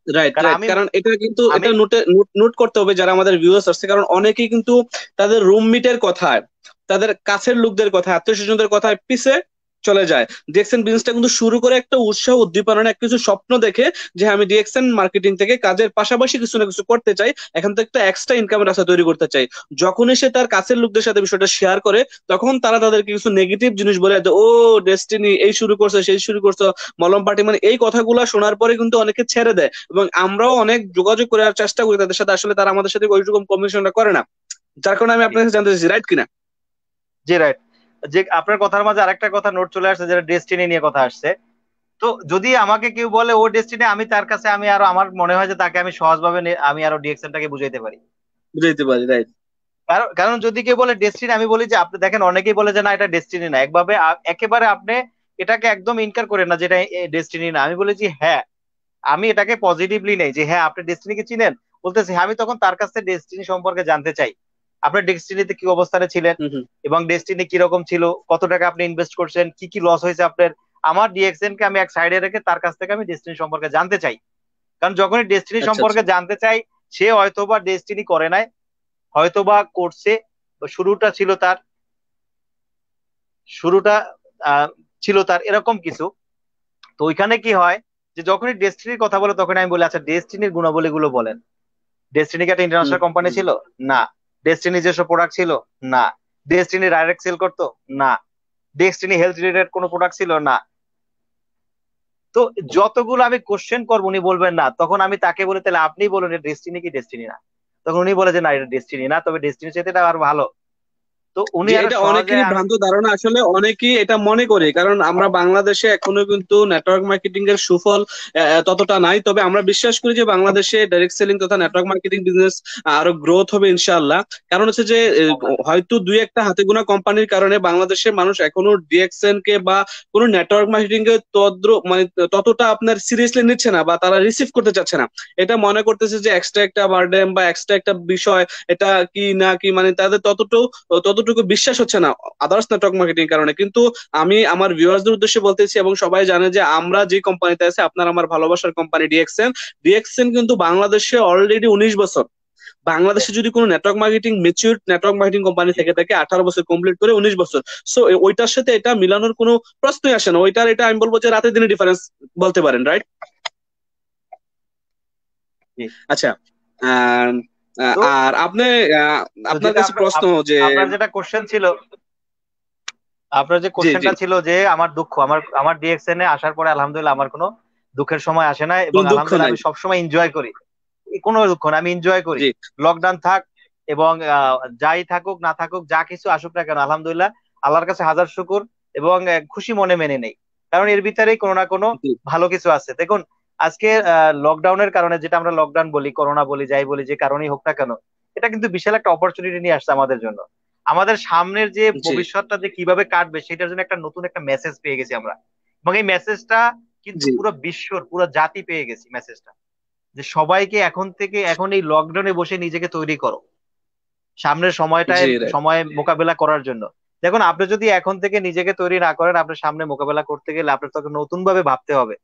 রাইট কারণ রাইট, আমি কারণ এটা কিন্তু আমি এটা নোটে নোট করতে হবে যারা আমাদের ভিউয়ার্স আছে, কারণ অনেকেই কিন্তু তাদের রুমমেটের কথায়, তাদের কাছের লোকদের কথা, আত্মীয় স্বজনদের কথায় পিছে চলে যায়। ডিএক্সএন বিজনেসটা কিন্তু শুরু করে একটা উৎসাহ উদ্দীপনা, এক কিছু স্বপ্ন দেখে যে হ্যাঁ, আমি ডিএক্সএন মার্কেটিং থেকে কাজের পাশাপাশি কিছু না কিছু করতে চাই, এখান থেকে একটা এক্সট্রা ইনকামের রাস্তা তৈরি করতে চাই। যখনই সে তার কাছের লোকদের সাথে বিষয়টা শেয়ার করে, তখন তারা তাদেরকে কিছু নেগেটিভ জিনিস বলে যে ও ডেস্টিনি এই শুরু করছে সেই শুরু করছে, মলম পার্টি, মানে এই কথাগুলো শোনার পরে কিন্তু অনেকে ছেড়ে দেয়। এবং আমরাও অনেক যোগাযোগ করার চেষ্টা করি তাদের সাথে, আসলে তারা আমাদের সাথে ওইরকম কমিউনিকেশনটা করে না। যার কারণে আমি আপনার কাছে জানতে চাইছি, রাইট কিনা? যে রাইট, যে আপনার কথার মাঝে আরেকটা কথা নোট চলে আসছে, যেটা ডেস্টিনি নিয়ে কথা আসছে। তো যদি আমাকে কেউ বলে ও ডেস্টিনি, আমি তার কাছে, আমি আরো, আমার মনে হয় যে তাকে আমি সহজভাবে আমি আরো ডিএক্সএনটাকে বুঝাইতে পারি। বুঝাইতে পারি, রাইট। কারণ কারণ যদি কেউ বলে ডেস্টিনি, আমি বলি যে আপনি দেখেন, অনেকেই বলে যে না এটা ডেস্টিনি না, একভাবে একেবারে আপনি এটাকে একদম ইনকার করেন না যেটা ডেস্টিনি না। আমি বলেছি হ্যাঁ, আমি এটাকে পজিটিভলি নেই যে হ্যাঁ আপনি ডেস্টিনিকে চিনেন, বলতেছি হ্যাঁ, আমি তখন তার কাছ থেকে ডেস্টিনি সম্পর্কে জানতে চাই। আপনার ডেস্টিনিতে কি অবস্থানে ছিলেন, হুম হুম। এবং ডেস্টিনি কিরকম ছিল, কত টাকা আপনি ইনভেস্ট করছেন, কি কি লস হয়েছে আপনার। আমার ডিএক্সএন কে আমি এক সাইডে রেখে তার কাছ থেকে আমি ডেস্টিনি সম্পর্কে জানতে চাই। কারণ যখনই ডেস্টিনি আচ্ছা আচ্ছা। সম্পর্কে জানতে চাই, সে হয়তোবা ডেস্টিনি করে নাই, হয়তোবা করছে, শুরুটা ছিল তার, শুরুটা আহ, ছিল তার এরকম কিছু। তো ওইখানে কি হয়, যে যখনই ডেস্টিনির কথা বলে তখন আমি বলি আচ্ছা ডেস্টিনির গুণাবলী গুলো বলেন। ডেস্টিনি কি একটা হুম ইন্টারন্যাশনাল কোম্পানি হুম। ছিল? না। ডেস্টিনি যেসব প্রোডাক্ট ছিল? না। ডেস্টিনি ডাইরেক্ট সেল করতো? না। ডেস্টিনি হেলথ রিলেটেড কোনো প্রোডাক্ট ছিল? না। তো যতগুলো আমি কোশ্চেন করবো উনি বলবেন না, তখন আমি তাকে বলি তাহলে আপনি বলুন এটা ডেস্টিনি কি ডেস্টিনি না? তখন উনি বলে যে না এটা ডেস্টিনি না, তবে ডেস্টিনি চাইতে এটা আর ভালো। তো উনি যে আরো এটা সহজে অনেকেরই ভ্রান্ত ধারণা, আসলে অনেকেই এটা মনে করে, কারণ আমরা বাংলাদেশে এখনো কিন্তু নেটওয়ার্ক মার্কেটিং এর সুফল ততটা নাই। তবে আমরা বিশ্বাস করি যে বাংলাদেশে ডাইরেক্ট সেলিং তথা নেটওয়ার্ক মার্কেটিং বিজনেস আরো গ্রোথ হবে ইনশাআল্লাহ। কারণ হচ্ছে যে হয়তো দুই একটা হাতে গোনা কোম্পানির কারণে বাংলাদেশের মানুষ এখনো ডিএক্সএন কে বা কোনো নেটওয়ার্ক মার্কেটিং কে মানে ততটা আপনার সিরিয়াসলি নিচ্ছে না, বা তারা রিসিভ করতে চাচ্ছে না। এটা মনে করতেছে যে এক্সট্রা একটা বার্ডেন বা এক্সট্রা একটা বিষয়, এটা কি না কি, মানে তাদের ততটুকু বিশ্বাস হচ্ছে না আদার্স নেটওয়ার্ক মার্কেটিং কারণে। কিন্তু আমি আমার ভিউয়ার্সদের উদ্দেশ্যে বলতেছি, এবং সবাই জানে যে আমরা যে কোম্পানিতে আছি, আপনার আমার ভালোবাসার কোম্পানি ডিএক্সএন। ডিএক্সএন কিন্তু বাংলাদেশে অলরেডি 19 বছর। বাংলাদেশে যদি কোনো network marketing mature network marketing company থেকে থাকে, 18 বছর কমপ্লিট করে 19 বছর। সো ওইটার সাথে এটা মিলানোর কোনো প্রশ্নই আসে না। ওইটার এটা আমি বলবো যে রাতে দিনে ডিফারেন্স বলতে পারেন, রাইট? জি। আচ্ছা। আহ, তো আর আপনি, আহ, তো আপনার যেটা কাছে প্রশ্ন যে, আপনার যেটা কোশ্চেন ছিল, আপনার যে জি জি, কোশ্চেনটা ছিল যে আমার দুঃখ, আমার আমার ডিএক্সএন এ আসার পরে আলহামদুলিল্লাহ আমার কোনো দুঃখের সময় আসে না, এবং কোনো দুঃখ আলহামদুলিল্লাহ নাই। আমি সবসময় এনজয় করি। কোনো দুঃখ না, আমি এনজয় করি। জি লকডাউন থাক এবং যাই থাকুক না থাকুক, যা কিছু আসুক না কেন, আলহামদুলিল্লাহ আল্লাহর কাছে হাজার শুকুর, এবং খুশি মনে মেনে নেই। কারণ এর ভিতরেই কোনো না কোনো জি ভালো কিছু আছে। দেখুন, আজকে লকডাউনের কারণে, যেটা আমরা লকডাউন বলি, করোনা বলি, যাই বলি, যে কারণেই হোক না কেন, এটা কিন্তু বিশাল একটা অপরচুনিটি নিয়ে আসছে আমাদের জন্য। আমাদের সামনের যে জি ভবিষ্যৎটা যে কিভাবে কাটবে সেটার জন্য একটা নতুন একটা মেসেজ পেয়ে গেছি আমরা। এবং এই মেসেজটা কিন্তু জি পুরো বিশ্বর, পুরো জাতি পেয়ে গেছি মেসেজটা, যে সবাইকে এখন থেকে, এখন এই লকডাউনে বসে নিজেকে তৈরি করো সামনের সময়টায়, জি, রাইট। সময় মোকাবেলা করার জন্য। দেখুন, আপনি যদি এখন থেকে নিজেকে তৈরি না করেন, আপনার সামনে মোকাবেলা করতে গেলে আপনার তোকে নতুন ভাবে ভাবতে হবে।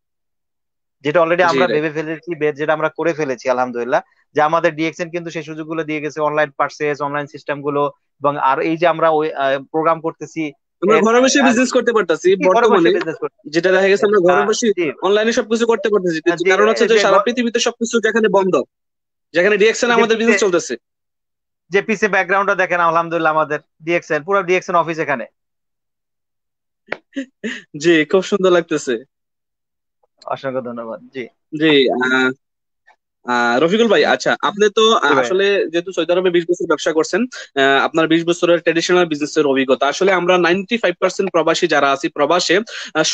যেটা অলরেডি জি, আমরা রাইট। ভেবে ফেলেছি, যেটা আমরা করে ফেলেছি আলহামদুলিল্লাহ, যে আমাদের ডিএক্সএন কিন্তু সেই সুযোগগুলো দিয়ে গেছে, অনলাইন পার্সেস, অনলাইন সিস্টেম গুলো, এবং আর এই যে আমরা ওই প্রোগ্রাম করতেছি, আমরা এর, ঘরে বসে আর বিজনেস করতে পারতাছি কি ঘরে বসে বর্তমানে। বিজনেস করতে। যেটা দেখা গেছে আমরা ঘরে বসে জি। অনলাইনে সবকিছু করতে পারতেছি, কিন্তু যে কারণ হচ্ছে যে যে সারা পৃথিবীতে সবকিছু যেখানে বন্ধ, যেখানে ডিএক্সএন যে আমাদের পিছে বিজনেস চলতেছে। যে পিছে ব্যাকগ্রাউন্ডটা দেখেন, আলহামদুলিল্লাহ আমাদের ডিএক্সএন, পুরো ডিএক্সএন অফিস এখানে। জি, খুব সুন্দর লাগতেছে। অসংখ্য ধন্যবাদ। জি। জি। রফিকুল ভাই, আচ্ছা আপনি তো জি ভাই। আসলে যেহেতু সৌদি আরবে 20 বছর ব্যবসা করছেন, আপনার 20 বছরের ট্রেডিশনাল বিজনেস এর অভিজ্ঞতা, আসলে আমরা 95% প্রবাসী যারা আছি প্রবাসে,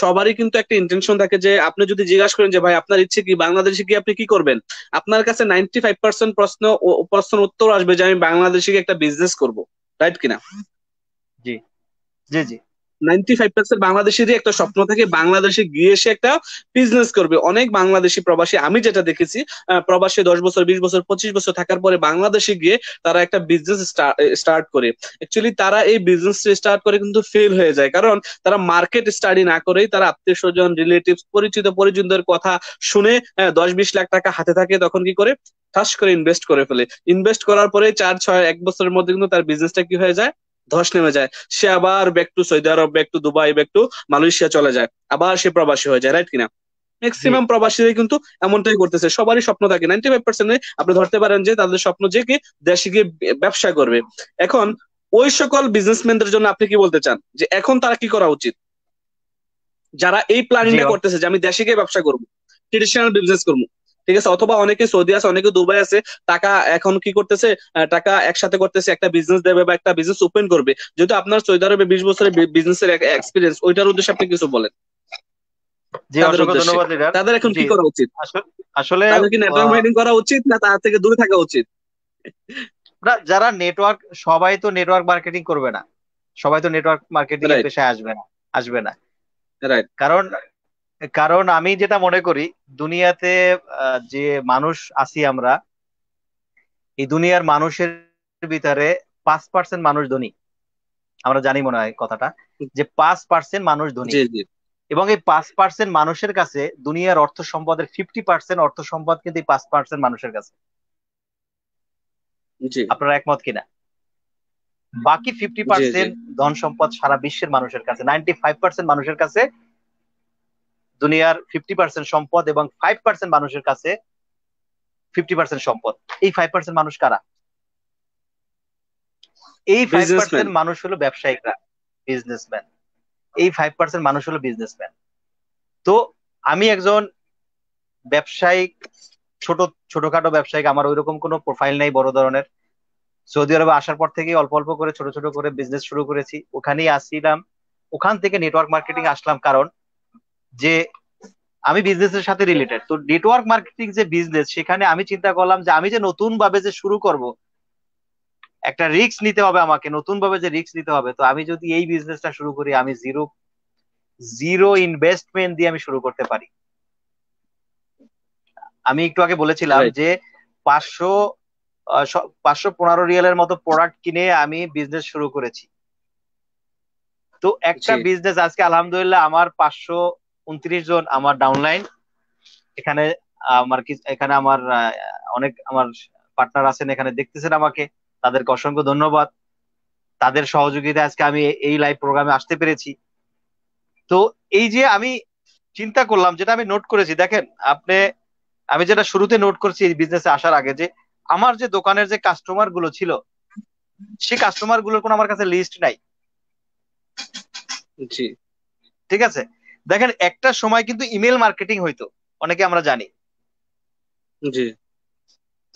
সবারই কিন্তু একটা ইন্টেনশন থাকে যে আপনি যদি জিজ্ঞাসা করেন যে ভাই আপনার ইচ্ছে কি, বাংলাদেশে কি আপনি কি করবেন, আপনার কাছে 95% প্রশ্ন উত্তর আসবে যে আমি বাংলাদেশে গিয়ে একটা বিজনেস করব। রাইট কিনা? জি জি জি 95% বাংলাদেশেরই একটা স্বপ্ন থাকে বাংলাদেশে গিয়ে সে একটা বিজনেস করবে। অনেক বাংলাদেশি প্রবাসী আমি যেটা দেখেছি, প্রবাসী 10 বছর 20 বছর 25 বছর থাকার পরে বাংলাদেশে গিয়ে তারা একটা বিজনেস স্টার্ট করে। অ্যাকচুয়ালি তারা এই বিজনেস স্টার্ট করে কিন্তু ফেল হয়ে যায়, কারণ তারা মার্কেট স্টাডি না করেই তারা আত্মীয় স্বজন রিলেটিভস পরিচিত পরিজনদের কথা শুনে 10-20 লাখ টাকা হাতে থাকে, তখন কি করে ঠাস করে ইনভেস্ট করে ফেলে। ইনভেস্ট করার পরে 4-6 1 বছরের মধ্যে কিন্তু তার বিজনেসটা কি হয়ে যায়, ধস নেমে যায়। সে আবার back to Saudi Arab, back to Dubai, back to Malaysia চলে যায়, আবার সে প্রবাসী হয়ে যায়। রাইট কিনা? জি ম্যাক্সিমাম প্রবাসীরাই কিন্তু এমনটাই করতেছে, সবারই স্বপ্ন থাকে 95%। আপনি ধরতে পারেন যে তাদের স্বপ্ন যে কি দেশে গিয়ে ব্যবসা করবে। এখন ওই সকল বিজনেসম্যানদের জন্য আপনি কি বলতে চান যে এখন তারা কি করা উচিত, যারা এই জি প্ল্যানিংটা করতেছে যে আমি দেশে গিয়ে ব্যবসা করবো, ট্রেডিশনাল বিজনেস করবো, ঠিক আছে? অথবা অনেকে সৌদি আছে, অনেকে দুবাই আছে, টাকা এখন কি করতেছে, টাকা একসাথে করতেছে, একটা বিজনেস দেবে বা একটা বিজনেস ওপেন করবে। যেহেতু আপনার সৌদি আরবে 20 বছরের বিজনেসের এক্সপিরিয়েন্স, ওইটার উদ্দেশ্যে আপনি কিছু বলেন জি তাদের অসংখ্য উদ্দেশ্যে। ধন্যবাদ লিডার। তাদের এখন জি কি করা উচিত? আসলে আসলে তাদের কি নেটওয়ার্ক আহ, মার্কেটিং করা উচিত, না তার থেকে দূরে থাকা উচিত? যারা নেটওয়ার্ক, সবাই তো নেটওয়ার্ক মার্কেটিং করবে না, সবাই তো নেটওয়ার্ক মার্কেটিং এর রাইট, পেশায় আসবে না, আসবে না। রাইট। কারণ কারণ আমি যেটা মনে করি, দুনিয়াতে যে মানুষ আছি আমরা, এই দুনিয়ার মানুষের ভিতরে 5% মানুষ ধনী। আমরা জানি মনে হয় কথাটা, যে 5% মানুষ ধনী। জি, জি, এবং এই 5% মানুষের কাছে দুনিয়ার অর্থ সম্পদের 50% অর্থ সম্পদ কিন্তু এই 5% মানুষের কাছে। জি, আপনারা একমত কিনা? বাকি ফিফটি জি, জি, পার্সেন্ট ধন সম্পদ সারা বিশ্বের মানুষের কাছে, 95% মানুষের কাছে দুনিয়ার 50% সম্পদ, এবং 5% মানুষের কাছে 50% সম্পদ। এই 5% মানুষ কারা? এই ফাইভ বিজনেসম্যান। পার্সেন্ট মানুষ হলো ব্যবসায়িকরা, বিজনেসম্যান। এই 5% মানুষ হলো বিজনেসম্যান। তো আমি একজন ব্যবসায়িক, ছোট ছোটখাটো ব্যবসায়িক, আমার ওইরকম কোনো প্রোফাইল নাই বড় ধরনের। সৌদি আরবে আসার পর থেকে অল্প অল্প করে ছোট ছোট করে বিজনেস শুরু করেছি, ওখানেই আসছিলাম। ওখান থেকে নেটওয়ার্ক মার্কেটিং আসলাম, কারণ যে আমি বিজনেসের সাথে রিলেটেড। তো নেটওয়ার্ক মার্কেটিং যে বিজনেস, সেখানে আমি চিন্তা করলাম যে আমি যে নতুন ভাবে যে শুরু করব, একটা রিস্ক নিতে হবে আমাকে, নতুন ভাবে যে রিস্ক নিতে হবে। তো আমি যদি এই বিজনেসটা শুরু করি, আমি জিরো জিরো ইনভেস্টমেন্ট দিয়ে আমি শুরু করতে পারি। আমি একটু আগে বলেছিলাম রাইট। যে 500 515 রিয়ালের মতো প্রোডাক্ট কিনে আমি বিজনেস শুরু করেছি। তো একটা জি, বিজনেস আজকে আলহামদুলিল্লাহ আমার 529 জন আমার ডাউনলাইন। এখানে এখানে আমার অনেক আমার পার্টনার আছেন, এখানে দেখতেছেন আমাকে, তাদেরকে অসংখ্য ধন্যবাদ। তাদের সহযোগিতায় আজকে আমি এই লাইভ প্রোগ্রামে আসতে পেরেছি। তো এই যে আমি চিন্তা করলাম, যেটা আমি নোট করেছি, দেখেন আপনি, আমি যেটা শুরুতে নোট করছি এই বিজনেসে আসার আগে, যে আমার যে দোকানের যে কাস্টমার গুলো ছিল, সেই কাস্টমার গুলোর কোনো আমার কাছে লিস্ট নাই। জি, ঠিক আছে, দেখেন একটা সময় কিন্তু ইমেল মার্কেটিং হইতো, অনেকে আমরা জানি। জি,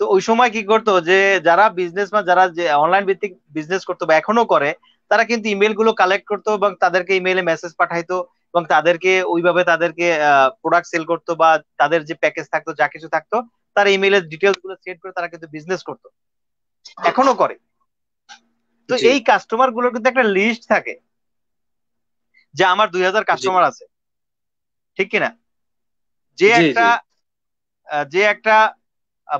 তো ওই সময় কি করতো, যে যারা বিজনেস বা যারা যে অনলাইন ভিত্তিক বিজনেস করতো বা এখনো করে, তারা কিন্তু ইমেল গুলো কালেক্ট করতো এবং তাদেরকে ইমেলে মেসেজ পাঠাইতো, এবং তাদেরকে ওইভাবে তাদেরকে প্রোডাক্ট সেল করতো, বা তাদের যে প্যাকেজ থাকতো, যা কিছু থাকতো, তার ইমেলের ডিটেলস গুলো সেট করে তারা কিন্তু বিজনেস করতো, এখনো করে। তো জি, এই কাস্টমার গুলোর কিন্তু একটা লিস্ট থাকে, যে আমার 2000 জি, কাস্টমার আছে, ঠিক কিনা? যে জি, একটা জি, যে একটা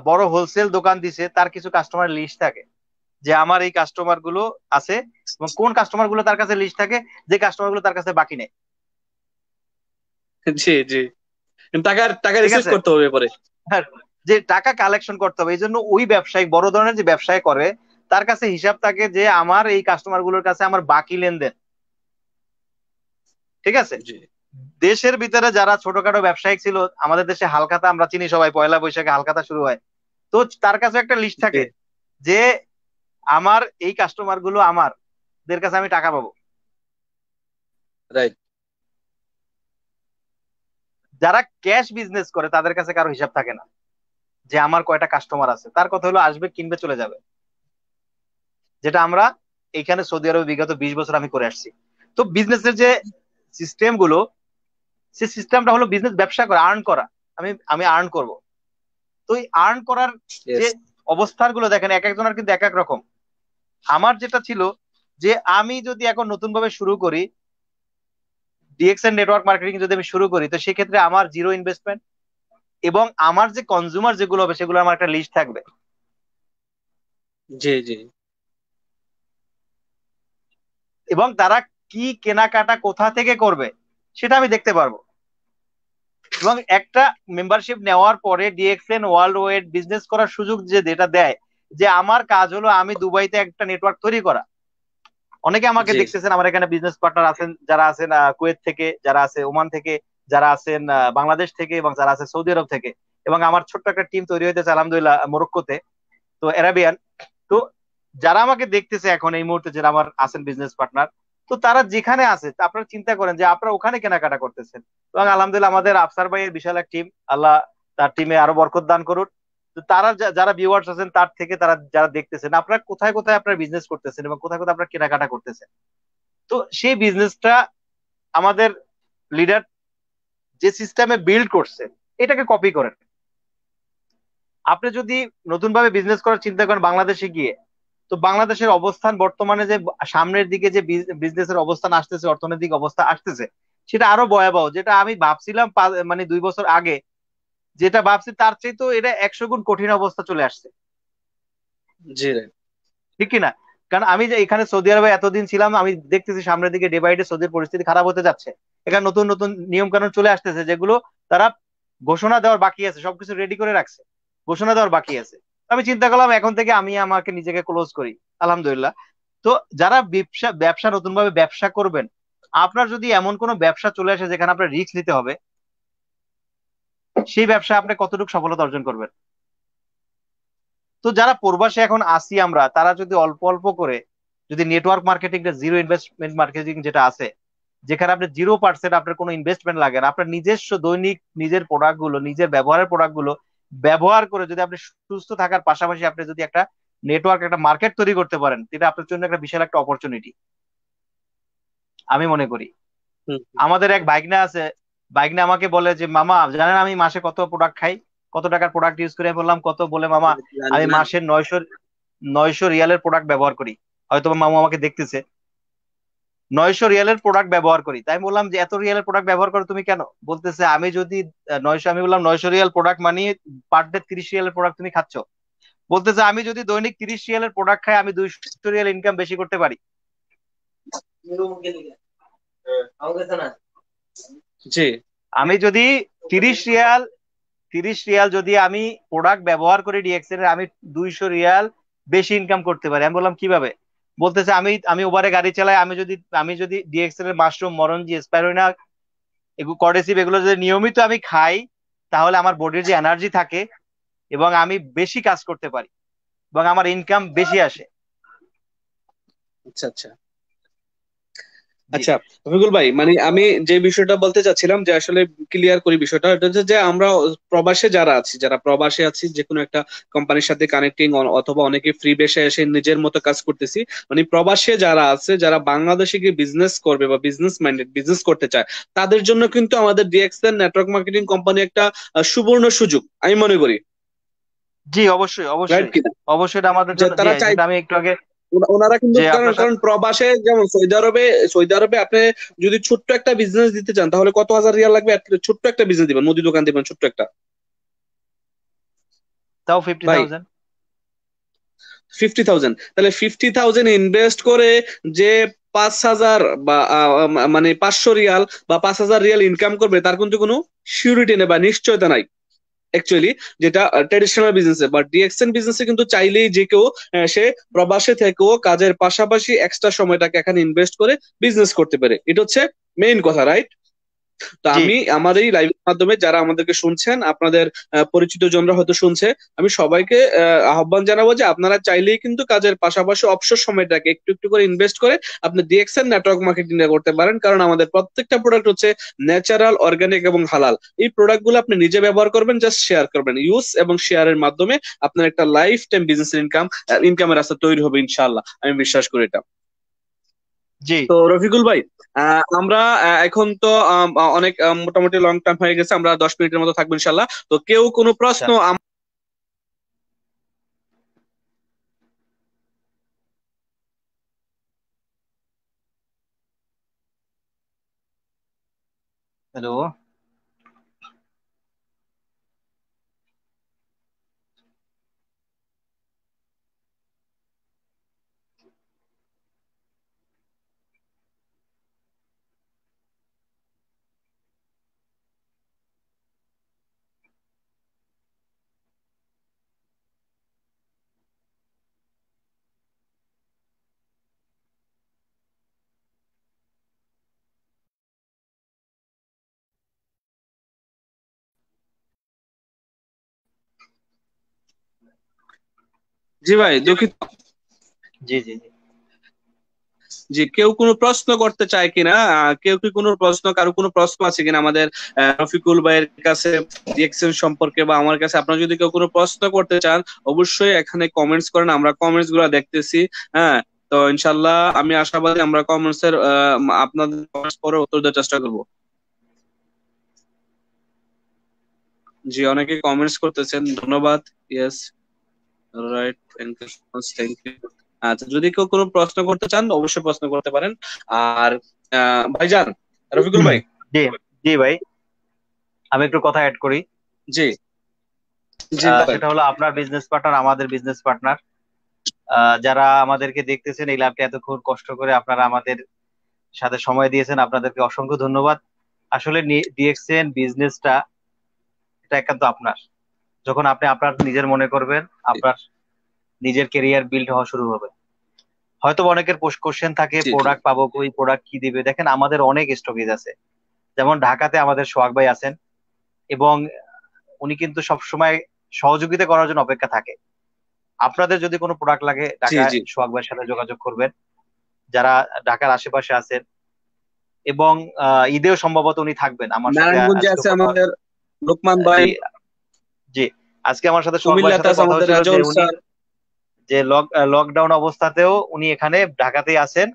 বড় হোলসেল দোকান দিছে, তার কিছু কাস্টমার লিস্ট থাকে, যে আমার এই কাস্টমার গুলো আছে, এবং কোন কাস্টমার গুলো তার কাছে লিস্ট থাকে, যে কাস্টমার গুলো তার কাছে বাকি নেই। জি, জি। টাকা টাকা ঠিক রিসিভ আছে, করতে হবে পরে। হ্যাঁ, যে টাকা কালেকশন করতে হবে, এই জন্য ওই ব্যবসায়িক, বড় ধরনের যে ব্যবসায় করে, তার কাছে হিসাব থাকে যে আমার এই কাস্টমার গুলোর কাছে আমার বাকি লেনদেন। ঠিক আছে, জি, দেশের ভিতরে যারা ছোটখাটো ব্যবসায়িক ছিল, আমাদের দেশে হালখাতা আমরা চিনি সবাই, পয়লা বৈশাখে হালখাতা শুরু হয়। তো তার কাছে একটা লিস্ট জি, থাকে, যে আমার এই কাস্টমার গুলো আমার দের কাছে আমি টাকা পাবো। রাইট। যারা ক্যাশ বিজনেস করে তাদের কাছে কারো হিসাব থাকে না। যে আমার কয়টা কাস্টমার আছে, তার কথা হলো আসবে, কিনবে, চলে যাবে। যেটা আমরা এইখানে সৌদি আরবে বিগত 20 বছর আমি করে আসছি। তো বিজনেসের যে সিস্টেম গুলো, সেই সিস্টেমটা হলো বিজনেস, ব্যবসা করা, আর্ন করা। আমি আমি আর্ন করব। তো এই আর্ন করার যে ইয়েস। অবস্থানগুলো দেখেন, এক একজনের কিন্তু এক এক রকম। আমার যেটা ছিল যে আমি যদি এখন নতুন ভাবে শুরু করি, ডিএক্সএন নেটওয়ার্ক মার্কেটিং যদি আমি শুরু করি, তো সেক্ষেত্রে আমার জিরো ইনভেস্টমেন্ট, এবং আমার যে কনজিউমার যেগুলো হবে সেগুলো আমার একটা লিস্ট থাকবে, জি জি। এবং তারা কি কেনাকাটা কোথা থেকে করবে সেটা আমি দেখতে পারবো। এবং একটা মেম্বারশিপ নেওয়ার পরে ডিএক্সএন ওয়ার্ল্ড ওয়াইড বিজনেস করার সুযোগ যে যেটা দেয়, যে আমার কাজ হলো আমি দুবাইতে একটা নেটওয়ার্ক তৈরি করা। অনেকে আমাকে জি দেখতেছেন, আমার এখানে বিজনেস পার্টনার আছেন, যারা আছেন কুয়েত থেকে, যারা আছে ওমান থেকে, যারা আছেন বাংলাদেশ থেকে, এবং যারা আছে সৌদি আরব থেকে। এবং আমার ছোট্ট একটা টিম তৈরি হইতেছে আলহামদুলিল্লাহ মরক্কোতে, তো অ্যারাবিয়ান। তো যারা আমাকে দেখতেছে এখন এই মুহূর্তে, যারা আমার আছেন বিজনেস পার্টনার, তো তারা যেখানে আছে, তা আপনারা চিন্তা করেন যে আপনারা ওখানে কেনাকাটা করতেছেন। এবং আলহামদুলিল্লাহ আমাদের আফসার ভাইয়ের বিশাল এক টিম, আল্লাহ তার টিমে আরো বরকত দান করুন। তো তারা যারা ভিউয়ার্স আছেন, তার থেকে তারা যারা দেখতেছেন আপনারা কোথায় কোথায় আপনারা বিজনেস করতেছেন এবং কোথায় কোথায় আপনারা কেনাকাটা করতেছেন, তো সেই বিজনেসটা আমাদের লিডার যে সিস্টেমে বিল্ড করছে এটাকে কপি করেন। আপনি যদি নতুন ভাবে বিজনেস করার চিন্তা করেন বাংলাদেশে গিয়ে, তো বাংলাদেশের অবস্থান বর্তমানে যে সামনের দিকে যে বিজনেসের অবস্থান আসতেছে, অর্থনৈতিক অবস্থা আসতেছে, সেটা আরো ভয়াবহ। যেটা আমি ভাবছিলাম মানে 2 বছর আগে যেটা ভাবছি, তার চেয়ে তো এটা 100 গুণ কঠিন অবস্থা চলে আসছে। জি। ঠিক কিনা? কারণ আমি যে এখানে সৌদি আরবে এতদিন ছিলাম, আমি দেখতেছি সামনের দিকে ডে বাই ডে সৌদির পরিস্থিতি খারাপ হতে যাচ্ছে। এখানে নতুন নতুন নিয়ম কানুন চলে আসতেছে, যেগুলো তারা ঘোষণা দেওয়ার বাকি আছে, সবকিছু রেডি করে রাখছে, ঘোষণা দেওয়ার বাকি আছে। আমি চিন্তা করলাম এখন থেকে আমি আমাকে নিজেকে ক্লোজ করি, আলহামদুলিল্লাহ। তো যারা ব্যবসা ব্যবসা নতুন ভাবে ব্যবসা করবেন, আপনার যদি এমন কোনো ব্যবসা চলে আসে যেখানে আপনার রিস্ক নিতে হবে, সেই ব্যবসা আপনি কতটুকু সফলতা অর্জন করবেন? তো যারা প্রবাসে এখন আসি আমরা, তারা যদি অল্প অল্প করে, যদি নেটওয়ার্ক মার্কেটিংটা, জিরো ইনভেস্টমেন্ট মার্কেটিং যেটা আছে, যেখানে আপনি 0% আপনার কোনো ইনভেস্টমেন্ট লাগে না, আপনার নিজস্ব দৈনিক নিজের প্রোডাক্ট গুলো, নিজের ব্যবহারের প্রোডাক্ট গুলো ব্যবহার করে যদি আপনি সুস্থ থাকার পাশাপাশি আপনি যদি একটা নেটওয়ার্ক, একটা মার্কেট তৈরি করতে পারেন, এটা আপনার জন্য একটা বিশাল একটা অপরচুনিটি আমি মনে করি। হুম, আমাদের এক ভাইগনা আছে, ভাইগনা আমাকে বলে যে মামা জানেন আমি মাসে কত প্রোডাক্ট খাই, কত টাকার প্রোডাক্ট ইউজ করে? আমি বললাম কত? বলে মামা জানি আমি না। মাসে 900 রিয়ালের প্রোডাক্ট ব্যবহার করি। হয়তো মামা আমাকে দেখতেছে, 900 রিয়ালের প্রোডাক্ট ব্যবহার করি। তাই আমি বললাম যে এত রিয়ালের প্রোডাক্ট ব্যবহার করো তুমি কেন? বলতেছে আমি যদি 900, আমি বললাম 900 রিয়াল প্রোডাক্ট মানে পার ডে 30 রিয়ালের প্রোডাক্ট তুমি খাচ্ছ। বলতেছে আমি যদি দৈনিক 30 রিয়ালের প্রোডাক্ট খাই, আমি 200 রিয়াল ইনকাম বেশি করতে পারি। জি। আমি যদি 30 রিয়াল 30 রিয়াল যদি আমি প্রোডাক্ট ব্যবহার করি ডিএক্সএল এর, আমি 200 রিয়াল বেশি ইনকাম করতে পারি। আমি বললাম কিভাবে? বলতেছে আমি আমি ওভারে গাড়ি চালাই, আমি যদি ডিএক্সএল এর মাশরুম, মরনজি, স্পাইরুনা, এগুলো কর্ডেসিভ, এগুলো যদি নিয়মিত আমি খাই, তাহলে আমার বডির যে এনার্জি থাকে এবং আমি বেশি কাজ করতে পারি এবং আমার ইনকাম বেশি আসে। আচ্ছা আচ্ছা। জি আচ্ছা রফিকুল ভাই, মানে আমি যে বিষয়টা বলতে চাচ্ছিলাম যে আসলে ক্লিয়ার করি বিষয়টা, এটা হচ্ছে যে আমরা প্রবাসে যারা আছি, যারা প্রবাসে আছি, যে কোনো একটা কোম্পানির সাথে কানেক্টিং, অথবা অনেকে ফ্রি বেসে এসে নিজের মতো কাজ করতেছি, মানে প্রবাসে যারা আছে, যারা বাংলাদেশে গিয়ে বিজনেস করবে বা বিজনেস মাইন্ডেড বিজনেস করতে চায়, তাদের জন্য কিন্তু আমাদের ডিএক্সএন নেটওয়ার্ক মার্কেটিং কোম্পানি একটা সুবর্ণ সুযোগ আমি মনে করি। জি, অবশ্যই রাইট অবশ্যই কিনা? অবশ্যই, এটা আমাদের যে জন্য, জি, তারা চাই, যেটা আমি একটু আগে, ওনারা কিন্তু, যে কারণ আপনার কারণ সাথে, প্রবাসে যেমন সৌদি আরবে আপনি যদি ছোট্ট একটা বিজনেস দিতে চান, তাহলে কত হাজার রিয়াল লাগবে? ছোট্ট একটা বিজনেস দিবেন, মুদি দোকান দিবেন ছোট্ট একটা, তাও ফিফটি ভাই, থাউজেন্ড 50,000। তাহলে 50,000 ইনভেস্ট করে যে 5,000 বা মানে 500 রিয়াল বা 5,000 রিয়াল ইনকাম করবে, তার কিন্তু কোনো সিউরিটি নেই বা নিশ্চয়তা নাই অ্যাকচুয়ালি, যেটা ট্রেডিশনাল বিজনেসে। বাট ডিএক্সএন বিজনেসে কিন্তু চাইলেই যে কেউ সে প্রবাসে থেকেও কাজের পাশাপাশি এক্সট্রা সময়টাকে এখানে ইনভেস্ট করে বিজনেস করতে পারে। এটা হচ্ছে মেইন কথা, রাইট? তো জি আমি আমার এই লাইভের মাধ্যমে যারা আমাদেরকে শুনছেন, আপনাদের পরিচিত জনরা হয়তো শুনছে, আমি সবাইকে আহ্বান জানাবো যে আপনারা চাইলেই কিন্তু কাজের পাশাপাশি অবসর সময়টাকে একটু একটু করে ইনভেস্ট করে আপনি ডিএক্সএন নেটওয়ার্ক মার্কেটিং করতে পারেন। কারণ আমাদের প্রত্যেকটা প্রোডাক্ট হচ্ছে ন্যাচারাল, অর্গানিক এবং হালাল। এই প্রোডাক্টগুলো আপনি নিজে ব্যবহার করবেন, জাস্ট শেয়ার করবেন। ইউজ এবং শেয়ারের মাধ্যমে আপনার একটা লাইফ টাইম বিজনেস ইনকামের রাস্তা তৈরি হবে ইনশাআল্লাহ, আমি বিশ্বাস করি এটা। জি। তো রফিকুল ভাই, আমরা এখন তো অনেক মোটামুটি লং টাইম হয়ে গেছে, আমরা 10 মিনিটের মতো থাকবো ইনশাল্লাহ। তো কেউ কোনো আচ্ছা, প্রশ্ন হ্যালো। জি ভাই দুঃখিত। জি জি জি। জি, কেউ কোনো প্রশ্ন করতে চায় কিনা? কেউ কি কোনো প্রশ্ন, কারো কোনো প্রশ্ন আছে কিনা আমাদের রফিকুল ভাইয়ের কাছে রিয়েকশন সম্পর্কে বা আমার কাছে? আপনারা যদি কেউ কোনো প্রশ্ন করতে চান অবশ্যই এখানে কমেন্টস করেন, আমরা কমেন্টস গুলো দেখতেছি। হ্যাঁ, তো ইনশাল্লাহ আমি আশাবাদী আমরা কমেন্টস এর আপনাদের কমেন্টস পরে উত্তর দেওয়ার চেষ্টা করব। জি, অনেকে কমেন্টস করতেছেন, ধন্যবাদ। Yes, right, thank you, thank you. আচ্ছা, যদি কেউ কোনো প্রশ্ন করতে চান অবশ্যই প্রশ্ন করতে পারেন। আর ভাইজান, রফিকুল ভাই। জি জি ভাই, আমি একটু কথা অ্যাড করি। জি জি বলেন। সেটা হলো আপনার বিজনেস পার্টনার, আমাদের বিজনেস পার্টনার। যারা আমাদেরকে দেখতেছেন এই ল্যাবটা এতক্ষণ কষ্ট করে আপনারা আমাদের সাথে সময় দিয়েছেন, আপনাদেরকে অসংখ্য ধন্যবাদ। আসলে ডিএক্সএন বিজনেসটা এটা একান্ত আপনার। যখন আপনি আপনার নিজের মনে করবেন, আপনার নিজের কেরিয়ার বিল্ড হওয়া শুরু হবে। হয়তো অনেকের কোশ্চেন থাকে জি জি প্রোডাক্ট পাবো কই, প্রোডাক্ট কি দিবে। দেখেন আমাদের অনেক স্টকেজ আছে। যেমন ঢাকাতে আমাদের সোহাগ ভাই আছেন, এবং উনি কিন্তু সব সময় সহযোগিতা করার জন্য অপেক্ষা থাকে। আপনাদের যদি কোনো প্রোডাক্ট লাগে জি ঢাকায় জি। সোহাগ ভাইয়ের সাথে যোগাযোগ করবেন, যারা ঢাকার আশেপাশে আছেন। এবং ঈদেও সম্ভবত উনি থাকবেন আমার সাথে। নারায়ণগঞ্জে আজকে আছে কথা আমাদের লোকমান ভাই, জি জি, আজকে আমার সাথে সোহাগ ভাইয়ের কুমিল্লাতে সাথে আছে কথা আমাদের হয়েছিল যে রাজৌল উনি স্যার। যে লকডাউন অবস্থাতেও উনি এখানে ঢাকাতেই আছেন।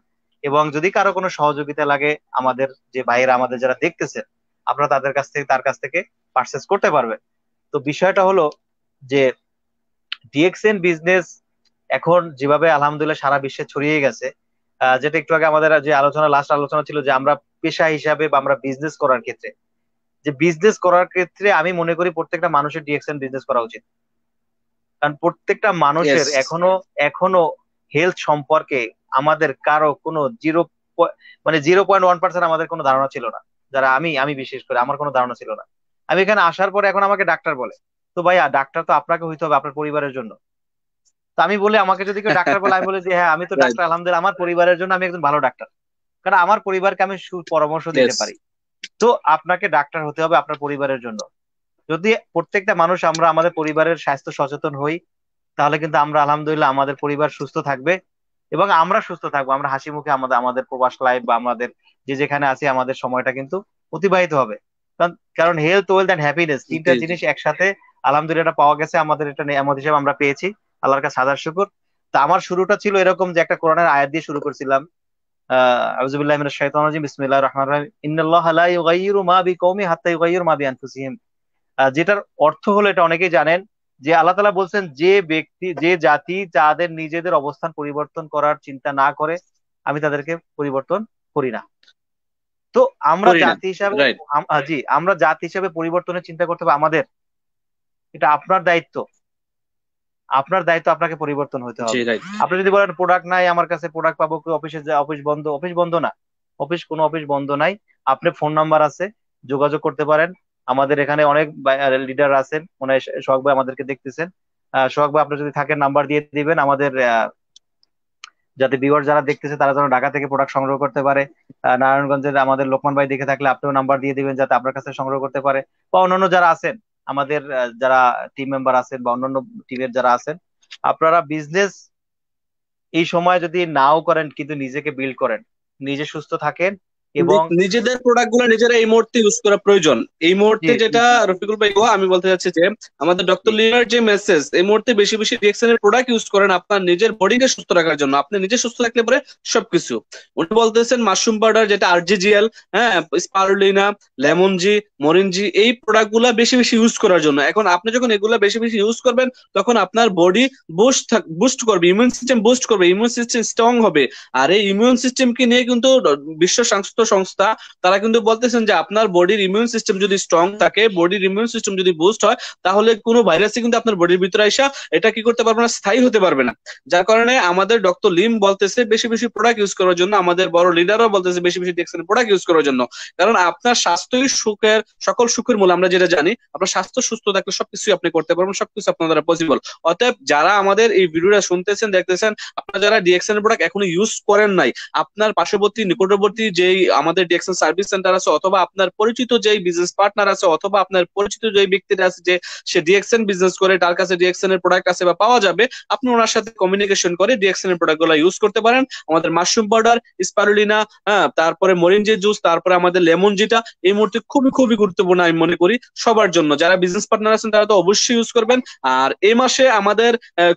এবং যদি কারো কোনো সহযোগিতা লাগে, আমাদের যে ভাইয়েরা আমাদের যারা দেখতেছেন, আপনারা তাদের কাছ থেকে তার কাছ থেকে পারচেস করতে পারবেন। তো বিষয়টা হলো যে ডিএক্সএন বিজনেস এখন যেভাবে আলহামদুলিল্লাহ সারা বিশ্বে ছড়িয়ে গেছে, যেটা একটু আগে আমাদের যে লাস্ট আলোচনা ছিল যে আমরা পেশা হিসাবে বা আমরা বিজনেস করার ক্ষেত্রে, যে বিজনেস করার ক্ষেত্রে আমি মনে করি প্রত্যেকটা মানুষের ডিএক্সএন বিজনেস করা উচিত। কারণ প্রত্যেকটা মানুষের ইয়েস। এখনো এখনো হেলথ সম্পর্কে আমাদের কারো কোনো মানে 0.1% আমাদের কোনো ধারণা ছিল না। যারা আমি আমি বিশেষ করে আমার কোনো ধারণা ছিল না। আমি এখানে আসার পরে এখন আমাকে ডাক্তার বলে। তো ভাইয়া ডাক্তার তো আপনাকে হইতে হবে আপনার পরিবারের জন্য। তো আমি বলি আমাকে যদি কেউ ডাক্তার বলে, আমি বলি যে হ্যাঁ আমি তো রাইট। ডাক্তার আলহামদুলিল্লাহ, আমার পরিবারের জন্য আমি একজন ভালো ডাক্তার। কারণ আমার পরিবারকে আমি সুপরামর্শ দিতে ইয়েস। পারি। তো আপনাকে ডাক্তার হতে হবে আপনার পরিবারের জন্য। যদি প্রত্যেকটা মানুষ আমরা আমাদের পরিবারের স্বাস্থ্য সচেতন হই, তাহলে কিন্তু আমরা আলহামদুলিল্লাহ আমাদের পরিবার সুস্থ থাকবে এবং আমরা সুস্থ থাকবো। আমরা হাসি মুখে আমাদের আমাদের প্রবাস লাইফ বা আমাদের যে যেখানে আছি আমাদের সময়টা কিন্তু অতিবাহিত হবে। কারণ কারণ হেলথ, ওয়েলথ এন্ড হ্যাপিনেস তিনটা জি জি। জিনিস একসাথে আলহামদুলিল্লাহ এটা পাওয়া গেছে আমাদের, এটা নিয়ামত হিসেবে আমরা পেয়েছি। আল্লাহর কাছে হাজার শুকর। তা আমার শুরুটা ছিল এরকম যে একটা কোরআনের আয়াত দিয়ে শুরু করছিলাম। আউযুবিল্লাহি মিনাশ শাইতানির রাজিম, বিসমিল্লাহির রহমানির রহিম, ইন্নাল্লাহা লা ইউগাইয়িরু মা বিকওমি হাত্তা ইউগাইয়িরু মা বিআনফুসিহিম। যেটার অর্থ হলো, এটা অনেকেই জানেন, যে আল্লাহ তাআলা বলছেন যে ব্যক্তি যে জাতি যাদের নিজেদের অবস্থান পরিবর্তন করার চিন্তা না করে, আমি তাদেরকে পরিবর্তন করি না। তো আমরা করি না। জাতি হিসাবে রাইট। জি, আমরা জাতি হিসাবে পরিবর্তনের চিন্তা করতে হবে আমাদের। এটা আপনার দায়িত্ব। আপনার দায়িত্ব, আপনাকে পরিবর্তন হতে জি হবে। রাইট। আপনি যদি বলেন প্রোডাক্ট নাই আমার কাছে, প্রোডাক্ট পাবো কি, অফিসে যা অফিস বন্ধ, অফিস বন্ধ না। কোনো অফিস বন্ধ নাই। আপনি ফোন নাম্বার আছে, যোগাযোগ করতে পারেন। আমাদের এখানে অনেক লিডার আছেন, মনে হয় সোহাগ ভাই আমাদেরকে দেখতেছেন। সোহাগ ভাই আপনি যদি থাকেন নাম্বার দিয়ে দিবেন, আমাদের যাতে ভিউয়ার যারা দেখতেছে তারা যেন ঢাকা থেকে প্রোডাক্ট সংগ্রহ করতে পারে। নারায়ণগঞ্জের আমাদের লোকমান ভাই দেখে থাকলে আপনিও নাম্বার দিয়ে দিবেন যাতে আপনার কাছে সংগ্রহ করতে পারে, বা অন্যান্য যারা আছেন আমাদের যারা টিম মেম্বার আছেন বা অন্যান্য টিমের যারা আছেন, আপনারা বিজনেস এই সময় যদি নাও করেন কিন্তু নিজেকে বিল্ড করেন, নিজে সুস্থ থাকেন এবং নিজেদের প্রোডাক্ট গুলো নিজেরা এই মুহূর্তে ইউজ করা প্রয়োজন। এই মুহূর্তে জি যেটা রফিকুল ভাই আমি বলতে চাচ্ছি যে আমাদের ডক্টর লিনার যে মেসেজ, এই মুহূর্তে বেশি বেশি ডিএক্সএন এর প্রোডাক্ট ইউজ করেন আপনার নিজের বডিকে সুস্থ রাখার জন্য। আপনি নিজে সুস্থ থাকলে পরে সবকিছু। উনি বলতেছেন মাশরুম পাউডার যেটা আরজিজিএল, হ্যাঁ, স্পারুলিনা, লেমনজি, মরিনজি, এই প্রোডাক্ট গুলা বেশি বেশি ইউজ করার জন্য। এখন আপনি যখন এগুলা বেশি বেশি ইউজ করবেন তখন আপনার বডি বুস্ট করবে, ইমিউন সিস্টেম বুস্ট করবে, ইমিউন সিস্টেম স্ট্রং হবে। আর এই ইমিউন সিস্টেমকে নিয়ে কিন্তু বিশ্ব স্বাস্থ্য সংস্থা তারা কিন্তু বলতেছেন যে আপনার বডির ইমিউন সিস্টেম যদি স্ট্রং থাকে, বডির ইমিউন সিস্টেম যদি বুস্ট হয়, তাহলে কোনো ভাইরাসই কিন্তু আপনার বডির ভিতরে আইসা এটা কি করতে পারবে না, স্থায়ী হতে পারবে না। যার কারণে আমাদের ডক্টর লিম বলতেছে বেশি বেশি প্রোডাক্ট ইউজ করার জন্য, আমাদের বড় লিডারও বলতেছে বেশি বেশি ডিএক্সএন প্রোডাক্ট ইউজ করার জন্য। কারণ আপনার স্বাস্থ্যই সুখের সকল সুখের মূল, আমরা যেটা জানি। আপনার স্বাস্থ্য সুস্থ থাকলে সবকিছু আপনি করতে পারবেন, সবকিছু আপনার দ্বারা পসিবল। অতএব যারা আমাদের এই ভিডিওটা শুনতেছেন দেখতেছেন, আপনারা যারা ডিএক্সএন প্রোডাক্ট এখনো ইউজ করেন নাই, আপনার পার্শ্ববর্তী নিকটবর্তী যেই আমাদের ডিএক্সএন সার্ভিস সেন্টার আছে, অথবা আপনার পরিচিত যেই বিজনেস পার্টনার আছে, অথবা আপনার পরিচিত যেই ব্যক্তিটা আছে যে সে ডিএক্সএন বিজনেস করে, তার কাছে ডিএক্সএন এর প্রোডাক্ট আছে বা পাওয়া যাবে, আপনি ওনার সাথে কমিউনিকেশন করে ডিএক্সএন এর প্রোডাক্ট গুলো ইউজ করতে পারেন। আমাদের মাশরুম পাউডার, স্পারুলিনা, হ্যাঁ, তারপরে মরিনজি জুস, তারপরে আমাদের লেমন, যেটা এই মুহূর্তে খুবই খুবই গুরুত্বপূর্ণ আমি মনে করি সবার জন্য। যারা বিজনেস পার্টনার আছেন তারা তো অবশ্যই ইউজ করবেন। আর এই মাসে আমাদের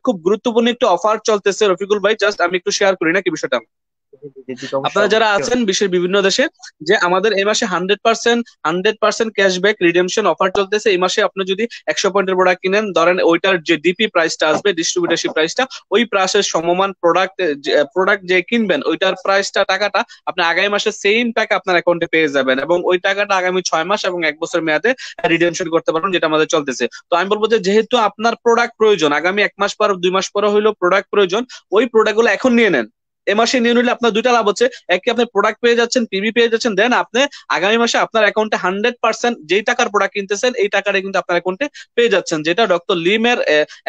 খুব গুরুত্বপূর্ণ একটু অফার চলতেছে রফিকুল ভাই, জাস্ট আমি একটু শেয়ার করি নাকি বিষয়টা। অবশ্যই আপনারা যারা অবশ্যই। আছেন বিশ্বের বিভিন্ন দেশে, যে আমাদের এই মাসে 100% ক্যাশব্যাক রিডেমশন অফার চলতেছে। এই মাসে আপনি যদি 100 পয়েন্টের প্রোডাক্ট কিনেন, ধরেন ওইটার যে ডিপি প্রাইসটা আসবে, ডিস্ট্রিবিউটারশিপ প্রাইসটা, ওই প্রাইসের সমমান প্রোডাক্ট যে কিনবেন ওইটার প্রাইসটা টাকাটা আপনি আগামী মাসে সেম টাকা আপনার অ্যাকাউন্টে পেয়ে যাবেন, এবং ওই টাকাটা আগামী 6 মাস এবং 1 বছর মেয়াদে রিডেমশন করতে পারবেন, যেটা আমাদের চলতেছে। তো আমি বলবো যে যেহেতু আপনার প্রোডাক্ট প্রয়োজন, আগামী 1 মাস পর 2 মাস পরে হইলো প্রোডাক্ট প্রয়োজন, ওই প্রোডাক্ট গুলো এখন নিয়ে নেন। এ মাসে নিয়ে নিলে আপনার দুইটা লাভ হচ্ছে। একই আপনি প্রোডাক্ট পেয়ে যাচ্ছেন, পিবি পেয়ে যাচ্ছেন, দেন আপনি আগামী মাসে আপনার অ্যাকাউন্টে 100% যেই টাকার প্রোডাক্ট কিনতেছেন এই টাকাটা কিন্তু আপনার অ্যাকাউন্টে পেয়ে যাচ্ছেন, যেটা ডক্টর লিমের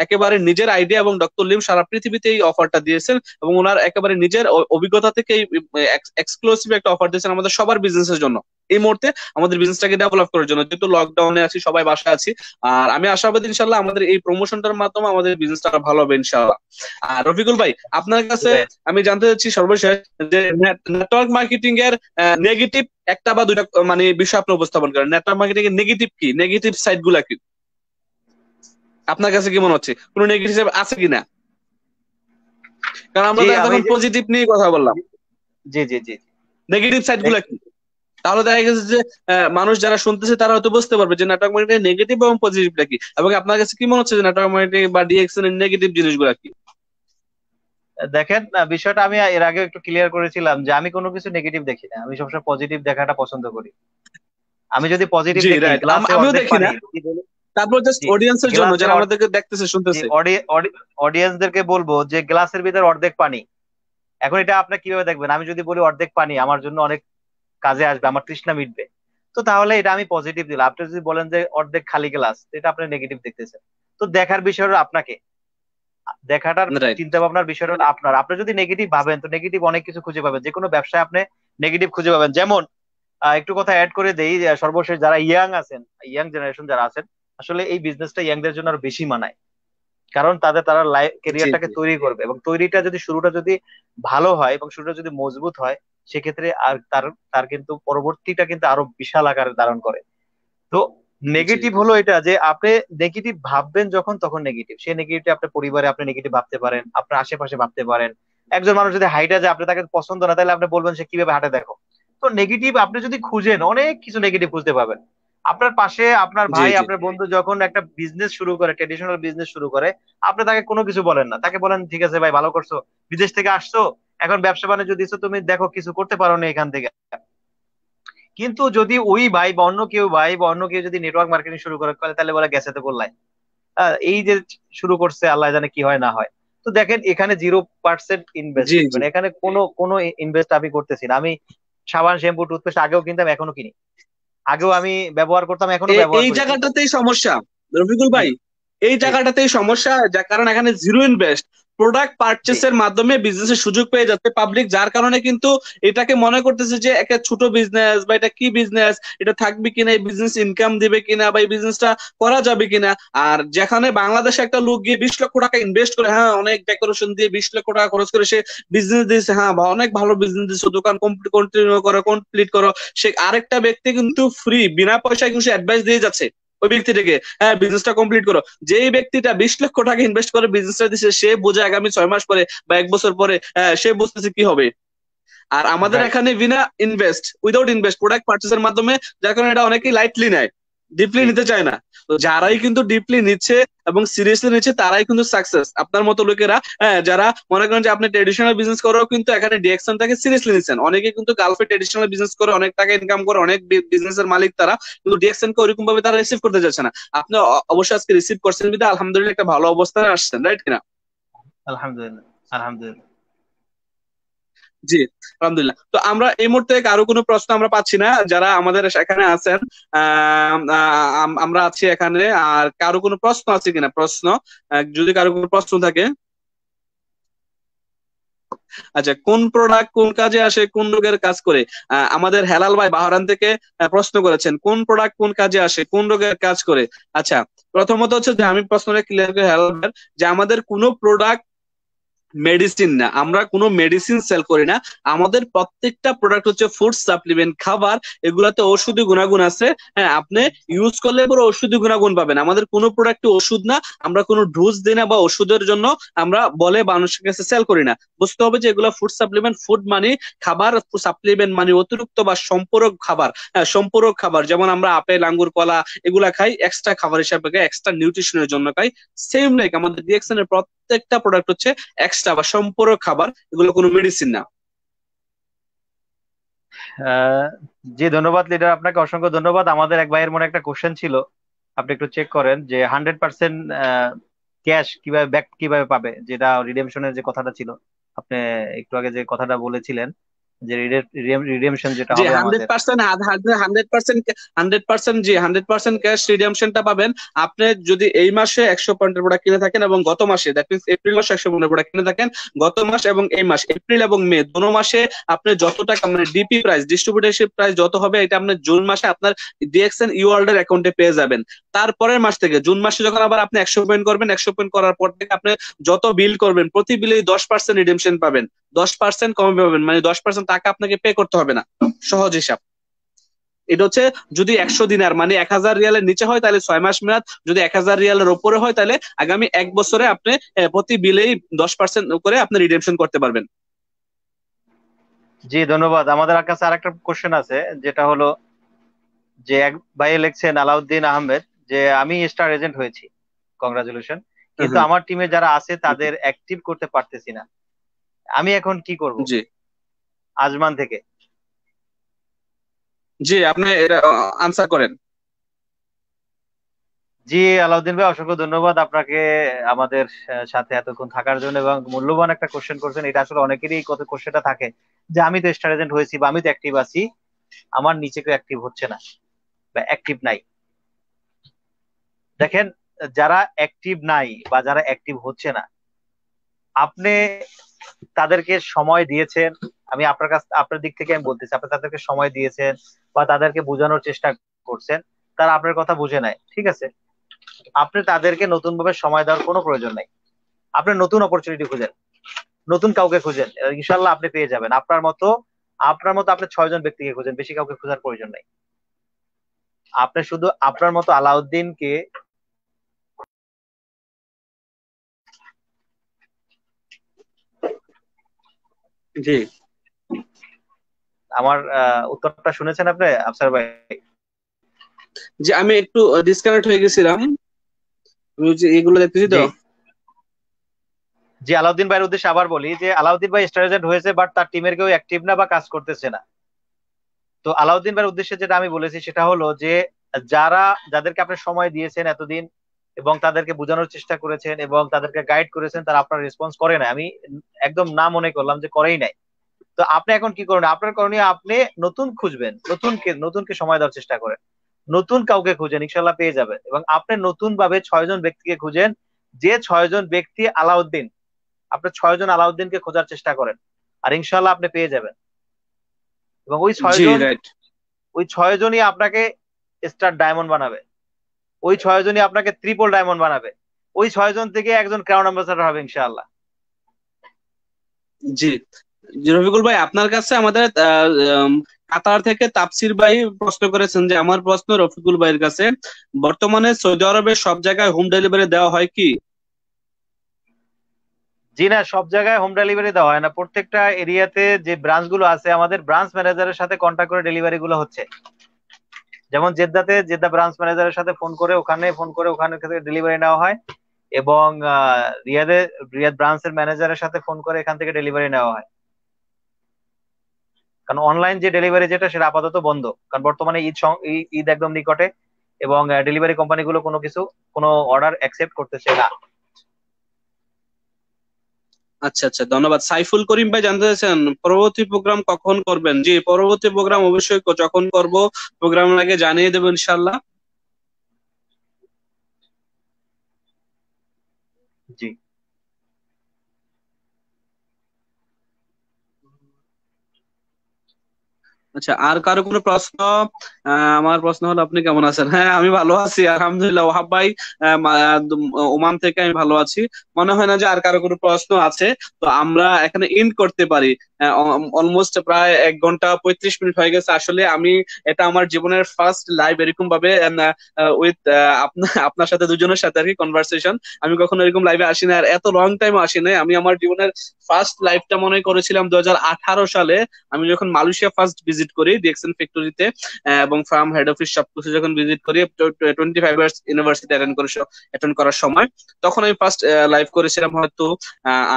একেবারে নিজের আইডিয়া, এবং ডক্টর লিম সারা পৃথিবীতে এই অফারটা দিয়েছেন, এবং ওনার একেবারে নিজের অভিজ্ঞতা থেকে এই এক্সক্লুসিভ একটা অফার দিয়েছেন আমাদের সবার বিজনেসের জন্য। এই মুহূর্তে আমাদের বিজনেসটাকে ডেভেলপ করার জন্য, যেহেতু লকডাউনে আছি, সবাই বাসায় আছি। আর আমি আশাবাদী ইনশাল্লাহ আমাদের এই প্রমোশনটার মাধ্যমে আমাদের বিজনেসটা ভালো হবে ইনশাল্লাহ। আর রফিকুল ভাই আপনার কাছে আমি জানতে চাচ্ছি সর্বশেষ, যে নেটওয়ার্ক মার্কেটিং এর নেগেটিভ একটা বা দুইটা মানে বিষয় আপনি উপস্থাপন করেন। নেটওয়ার্ক মার্কেটিং এর নেগেটিভ কি, নেগেটিভ সাইড গুলা কি আপনার কাছে কি মনে হচ্ছে, কোনো নেগেটিভ আছে কিনা? কারণ আমরা জি তো আমি এখন পজিটিভ নিয়ে কথা বললাম, জি জি জি নেগেটিভ সাইড গুলা কি? তাহলে দেখা গেছে যে মানুষ যারা শুনতেছে তারা হয়তো বুঝতে পারবে যে নেটওয়ার্ক মার্কেটিং নেগেটিভ এবং পজিটিভটা কি। এবং আপনার কাছে কি মনে হচ্ছে যে নেটওয়ার্ক মার্কেটিং বা ডিএক্সএন এর নেগেটিভ জিনিসগুলা কি? দেখেন, বিষয়টা আমি এর আগে একটু ক্লিয়ার করেছিলাম যে আমি কোনো কিছু নেগেটিভ দেখি না, আমি সবসময় পজিটিভ দেখাটা পছন্দ করি। আমি যদি পজিটিভ জি দেখি রাইট, গ্লাসে আমিও অর্ধেক দেখি পানি, না। তারপর জাস্ট জি অডিয়েন্সের জন্য গ্লাসে যারা আমাদেরকে দেখতেছে শুনতেছে। অডিয়েন্সদেরকে বলবো যে গ্লাসের ভিতরে অর্ধেক পানি। এখন এটা আপনি কিভাবে দেখবেন? আমি যদি বলি অর্ধেক পানি আমার জন্য অনেক কাজে আসবে, আমার তৃষ্ণা মিটবে, তো তাহলে এটা আমি পজিটিভ দিলাম। আপনি যদি বলেন যে অর্ধেক খালি গ্লাস, এটা আপনি নেগেটিভ দেখতেছেন। তো দেখার বিষয়টা আপনাকে, দেখাটার রাইট। চিন্তা ভাবনার বিষয়টা আপনার। আপনি যদি নেগেটিভ ভাবেন তো নেগেটিভ অনেক কিছু খুঁজে পাবেন, যে কোনো ব্যবসায় আপনি নেগেটিভ খুঁজে পাবেন। যেমন একটু কথা অ্যাড করে দেই, যে সর্বশেষ যারা ইয়াং আছেন, ইয়াং জেনারেশন যারা আছেন, আসলে এই বিজনেসটা ইয়াংদের জন্য আরো বেশি মানায়। কারণ তারা লাইফ জি ক্যারিয়ারটাকে জি তৈরি করবে, এবং তৈরিটা যদি শুরুটা যদি ভালো হয় এবং শুরুটা যদি মজবুত হয়, সেক্ষেত্রে আর তার তার কিন্তু পরবর্তীটা কিন্তু আরো বিশাল আকারে ধারণ করে। তো জি নেগেটিভ হলো এটা যে আপনি নেগেটিভ ভাববেন যখন, তখন নেগেটিভ, সেই নেগেটিভটা আপনার পরিবারে আপনি নেগেটিভ ভাবতে পারেন, আপনার আশেপাশে ভাবতে পারেন। একজন মানুষ যদি হাইটা যায় আপনি তাকে পছন্দ না, তাহলে আপনি বলবেন সে কিভাবে হাঁটে দেখো। তো নেগেটিভ আপনি যদি খুঁজেন অনেক কিছু নেগেটিভ খুঁজতে পাবেন। আপনার পাশে আপনার জি ভাই জি আপনার বন্ধু যখন একটা বিজনেস শুরু করে, ট্রেডিশনাল বিজনেস শুরু করে, আপনি তাকে কোনো কিছু বলেন না, তাকে বলেন ঠিক আছে ভাই ভালো করছো, বিদেশ থেকে আসছো, এখন ব্যবসা বাণিজ্য দিচ্ছ, তুমি দেখো কিছু করতে পারো না এখান থেকে। কিন্তু যদি ওই ভাই বা অন্য কেউ যদি নেটওয়ার্ক মার্কেটিং শুরু করে, তাহলে বলে গেছে তো গোল্লায়। এই যে শুরু করছে, আল্লাহ জানে কি হয় না হয়। তো দেখেন এখানে 0% ইনভেস্ট, জি জি। মানে এখানে কোনো ইনভেস্ট আমি করতেছি না। আমি সাবান শ্যাম্পু টুথপেস্ট আগেও কিনতাম, এখনো কিনি, আগেও আমি ব্যবহার করতাম, এখনো ব্যবহার এই করি, কিন্তু জায়গাটাতেই সমস্যা রফিকুল জি ভাই। এই জি জায়গাটাতেই সমস্যা, যার কারণে এখানে জিরো ইনভেস্ট প্রোডাক্ট জি পারচেসের মাধ্যমে বিজনেসের সুযোগ পেয়ে যাচ্ছে পাবলিক, যার কারণে কিন্তু এটাকে মনে করতেছে যে একটা ছোট বিজনেস বা এটা কি বিজনেস, এটা থাকবে কিনা, এই বিজনেস ইনকাম দিবে কিনা, বা এই বিজনেসটা করা যাবে কিনা। আর যেখানে বাংলাদেশে একটা লোক গিয়ে 20 লক্ষ টাকা ইনভেস্ট করে, হ্যাঁ অনেক ডেকোরেশন দিয়ে 20 লক্ষ টাকা খরচ করে সে বিজনেস দিয়েছে, হ্যাঁ বা অনেক ভালো বিজনেস দিচ্ছে, দোকান কন্টিনিউ করো, কমপ্লিট করো, সে আরেকটা ব্যক্তি কিন্তু ফ্রি বিনা পয়সায় কিন্তু অ্যাডভাইস দিয়ে যাচ্ছে ওই ব্যক্তিটাকে, হ্যাঁ বিজনেসটা কমপ্লিট করো। যেই ব্যক্তিটা 20 লক্ষ টাকা ইনভেস্ট করে বিজনেসটা দিচ্ছে, সে বোঝে আগামী 6 মাস পরে বা 1 বছর পরে সে বুঝতেছে কি হবে। আর আমাদের রাইট এখানে বিনা ইনভেস্ট, উইদাউট ইনভেস্ট প্রোডাক্ট পারচেসের মাধ্যমে, যার কারণে এটা অনেকেই লাইটলি নেয়, ডিপলি জি নিতে চায় না। তো যারাই জি কিন্তু ডিপলি নিচ্ছে এবং সিরিয়াসলি নিচ্ছে তারাই কিন্তু সাকসেস। আপনার মতো লোকেরা, হ্যাঁ যারা মনে করেন যে আপনি ট্রেডিশনাল বিজনেস করেও কিন্তু এখানে ডিএকশনটাকে সিরিয়াসলি নিচ্ছেন, অনেকে কিন্তু গালফে ট্রেডিশনাল বিজনেস করে অনেক টাকা ইনকাম করে, অনেক বিজনেসের মালিক তারা, কিন্তু ডিএকশনকে ওরকম ভাবে তারা রিসিভ করতে যাচ্ছে না। আপনি অবশ্যই আজকে রিসিভ করছেন বিধায় আলহামদুলিল্লাহ একটা ভালো অবস্থানে আসছেন, রাইট কিনা? আলহামদুলিল্লাহ আলহামদুলিল্লাহ। জি, আলহামদুলিল্লাহ। তো আমরা এই মুহূর্তে কারো কোনো প্রশ্ন আমরা পাচ্ছি না, যারা আমাদের এখানে আছেন। আমরা আছি এখানে, আর কারো কোনো প্রশ্ন আছে কিনা, প্রশ্ন যদি কারো কোনো প্রশ্ন থাকে। আচ্ছা, কোন প্রোডাক্ট কোন কাজে আসে, কোন রোগের কাজ করে? আমাদের হেলাল ভাই বাহরান থেকে প্রশ্ন করেছেন, কোন প্রোডাক্ট কোন কাজে আসে, কোন রোগের কাজ করে। আচ্ছা, প্রথমত হচ্ছে যে আমি প্রশ্নটা ক্লিয়ার করে হেলাল ভাই, যে আমাদের কোনো প্রোডাক্ট মেডিসিন না, আমরা কোনো মেডিসিন সেল করি না। আমাদের প্রত্যেকটা প্রোডাক্ট হচ্ছে ফুড সাপ্লিমেন্ট, খাবার, এগুলাতে ঔষধি গুণাগুণ আছে। হ্যাঁ, আপনি ইউজ করলে পরে ঔষধি গুণাগুণ পাবেন। আমাদের কোনো প্রোডাক্ট ওষুধ না, আমরা কোনো ডোজ দিই না বা ওষুধের জন্য আমরা বলে মানুষের কাছে সেল করি না। বুঝতে হবে যে এগুলো ফুড সাপ্লিমেন্ট, ফুড মানে খাবার, সাপ্লিমেন্ট মানে অতিরিক্ত বা সম্পূরক খাবার। হ্যাঁ, সম্পূরক খাবার, যেমন আমরা আপেল আঙ্গুর কলা এগুলা খাই এক্সট্রা খাবার হিসাবে, খাই এক্সট্রা নিউট্রিশনের জন্য খাই। সেম লাইক আমাদের ডিএক্সএন এর প্রত্যেকটা প্রোডাক্ট হচ্ছে এক্সট্রা বা সম্পূরক খাবার, এগুলো কোনো মেডিসিন না। আহ, জি ধন্যবাদ লিডার, আপনাকে অসংখ্য ধন্যবাদ। আমাদের এক ভাইয়ের মনে একটা কোশ্চেন ছিল, আপনি একটু চেক করেন যে 100% ক্যাশ কিভাবে ব্যাক কিভাবে পাবে, যেটা রিডেমশনের যে কথাটা ছিল, আপনি একটু আগে যে কথাটা বলেছিলেন যে রিডেমশন যেটা জি, হবে হান্ড্রেড আমাদের। পার্সেন্ট 100%, 100%, জি 100% ক্যাশ রিডিয়ামশনটা পাবেন। আপনি যদি এই মাসে 100 পয়েন্টের প্রোডাক্ট কিনে থাকেন এবং গত মাসে, দ্যাট মিনস এপ্রিল মাসে 100 পয়েন্টের প্রোডাক্ট কিনে থাকেন, গত মাস এবং এই মাস এপ্রিল এবং মে দোনো মাসে আপনি যত টাকা মানে ডিপি প্রাইস, ডিস্ট্রিবিউটারশিপ প্রাইস যত হবে, এটা আপনার জুন মাসে আপনার ডিএক্সএন ইওয়ার্ল্ড এর অ্যাকাউন্টে পেয়ে যাবেন। তারপরের মাস থেকে জুন মাসে যখন আবার আপনি 100 পয়েন্ট করবেন, 100 পয়েন্ট করার পর থেকে আপনি যত বিল করবেন প্রতি বিলে 10% রিডিমশন পাবেন, 10% কমে পাবেন, মানে 10% টাকা আপনাকে পে করতে হবে না। সহজ হিসাব। এটা হচ্ছে যদি 100 দিনার মানে 1000 রিয়ালের নিচে হয় তাহলে 6 মাস মেয়াদ, যদি 1000 রিয়ালের উপরে হয় তাহলে আগামী 1 বছরে আপনি প্রতি বিলেই 10% করে আপনি রিডেমশন করতে পারবেন। জি ধন্যবাদ। আমাদের কাছে আরেকটা কোশ্চেন আছে, যেটা হলো যে এক ভাই লিখছেন আলাউদ্দিন আহমেদ, যে আমি স্টার এজেন্ট হয়েছি, কংগ্রাচুলেশন, হ্যাঁ, কিন্তু হ্যাঁ। আমার টিমে যারা আছে তাদের অ্যাক্টিভ করতে পারতেছি না, আমি এখন কি করব? জি, আজমান থেকে। জি, আপনি এটা আনসার করেন। জি আলাউদ্দিন ভাই, অসংখ্য ধন্যবাদ আপনাকে আমাদের সাথে এতক্ষণ থাকার জন্য, এবং মূল্যবান একটা কোশ্চেন করছেন। এটা আসলে অনেকেরই কত কোশ্চেনটা থাকে যে আমি তো স্টার এজেন্ট হয়েছি বা আমি তো অ্যাক্টিভ আছি, আমার নিচে কেউ অ্যাক্টিভ হচ্ছে না বা অ্যাক্টিভ নাই। দেখেন, যারা অ্যাক্টিভ নাই বা যারা অ্যাক্টিভ হচ্ছে না, আপনি তাদেরকে সময় দিয়েছেন, আমি আপনার কাছ আপনার দিক থেকে আমি বলতেছি, আপনি তাদেরকে সময় দিয়েছেন বা তাদেরকে বোঝানোর চেষ্টা করছেন, তারা আপনার কথা বুঝে নাই, ঠিক আছে, আপনি তাদেরকে নতুন ভাবে সময় দেওয়ার কোনো প্রয়োজন নাই। আপনি নতুন অপরচুনিটি খুঁজেন, নতুন কাউকে খুঁজেন, ইনশাল্লাহ আপনি পেয়ে যাবেন। আপনার মতো আপনি 6 জন ব্যক্তিকে খুঁজেন, বেশি কাউকে খোঁজার প্রয়োজন নাই। আপনি শুধু আপনার মতো আলাউদ্দিনকে। জি, আমার উত্তরটা শুনেছেন আপনি, আফসার ভাই? জি, আমি একটু ডিসকানেক্ট হয়ে গেছিলাম, আমি যে এগুলো দেখতেছি তো। জি জি, আলাউদ্দিন ভাইয়ের উদ্দেশ্যে আবার বলি যে আলাউদ্দিন ভাই স্টার এজেন্ট হয়েছে, বাট তার টিমের কেউ অ্যাক্টিভ না বা কাজ করতেছে না। তো আলাউদ্দিন ভাইয়ের উদ্দেশ্যে যেটা আমি বলেছি সেটা হলো যে যাদেরকে আপনি সময় দিয়েছেন এতদিন এবং তাদেরকে বোঝানোর চেষ্টা করেছেন এবং তাদেরকে গাইড করেছেন, তারা আপনার রেসপন্স করে না, আমি একদম না মনে করলাম যে করেই নাই। তো আপনি এখন কি করবেন? আপনার করণীয়, আপনি নতুন খুঁজবেন, নতুনকে সময় দেওয়ার চেষ্টা করেন। নতুন কাউকে খুঁজেন, ইনশাল্লাহ পেয়ে যাবেন। এবং আপনি নতুন ভাবে 6 জন ব্যক্তিকে খুঁজেন, যে 6 জন ব্যক্তি আলাউদ্দিন, আপনি 6 জন আলাউদ্দিনকে খোঁজার চেষ্টা করেন, আর ইনশাল্লাহ আপনি পেয়ে যাবেন। এবং ওই ছয় জি জন রাইট। ওই 6 জনই আপনাকে স্টার ডায়মন্ড বানাবে, ওই 6 জনই আপনাকে ট্রিপল ডায়মন্ড বানাবে, ওই 6 জন থেকে একজন ক্রাউন অ্যাম্বাসাডর হবে ইনশাআল্লাহ। জি জি, রফিকুল ভাই আপনার কাছে আমাদের কাতার থেকে তাপসির ভাই প্রশ্ন করেছেন যে আমার প্রশ্ন রফিকুল ভাইয়ের কাছে, বর্তমানে সৌদি আরবের সব জায়গায় হোম ডেলিভারি দেওয়া হয় কি? জি না, সব জায়গায় হোম ডেলিভারি দেওয়া হয় না। প্রত্যেকটা এরিয়াতে যে ব্রাঞ্চ গুলো আছে, আমাদের ব্রাঞ্চ ম্যানেজারের সাথে কন্ট্যাক্ট করে ডেলিভারি গুলো হচ্ছে। যেমন জেদ্দাতে জেদ্দা ব্রাঞ্চ ম্যানেজারের সাথে ফোন করে ওখানে থেকে ডেলিভারি নেওয়া হয়। এবং রিয়াদে রিয়াদ ব্রাঞ্চের ম্যানেজারের সাথে ফোন করে এখান থেকে ডেলিভারি নেওয়া হয়। কারণ অনলাইন যে ডেলিভারি যেটা, সেটা আপাতত বন্ধ, কারণ বর্তমানে ঈদ একদম নিকটে, এবং ডেলিভারি কোম্পানিগুলো কোনো অর্ডার অ্যাকসেপ্ট করতেছে না। আচ্ছা আচ্ছা, ধন্যবাদ। সাইফুল করিম ভাই জানতে চাইছেন পরবর্তী প্রোগ্রাম কখন করবেন? জি, পরবর্তী প্রোগ্রাম অবশ্যই যখন করব প্রোগ্রামের আগে জানিয়ে দেবো ইনশাল্লাহ। জি। আচ্ছা, আর কারো কোনো প্রশ্ন? আমার প্রশ্ন হলো আপনি কেমন আছেন? হ্যাঁ, আমি ভালো আছি আলহামদুলিল্লাহ। ওহাব ভাই ওমান থেকে আমি ভালো আছি। মনে হয় না যে আর কারো কোনো প্রশ্ন আছে। তো আমরা এখানে এন্ড করতে পারি। অলমোস্ট প্রায় 1 ঘন্টা 35 মিনিট হয়ে গেছে। আসলে আমি এটা আমার জীবনের ফার্স্ট লাইভ এরকম ভাবে উইথ আপনার সাথে, দুজনের সাথে আর কি কনভারসেশন। আমি কখনো এরকম লাইভে আসি না, আর এত লং টাইম আসি না। আমি আমার জীবনের ফার্স্ট লাইভটা মনে করেছিলাম 2018 সালে, আমি যখন মালয়েশিয়া ফার্স্ট ভিজিট করি ডিএক্সএন ফ্যাক্টরিতে, এবং ফার্ম হেড অফিস সবকিছু যখন ভিজিট করি 25 ইয়ার্স ইউনিভার্সিটি অ্যাটেন্ড করার সময়, তখন আমি ফার্স্ট লাইভ করেছিলাম হয়তো।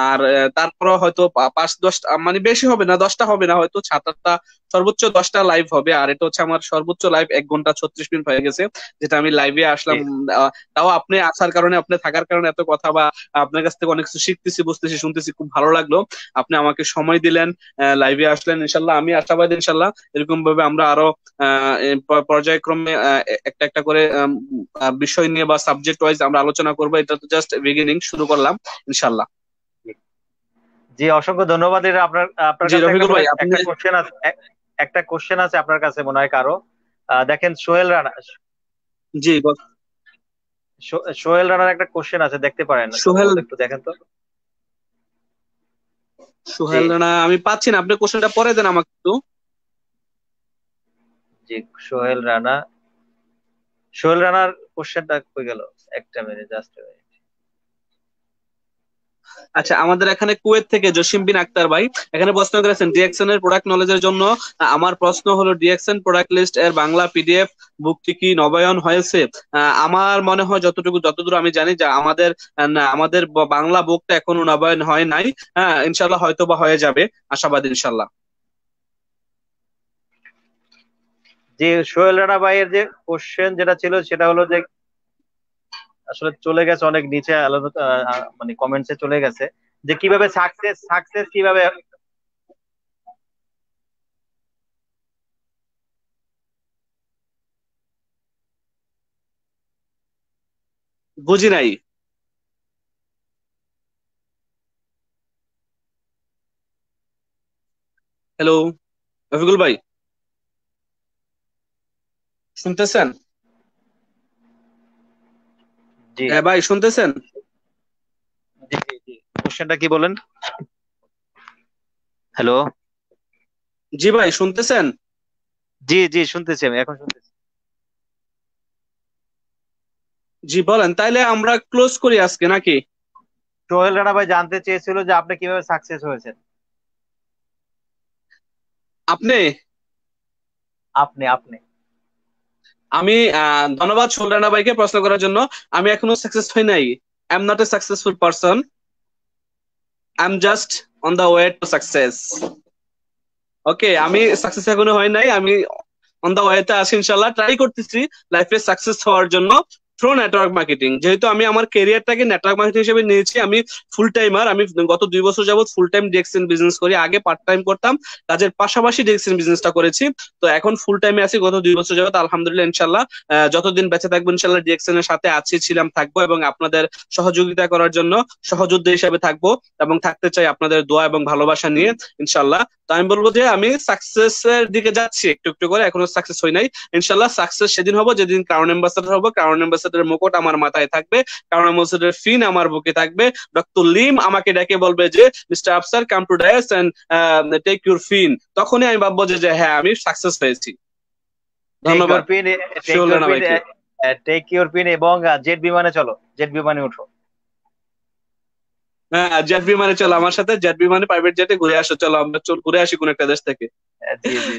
আর তারপর হয়তো 5-10টা, মানে বেশি হবে না, 10টা হবে না, হয়তো 7-8টা, সর্বোচ্চ 10টা লাইভ হবে। আর এটা হচ্ছে আমার সর্বোচ্চ লাইভ, 1 ঘন্টা 36 মিনিট হয়ে গেছে যেটা আমি লাইভে আসলাম। তাও আপনি আসার কারণে, আপনি থাকার কারণে এত কথা, বা আপনার কাছ থেকে অনেক কিছু শিখতেছি, বুঝতেছি, শুনতেছি, খুব ভালো লাগলো। আপনি আমাকে সময় দিলেন, লাইভে আসলেন। ইনশাল্লাহ আমি আশাবাদী, ইনশাল্লাহ এরকম ভাবে আমরা আরো পর্যায়ক্রমে একটা একটা করে বিষয় নিয়ে বা সাবজেক্ট ওয়াইজ আমরা আলোচনা করবো। এটা তো জাস্ট বিগিনিং, শুরু করলাম ইনশাল্লাহ। জি, অসংখ্য ধন্যবাদ। এটা আপনার আপনার জি কাছে একটা রফিকুল মনে ভাই হয় আপনি। একটা কোশ্চেন আছে, একটা কোশ্চেন আছে আপনার কাছে মনে হয় কারো। দেখেন সোহেল রানা, জি সোহেল রানার একটা কোশ্চেন আছে, দেখতে পারেন না সোহেল, সম্ভবত, একটু দেখেন তো। জি। সোহেল রানা আমি পাচ্ছি না, আপনি কোশ্চেনটা পরে দেন আমাকে একটু। জি, সোহেল রানা, সোহেল রানার কোশ্চেনটা কই গেল? একটা মিনিট, জাস্ট। আচ্ছা, আমাদের এখানে কুয়েত থেকে জসিম বিন আক্তার ভাই এখানে প্রশ্ন করেছেন ডিএক্সএন এর প্রোডাক্ট নলেজের জন্য। আমার প্রশ্ন হলো ডিএক্সএন প্রোডাক্ট লিস্ট এর বাংলা পিডিএফ বুকটি কি নবায়ন হয়েছে? আমার মনে হয় যতদূর আমি জানি যে আমাদের না, আমাদের বাংলা বুকটা এখনো নবায়ন হয় নাই। হ্যাঁ, ইনশাল্লাহ হয়তো বা হয়ে যাবে, আশাবাদী ইনশাল্লাহ। যে সোহেল রানা ভাইয়ের যে কোশ্চেন যেটা ছিল, সেটা হলো যে আসলে চলে গেছে অনেক নিচে, আলাদা মানে কমেন্টসে চলে গেছে, যে কিভাবে সাকসেস কিভাবে। বুঝি নাই। হ্যালো রফিকুল ভাই, শুনতেছেন? জি হ্যাঁ ভাই, শুনতেছেন? জি জি জি, কোশ্চেনটা কি বলেন? হ্যালো। জি ভাই, শুনতেছেন? জি জি, শুনতেছি, আমি এখন শুনতেছি। জি বলেন, তাইলে আমরা ক্লোজ করি আজকে নাকি? সোহেল রানা ভাই জানতে চেয়েছিল যে আপনি কিভাবে সাকসেস হয়েছেন। আপনি? আপনি আপনি আমি ধন্যবাদ সুলরানা ভাইকে প্রশ্ন করার জন্য। আমি এখনো সাকসেস হই নাই। I am not a successful person, I am just on the way to success. Okay, আমি সাকসেস এখনো হয় নাই, আমি অন দা ওয়েতে আছি, ইনশাল্লাহ ট্রাই করতেছি লাইফে সাকসেস হওয়ার জন্য। Through network marketing. যেহেতু আমি আমার ক্যারিয়ারটাকে নেটওয়ার্ক মার্কেটিং হিসেবে নিয়েছি, আমি ফুল টাইমার, আমি গত 2 বছর যাবত ফুল টাইম ডিএক্সএন বিজনেস করি। আগে পার্ট টাইম করতাম, কাজের পাশাপাশি ডিএক্সএন বিজনেসটা করেছি। তো এখন ফুল টাইমে আছি গত 2 বছর যাবত, আলহামদুলিল্লাহ। ইনশাল্লাহ যতদিন বেঁচে থাকবো ইনশাল্লাহ ডিএক্সএন এর সাথে আছি, ছিলাম, থাকবো, এবং আপনাদের সহযোগিতা করার জন্য সহযোদ্ধা হিসেবে থাকবো এবং থাকতে চাই আপনাদের দোয়া এবং ভালোবাসা নিয়ে ইনশাল্লাহ। তো আমি বলবো যে আমি সাকসেস এর দিকে যাচ্ছি একটু একটু করে, এখনো সাকসেস হই নাই। ইনশাল্লাহ সাকসেস সেদিন হবো যেদিন ক্রাউন অ্যাম্বাসাডর হবো। ক্রাউন অ্যাম্বাসাডারের মুকুট আমার মাথায় থাকবে, ক্রাউন অ্যাম্বাসাডারের ফিন আমার বুকে থাকবে। ডক্টর লিম আমাকে ডেকে বলবে যে mister Afsar come to dais and take your fin. তখনই আমি ভাববো যে হ্যাঁ আমি সাকসেস পেয়েছি। ধন্যবাদ ভাইকে। টেক ইউর পিন এবং জেট বিমানে চলো, জেট বিমানে উঠো। হ্যাঁ, জেট বিমানে চলো আমার সাথে, জেট বিমানে প্রাইভেট জেটে ঘুরে আসো, চলো আমরা ঘুরে আসি কোন একটা দেশ থেকে। জি জি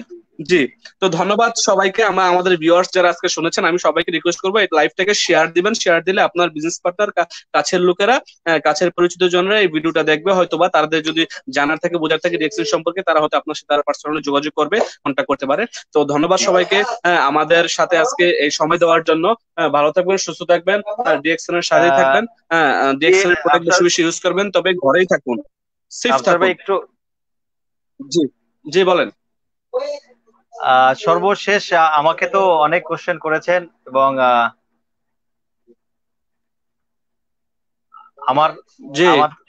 জি। তো ধন্যবাদ সবাইকে। আমাদের ভিউয়ার্স যারা আজকে শুনেছেন, আমি সবাইকে রিকোয়েস্ট করবো এই লাইভটাকে শেয়ার দিবেন। শেয়ার দিলে আপনার বিজনেস পার্টনার, কাছের লোকেরা, কাছের পরিচিত জনরা এই ভিডিওটা দেখবে, হয়তোবা তাদের যদি জানার থাকে, বোঝার থাকে ডিএক্সএন সম্পর্কে, তারা হয়তো আপনার সাথে পার্সোনালি যোগাযোগ করবে, কন্ট্যাক্ট করতে পারে। তো ধন্যবাদ সবাইকে আমাদের সাথে আজকে এই সময় দেওয়ার জন্য। ভালো থাকবেন, সুস্থ থাকবেন, আর ডিএক্সএন এর সাথেই থাকবেন। ডিএক্সএন এর প্রোডাক্ট বেশি বেশি ইউজ করবেন, তবে ঘরেই থাকুন, সেফ থাকুন। একটু জি জি বলেন। সর্বশেষ আমাকে তো অনেক কোশ্চেন করেছেন এবং আমার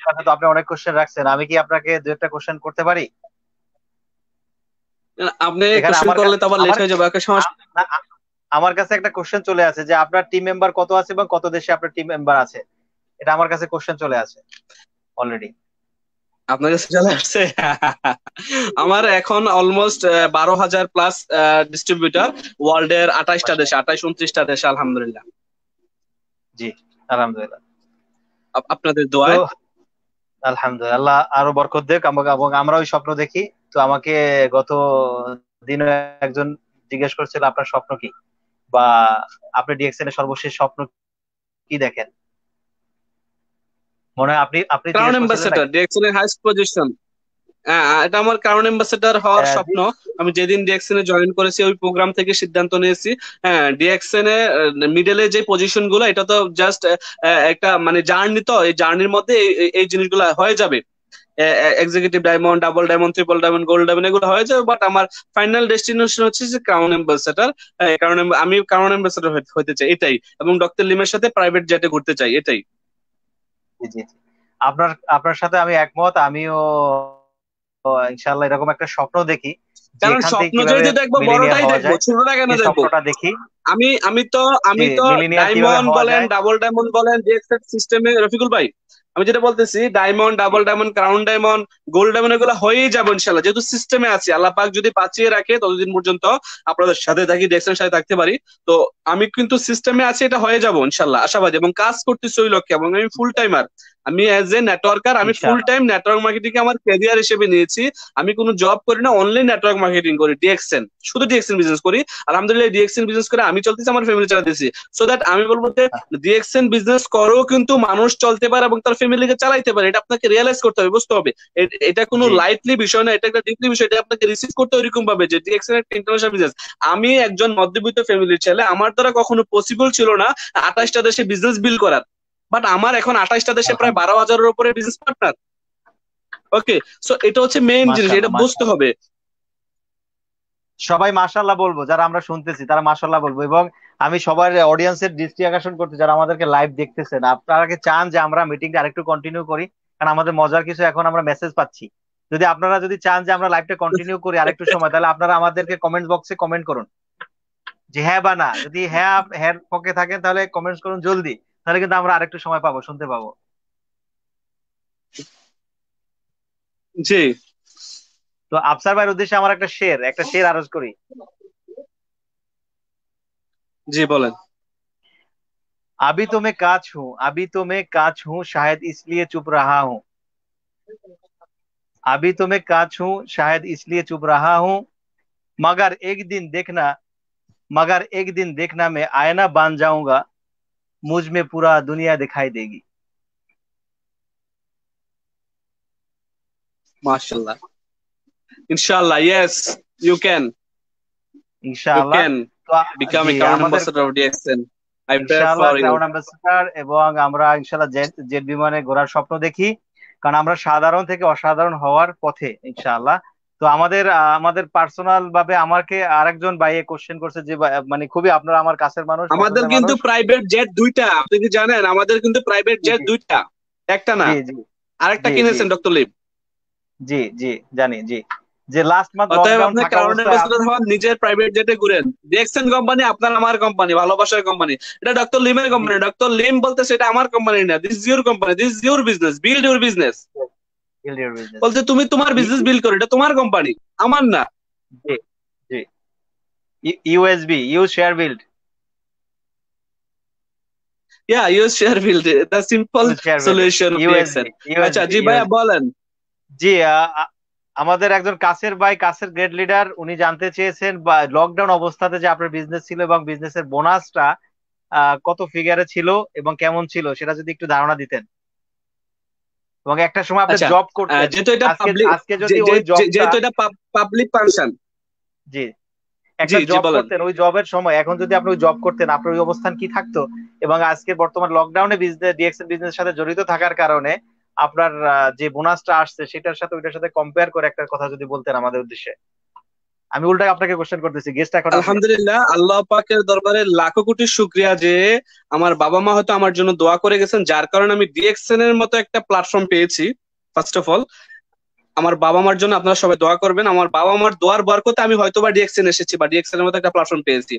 সাথে তো আপনি অনেক কোশ্চেন রাখছেন। আমি কি আপনাকে দু একটা কোশ্চেন করতে পারি? আপনি কোশ্চেন করলে তো আবার লেট হয়ে যাবে। আমার কাছে একটা কোশ্চেন চলে আছে যে আপনার টিম মেম্বার কত আছে এবং কত দেশে আপনার টিম মেম্বার আছে, এটা আমার কাছে কোশ্চেন চলে আছে অলরেডি। আপনার কাছে চলে আসছে? আমার এখন অলমোস্ট 12,000 প্লাস ডিস্ট্রিবিউটর, ওয়ার্ল্ড এর 28টা দেশে, 28-29টা দেশে, আলহামদুলিল্লাহ। জি আলহামদুলিল্লাহ, আপনাদের দোয়ায় আলহামদুলিল্লাহ আরো বরকত দেখ। এবং আমরা ওই স্বপ্ন দেখি। তো আমাকে গত দিন একজন জিজ্ঞেস করছিল আপনার স্বপ্ন কি, বা আপনি ডিএক্সএন এর সর্বশেষ স্বপ্ন কি দেখেন? মনে হয় আপনি ক্রাউন অ্যাম্বাসেডর, ডিএক্সএন এর হাইস্ট পজিশন। এটা আমার ক্রাউন অ্যাম্বাসেডর হওয়ার স্বপ্ন। আমি যেদিন ডিএক্সএন এ জয়েন করেছি ওই প্রোগ্রাম থেকে সিদ্ধান্ত নিয়েছি, হ্যাঁ ডিএক্সএন এ মিডলে যে পজিশন গুলো, এটা তো জাস্ট একটা মানে জার্নি, তো এই জার্নির মধ্যে এই জিনিসগুলো হয়ে যাবে। Executive diamond, double diamond, triple diamond, gold diamond, এগুলো হয়ে যাবে। বাট আমার ফাইনাল ডেস্টিনেশন হচ্ছে যে ক্রাউন অ্যাম্বাসেডর। কারণ আমি ক্রাউন অ্যাম্বাসেডর হতে চাই, এটাই। এবং ডক্টর লিমের সাথে প্রাইভেট জেটে ঘুরতে চাই, এটাই। আপনার সাথে আমি একমত। আমিও ইনশাআল্লাহ এরকম একটা স্বপ্ন দেখি, কারণ স্বপ্ন যদি দেখবো বড়টাই দেখবো, ছোটটা কেন দেখবো? দেখি। আমি তো ডায়মন্ড বলেন, ডাবল ডায়মন্ড বলেন, ডিএক্সএন সিস্টেমে, রফিকুল ভাই আমি যেটা বলতেছি, diamond, double diamond, crown diamond, gold diamond, এগুলো হয়েই যাবো ইনশাল্লাহ, যেহেতু সিস্টেমে আছি। আল্লাহ পাক যদি বাঁচিয়ে রাখে ততদিন পর্যন্ত আপনাদের সাথে থাকি, ডিএক্সএন সাথে থাকতে পারি। তো আমি কিন্তু সিস্টেমে আছি, এটা হয়ে যাবো ইনশাল্লাহ, আশাবাদী, এবং কাজ করতেছি ওই লক্ষ্যে। এবং আমি ফুল টাইমার, আমি অ্যাজ এ নেটওয়ার্কার, আমি ফুল টাইম নেটওয়ার্ক মার্কেটিং আমার ক্যারিয়ার হিসেবে নিয়েছি। আমি কোনো জব করি না, অনলি নেটওয়ার্ক মার্কেটিং করি, ডিএক্সএন, শুধু ডিএক্সএন বিজনেস করি। আলহামদুলিল্লাহ ডিএক্সএন বিজনেস করে আমি চলতেছি, আমার ফ্যামিলি চালাতেছি। সো দ্যাট আমি বলবো যে ডিএক্সএন বিজনেস করেও কিন্তু মানুষ চলতে পারে এবং তার ফ্যামিলিকে চালাইতে পারে। এটা আপনাকে রিয়েলাইজ করতে হবে, বুঝতে হবে। এটা কোনো লাইটলি বিষয় না, এটা একটা ডিপলি বিষয়। এটা আপনাকে রিসিভ করতে ওইরকম ভাবে যে ডিএক্সএন একটা ইন্টারন্যাশনাল বিজনেস। আমি একজন মধ্যবিত্ত ফ্যামিলির ছেলে, আমার দ্বারা কখনো পসিবল ছিল না 28টা দেশে বিজনেস বিল্ড করার। বাট আমার এখন 28টা দেশে প্রায় 12,000-এর উপরে বিজনেস পার্টনার। ওকে, সো এটা হচ্ছে মেইন জিনিস, এটা বুঝতে হবে। সবাই মাশাআল্লাহ বলবো, যারা আমরা শুনতেছি তারা মাশাআল্লাহ বলবো। এবং আমি সবার অডিয়েন্সের দৃষ্টি আকর্ষণ করতে, যারা আমাদেরকে লাইভ দেখতেছেন, আপনারা কি চান যে আমরা মিটিংটা আরেকটু কন্টিনিউ করি? কারণ আমাদের মজার কিছু এখন আমরা মেসেজ পাচ্ছি। যদি আপনারা চান যে আমরা লাইভটা কন্টিনিউ করি আরেকটু সময়, তাহলে আপনারা আমাদেরকে কমেন্ট বক্সে কমেন্ট করুন যে হ্যাঁ বা না। যদি হ্যাঁ পক্ষে থাকেন তাহলে কমেন্টস করুন জলদি, তাহলে কিন্তু আমরা আরেকটু সময় পাবো, শুনতে পাবো। জি। তো আফসার ভাইয়ের উদ্দেশ্যে আমার একটা শের আরজ করি। জি বলেন। अभी तो मैं कांच हूँ, अभी तो मैं कांच हूँ, शायद इसलिए चुप रहा हूँ। अभी तो मैं कांच हूँ, शायद इसलिए चुप रहा हूँ, मगर एक दिन देखना, मगर एक दिन देखना मैं आईना बन जाऊंगा, मुझ में पूरा दुनिया दिखाई देगी। माशाल्लाह, इंशाल्लाह, yes you can, इंशाल्लाह you can become a crown ambassador of DXN. I pray ইনশাআল্লাহ ফর ইউ। ক্রাউন অ্যাম্বাসেডর, এবং আমরা ইনশাআল্লাহ জেট জেট বিমানে ঘোরার স্বপ্ন দেখি, কারণ আমরা সাধারণ থেকে অসাধারণ হওয়ার পথে ইনশাআল্লাহ। তো আমাদের পার্সোনাল ভাবে আমাকে আরেকজন ভাইয়ে কোশ্চেন করছে যে মানে খুবই আপনারা আমার কাছের মানুষ, আমাদের পছন্দের কিন্তু মানুষ। প্রাইভেট জেট দুইটা, আপনি কি জানেন? আমাদের কিন্তু প্রাইভেট জি জেট জি দুইটা, একটা না। জি জি আরেকটা জি জি কিনেছেন ডক্টর লিম। জি জি জানি জি, যে লাস্ট মান্থ অতএব লকডাউন আপনি থাকা ক্রাউন অবস্থায় অ্যাম্বাসেডর হন, নিজের প্রাইভেট জেটে ঘুরেন। ডিএক্সএন কোম্পানি আপনার আমার কোম্পানি, ভালোবাসার কোম্পানি। এটা ডক্টর লিমের জি কোম্পানি। ডক্টর লিম বলতে সেটা আমার কোম্পানি না, this is your company, this is your business, build your business. build your business। বলছে তুমি তোমার বিজনেস বিল্ড করো, এটা তোমার কোম্পানি, আমার না। জি জি, USB, use share build, ya, your share build, the simple use share build, solution of DXN. USB আচ্ছা ইউএসবি জি ভাইয়া ইউএসবি। বলেন। জি, আমাদের একজন কাছের ভাই, কাছের গ্রেড লিডার, উনি জানতে চেয়েছেন বা লকডাউন অবস্থাতে যে আপনার বিজনেস ছিল এবং বিজনেসের বোনাসটা কত ফিগারে ছিল এবং কেমন ছিল, সেটা যদি একটু ধারণা দিতেন। এবং একটা সময় আপনি আচ্ছা, জব করতেন, যেহেতু এটা আজকে পাবলিক, আজকে যদি ওই জবটা, যেহেতু এটা পাবলিক ফাংশন। জি, জি একটা জি জব বলেন। করতেন, ওই জবের সময় এখন যদি আপনি ওই জব করতেন, আপনার ওই অবস্থান কি থাকতো? এবং আজকে বর্তমান লকডাউনে বিজনেস, ডিএক্সএল বিজনেস সাথে জড়িত থাকার কারণে আপনার যে বোনাসটা আসছে সেটার সাথে ওইটার সাথে কম্পেয়ার করে একটা কথা যদি বলতেন আমাদের উদ্দেশ্যে। আমি উল্টাই আপনাকে কোশ্চেন করতেছি, গেস্ট এখন আপনি। আলহামদুলিল্লাহ, আল্লাহ পাকের দরবারে লাখো কোটি শুকরিয়া যে আমার বাবা মা হয়তো আমার জন্য দোয়া করে গেছেন, যার কারণে আমি ডিএক্সএন এর মতো একটা প্ল্যাটফর্ম পেয়েছি। ফার্স্ট অফ অল, আমার বাবা মার জন্য আপনারা সবাই দোয়া করবেন। আমার বাবা মার দোয়ার বরকতে আমি হয়তো বা ডিএক্সএন এসেছি বা ডিএক্সএন এর মতো একটা প্ল্যাটফর্ম পেয়েছি।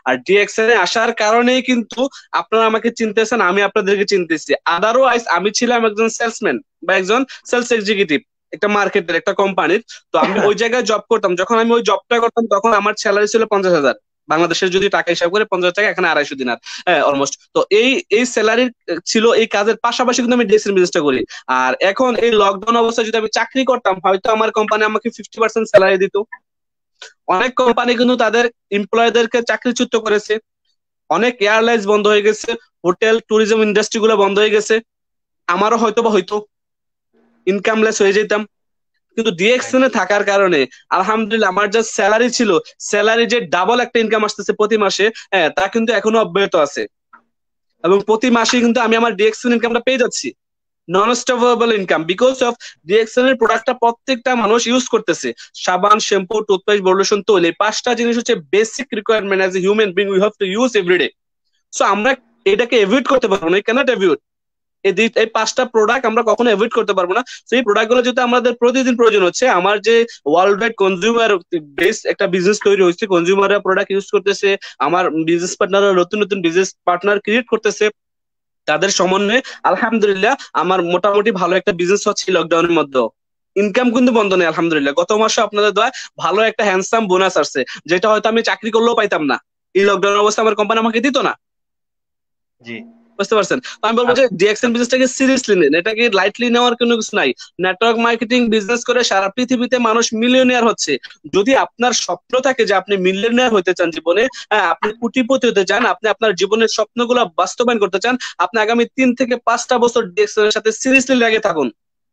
আর ডিএক্সএন এ আসার কারণেই কিন্তু আপনারা আমাকে চিনতেছেন, আমি আপনাদেরকে চিনতেছি। আদারওয়াইজ আমি ছিলাম একজন সেলসম্যান বা একজন সেলস এক্সিকিউটিভ, একটা মার্কেটের, একটা কোম্পানির। তো আমি ওই জায়গায় জব করতাম। যখন আমি ওই জবটা করতাম তখন আমার স্যালারি ছিল 50,000 বাংলাদেশের, যদি টাকা হিসাব করে 50,000 টাকা, এখানে 250 দিনার, হ্যাঁ অলমোস্ট। তো এই স্যালারি ছিল, এই কাজের পাশাপাশি কিন্তু আমি ডিএক্সএন বিজনেসটা করি। আর এখন এই লকডাউন অবস্থায় যদি আমি চাকরি করতাম, হয়তো আমার কোম্পানি আমাকে 50% স্যালারি দিত। অনেক কোম্পানি কিন্তু তাদের এমপ্লয়ীদেরকে চাকরিচ্যুত করেছে, অনেক এয়ারলাইন্স বন্ধ হয়ে গেছে, হোটেল ট্যুরিজম ইন্ডাস্ট্রি গুলো বন্ধ হয়ে গেছে। আমারও হয়তো বা হয়তো ইনকামলেস হয়ে যেতাম। কিন্তু ডিএক্সএন এ থাকার কারণে আলহামদুলিল্লাহ আমার যা স্যালারি ছিল, স্যালারি যে ডাবল একটা ইনকাম আসতেছে প্রতি মাসে, হ্যাঁ তা কিন্তু এখনো অব্যাহত আছে। এবং প্রতি মাসে কিন্তু আমি আমার ডিএক্সএন ইনকামটা পেয়ে যাচ্ছি, নন স্টপেবল ইনকাম, বিকজ অফ ডিএক্সএন এর প্রোডাক্টটা প্রত্যেকটা মানুষ ইউজ করতেছে। সাবান, শ্যাম্পু, টুথপেস্ট, বডি লোশন, তৈল, এই 5টা জিনিস হচ্ছে basic requirement as a human being we have to use everyday. So আমরা এটাকে এভয়েড করতে পারবো না, ক্যানট এভয়েড। এই 5টা প্রোডাক্ট আমরা কখনো এভয়েড করতে পারবো না। সেই প্রোডাক্ট গুলো যেহেতু আমাদের প্রতিদিন প্রয়োজন হচ্ছে, আমার যে ওয়ার্ল্ড ওয়াইড কনজিউমার বেস একটা বিজনেস তৈরি হচ্ছে, কনজিউমাররা প্রোডাক্ট ইউজ করতেছে, আমার বিজনেস পার্টনাররা নতুন নতুন বিজনেস পার্টনার ক্রিয়েট করতেছে, তাদের সমন্বয়ে আলহামদুলিল্লাহ আমার মোটামুটি ভালো একটা বিজনেস হচ্ছে লকডাউনের মধ্যে। ইনকাম কিন্তু বন্ধ নেই আলহামদুলিল্লাহ। গত মাসে আপনাদের দয়া ভালো একটা হ্যান্ডসাম বোনাস আসছে, যেটা হয়তো আমি চাকরি করলেও পাইতাম না। এই লকডাউন অবস্থা আমার কোম্পানি আমাকে দিত না। জি, বুঝতে পারছেন? তো আমি বলবো যে ডিএক্সএন বিজনেসটাকে সিরিয়াসলি নেন, এটাকে লাইটলি নেওয়ার কোনো কিছু নাই। নেটওয়ার্ক মার্কেটিং বিজনেস করে সারা পৃথিবীতে মানুষ মিলিয়নিয়ার হচ্ছে। যদি আপনার স্বপ্ন থাকে যে আপনি মিলিয়নিয়ার হতে চান জীবনে, হ্যাঁ আপনি কোটিপতি হতে চান, আপনি আপনার জীবনের স্বপ্নগুলো বাস্তবায়ন করতে চান, আপনি আগামী 3 থেকে 5টা বছর ডিএক্সএন এর সাথে সিরিয়াসলি লেগে থাকুন।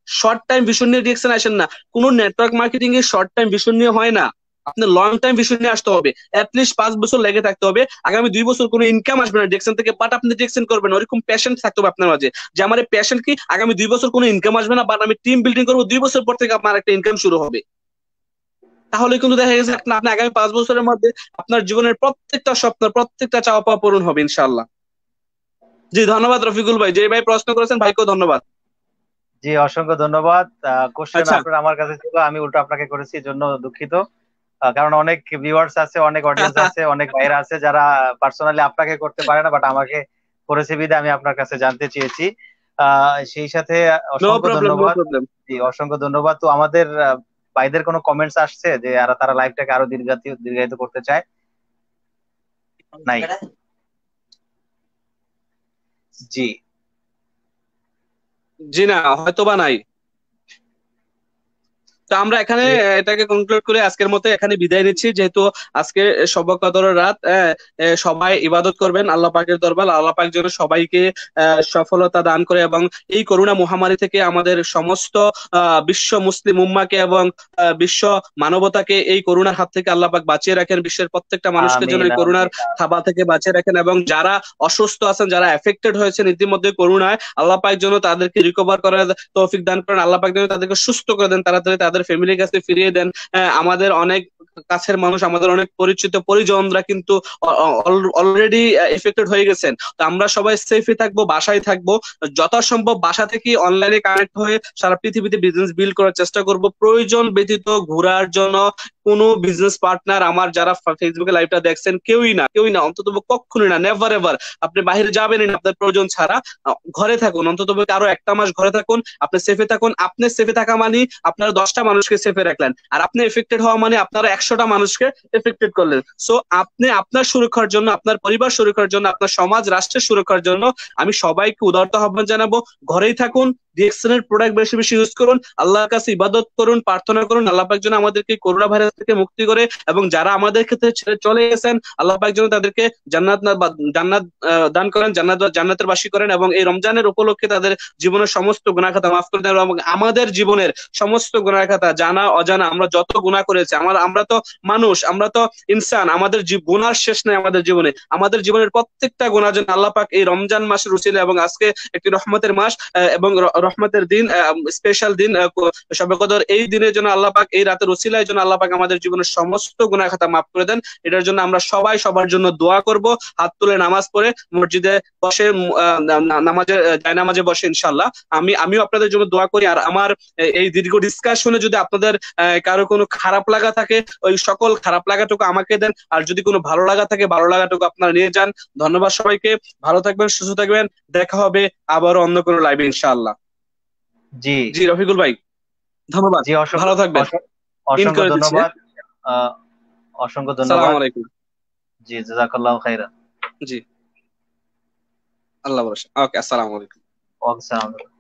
শর্ট টাইম ভিশন নিয়ে ডিএক্সএন আসেন না। কোন network marketing a short time vision নিয়ে হয় না। আপনার লং টাইম ভিশন নিয়ে আসতে হবে, অ্যাটলিস্ট 5 বছর লেগে থাকতে হবে। আগামী 2 বছর কোনো ইনকাম আসবে না ডিরেকশন থেকে, বাট আপনি ডিরেকশন করবেন, ওরকম প্যাশন থাকতে হবে আপনার মাঝে, যে আমার প্যাশন কি আগামী 2 বছর কোনো ইনকাম আসবে না, বাট আমি টিম বিল্ডিং করবো, 2 বছর পর থেকে আপনার একটা ইনকাম শুরু হবে। তাহলে কিন্তু দেখা গেছে আপনি আগামী 5 বছরের মধ্যে আপনার জীবনের প্রত্যেকটা স্বপ্ন, প্রত্যেকটা চাওয়া পাওয়া পূরণ হবে ইনশাল্লাহ। জি ধন্যবাদ রফিকুল ভাই, যে ভাই প্রশ্ন করেছেন ভাইকেও ধন্যবাদ। জি অসংখ্য ধন্যবাদ। কোশ্চেন আচ্ছা। আপনার আমার কাছে ছিল, আমি উল্টো আপনাকে করেছি, এর জন্য দুঃখিত। কারণ অনেক ভিউয়ার্স আছে, অনেক অডিয়েন্স আছে, অনেক ভাইরা আছে যারা পার্সোনালি আপনাকে করতে পারে না, বাট আমাকে করেছে বিধায় আমি আপনার কাছে জানতে চেয়েছি। সেই সাথে নো অসংখ্য প্রবলেম, নো ধন্যবাদ। প্রবলেম। জি অসংখ্য ধন্যবাদ। তো আমাদের ভাইদের কোনো কমেন্টস আসছে যে আর তারা লাইভটাকে আরো দীর্ঘায়িত করতে চায়? নাই? জি জি না, হয়তো বা নাই। তো আমরা এখানে এটাকে কনক্লুড করে আজকের মতো এখানে বিদায় নিচ্ছি, যেহেতু আজকে শবে কদরের রাত। সবাই ইবাদত করবেন আল্লাহ পাকের দরবার, আল্লাহ পাক যেন সবাইকে সফলতা দান করে এবং এই করোনা মহামারী থেকে আমাদের সমস্ত বিশ্ব মুসলিম উম্মাকে এবং বিশ্ব মানবতাকে এই করোনার হাত থেকে আল্লাহ পাক বাঁচিয়ে রাখেন। বিশ্বের প্রত্যেকটা মানুষকে যেন আমিন এই করোনার আমিন। থাবা থেকে বাঁচিয়ে রাখেন, এবং যারা অসুস্থ আছেন, যারা এফেক্টেড হয়েছেন ইতিমধ্যে করোনায়, আল্লাহ পাক যেন তাদেরকে রিকভার করার তৌফিক দান করেন। আল্লাহ পাক যেন তাদেরকে সুস্থ করে দেন, তাড়াতাড়ি তাদের ফ্যামিলির কাছে ফিরিয়ে দেন। আমাদের অনেক কাছের মানুষ, আমাদের অনেক পরিচিত পরিজনরা কিন্তু অলরেডি এফেক্টেড হয়ে গেছেন। তো আমরা সবাই সেফই থাকবো, বাসায় থাকবো, যথাসম্ভব বাসা থেকে অনলাইনে কানেক্ট হয়ে সারা পৃথিবীতে বিজনেস বিল্ড করার চেষ্টা করব। প্রয়োজন ব্যতীত ঘোরার জন্য কোনো বিজনেস পার্টনার আমার যারা ফেসবুকে লাইভটা দেখছেন কেউই না অন্তত কখনোই না, নেভার এভার আপনি বাইরে যাবেনই না আপনার প্রয়োজন ছাড়া। ঘরে থাকুন, অন্তত আরো একটা মাস ঘরে থাকুন, আপনি সেফে থাকুন। আপনি সেফে থাকা মানে আপনারা 10টা মানুষকে সেফে রাখলেন, আর আপনি এফেক্টেড হওয়া মানে আপনারা 100টা মানুষকে এফেক্টেড করলেন। সো আপনি আপনার সুরক্ষার জন্য, আপনার পরিবার সুরক্ষার জন্য, আপনার সমাজ রাষ্ট্রের সুরক্ষার জন্য আমি সবাইকে উদারত আহ্বান জানাবো, ঘরেই থাকুন, ডিএক্সএন এর প্রোডাক্ট বেশি বেশি ইউজ করুন, আল্লাহর কাছে ইবাদত করুন, প্রার্থনা করুন আল্লাহ পাক যেন আমাদেরকে করোনা ভাইরাস থেকে মুক্তি করে, এবং যারা আমাদের ক্ষেত্রে ছেড়ে চলে গেছেন আল্লাহ পাক যেন তাদেরকে জান্নাত দান করেন, জান্নাতের বাসী করেন, এবং এই রমজানের উপলক্ষে তাদের জীবনের সমস্ত গুনাহ খাতা মাফ করে দেন, এবং আমাদের জীবনের সমস্ত গুনাহ খাতা জানা অজানা আমরা যত গুনাহ করেছি, আমরা তো মানুষ, আমরা তো ইনসান, আমাদের গুনার শেষ নেই আমাদের জীবনে। আমাদের জীবনের প্রত্যেকটা গুনাহ যেন আল্লাহ পাক এই রমজান মাসের উসিলা, এবং আজকে একটি রহমতের মাস এবং রহমতের দিন, স্পেশাল দিন শবে কদর, এই দিনের জন্য আল্লাহ পাক, এই রাতের উসিলায় জন্য আল্লাহ পাক আমাদের জীবনের সমস্ত গুনাহ খাতা মাফ করে দেন। এটার জন্য আমরা সবাই সবার জন্য দোয়া করব, হাত তুলে নামাজ পড়ে মসজিদে বসে নামাজে বসে ইনশাআল্লাহ। আমিও আপনাদের জন্য দোয়া করি। আর আমার এই দীর্ঘ ডিসকাশনে যদি আপনাদের কারো কোনো খারাপ লাগা থাকে, ওই সকল খারাপ লাগাটুকু আমাকে দেন, আর যদি কোনো ভালো লাগা থাকে ভালো লাগাটুকু আপনারা নিয়ে যান। ধন্যবাদ সবাইকে, ভালো থাকবেন, সুস্থ থাকবেন, দেখা হবে আবারও অন্য কোনো লাইভে ইনশাআল্লাহ। জি জি রফিকুল ভাই, ধন্যবাদ, জি, ভালো থাকবেন। ইন অসংখ্য করে দিচ্ছি। ধন্যবাদ। আহ, অসংখ্য আসসালামু ধন্যবাদ। আলাইকুম। জি, জাযাকাল্লাহু খাইরান। জি, আল্লাহ ভরসা। ওকে, আসসালামু আলাইকুম। ওয়ালাইকুম আসসালাম।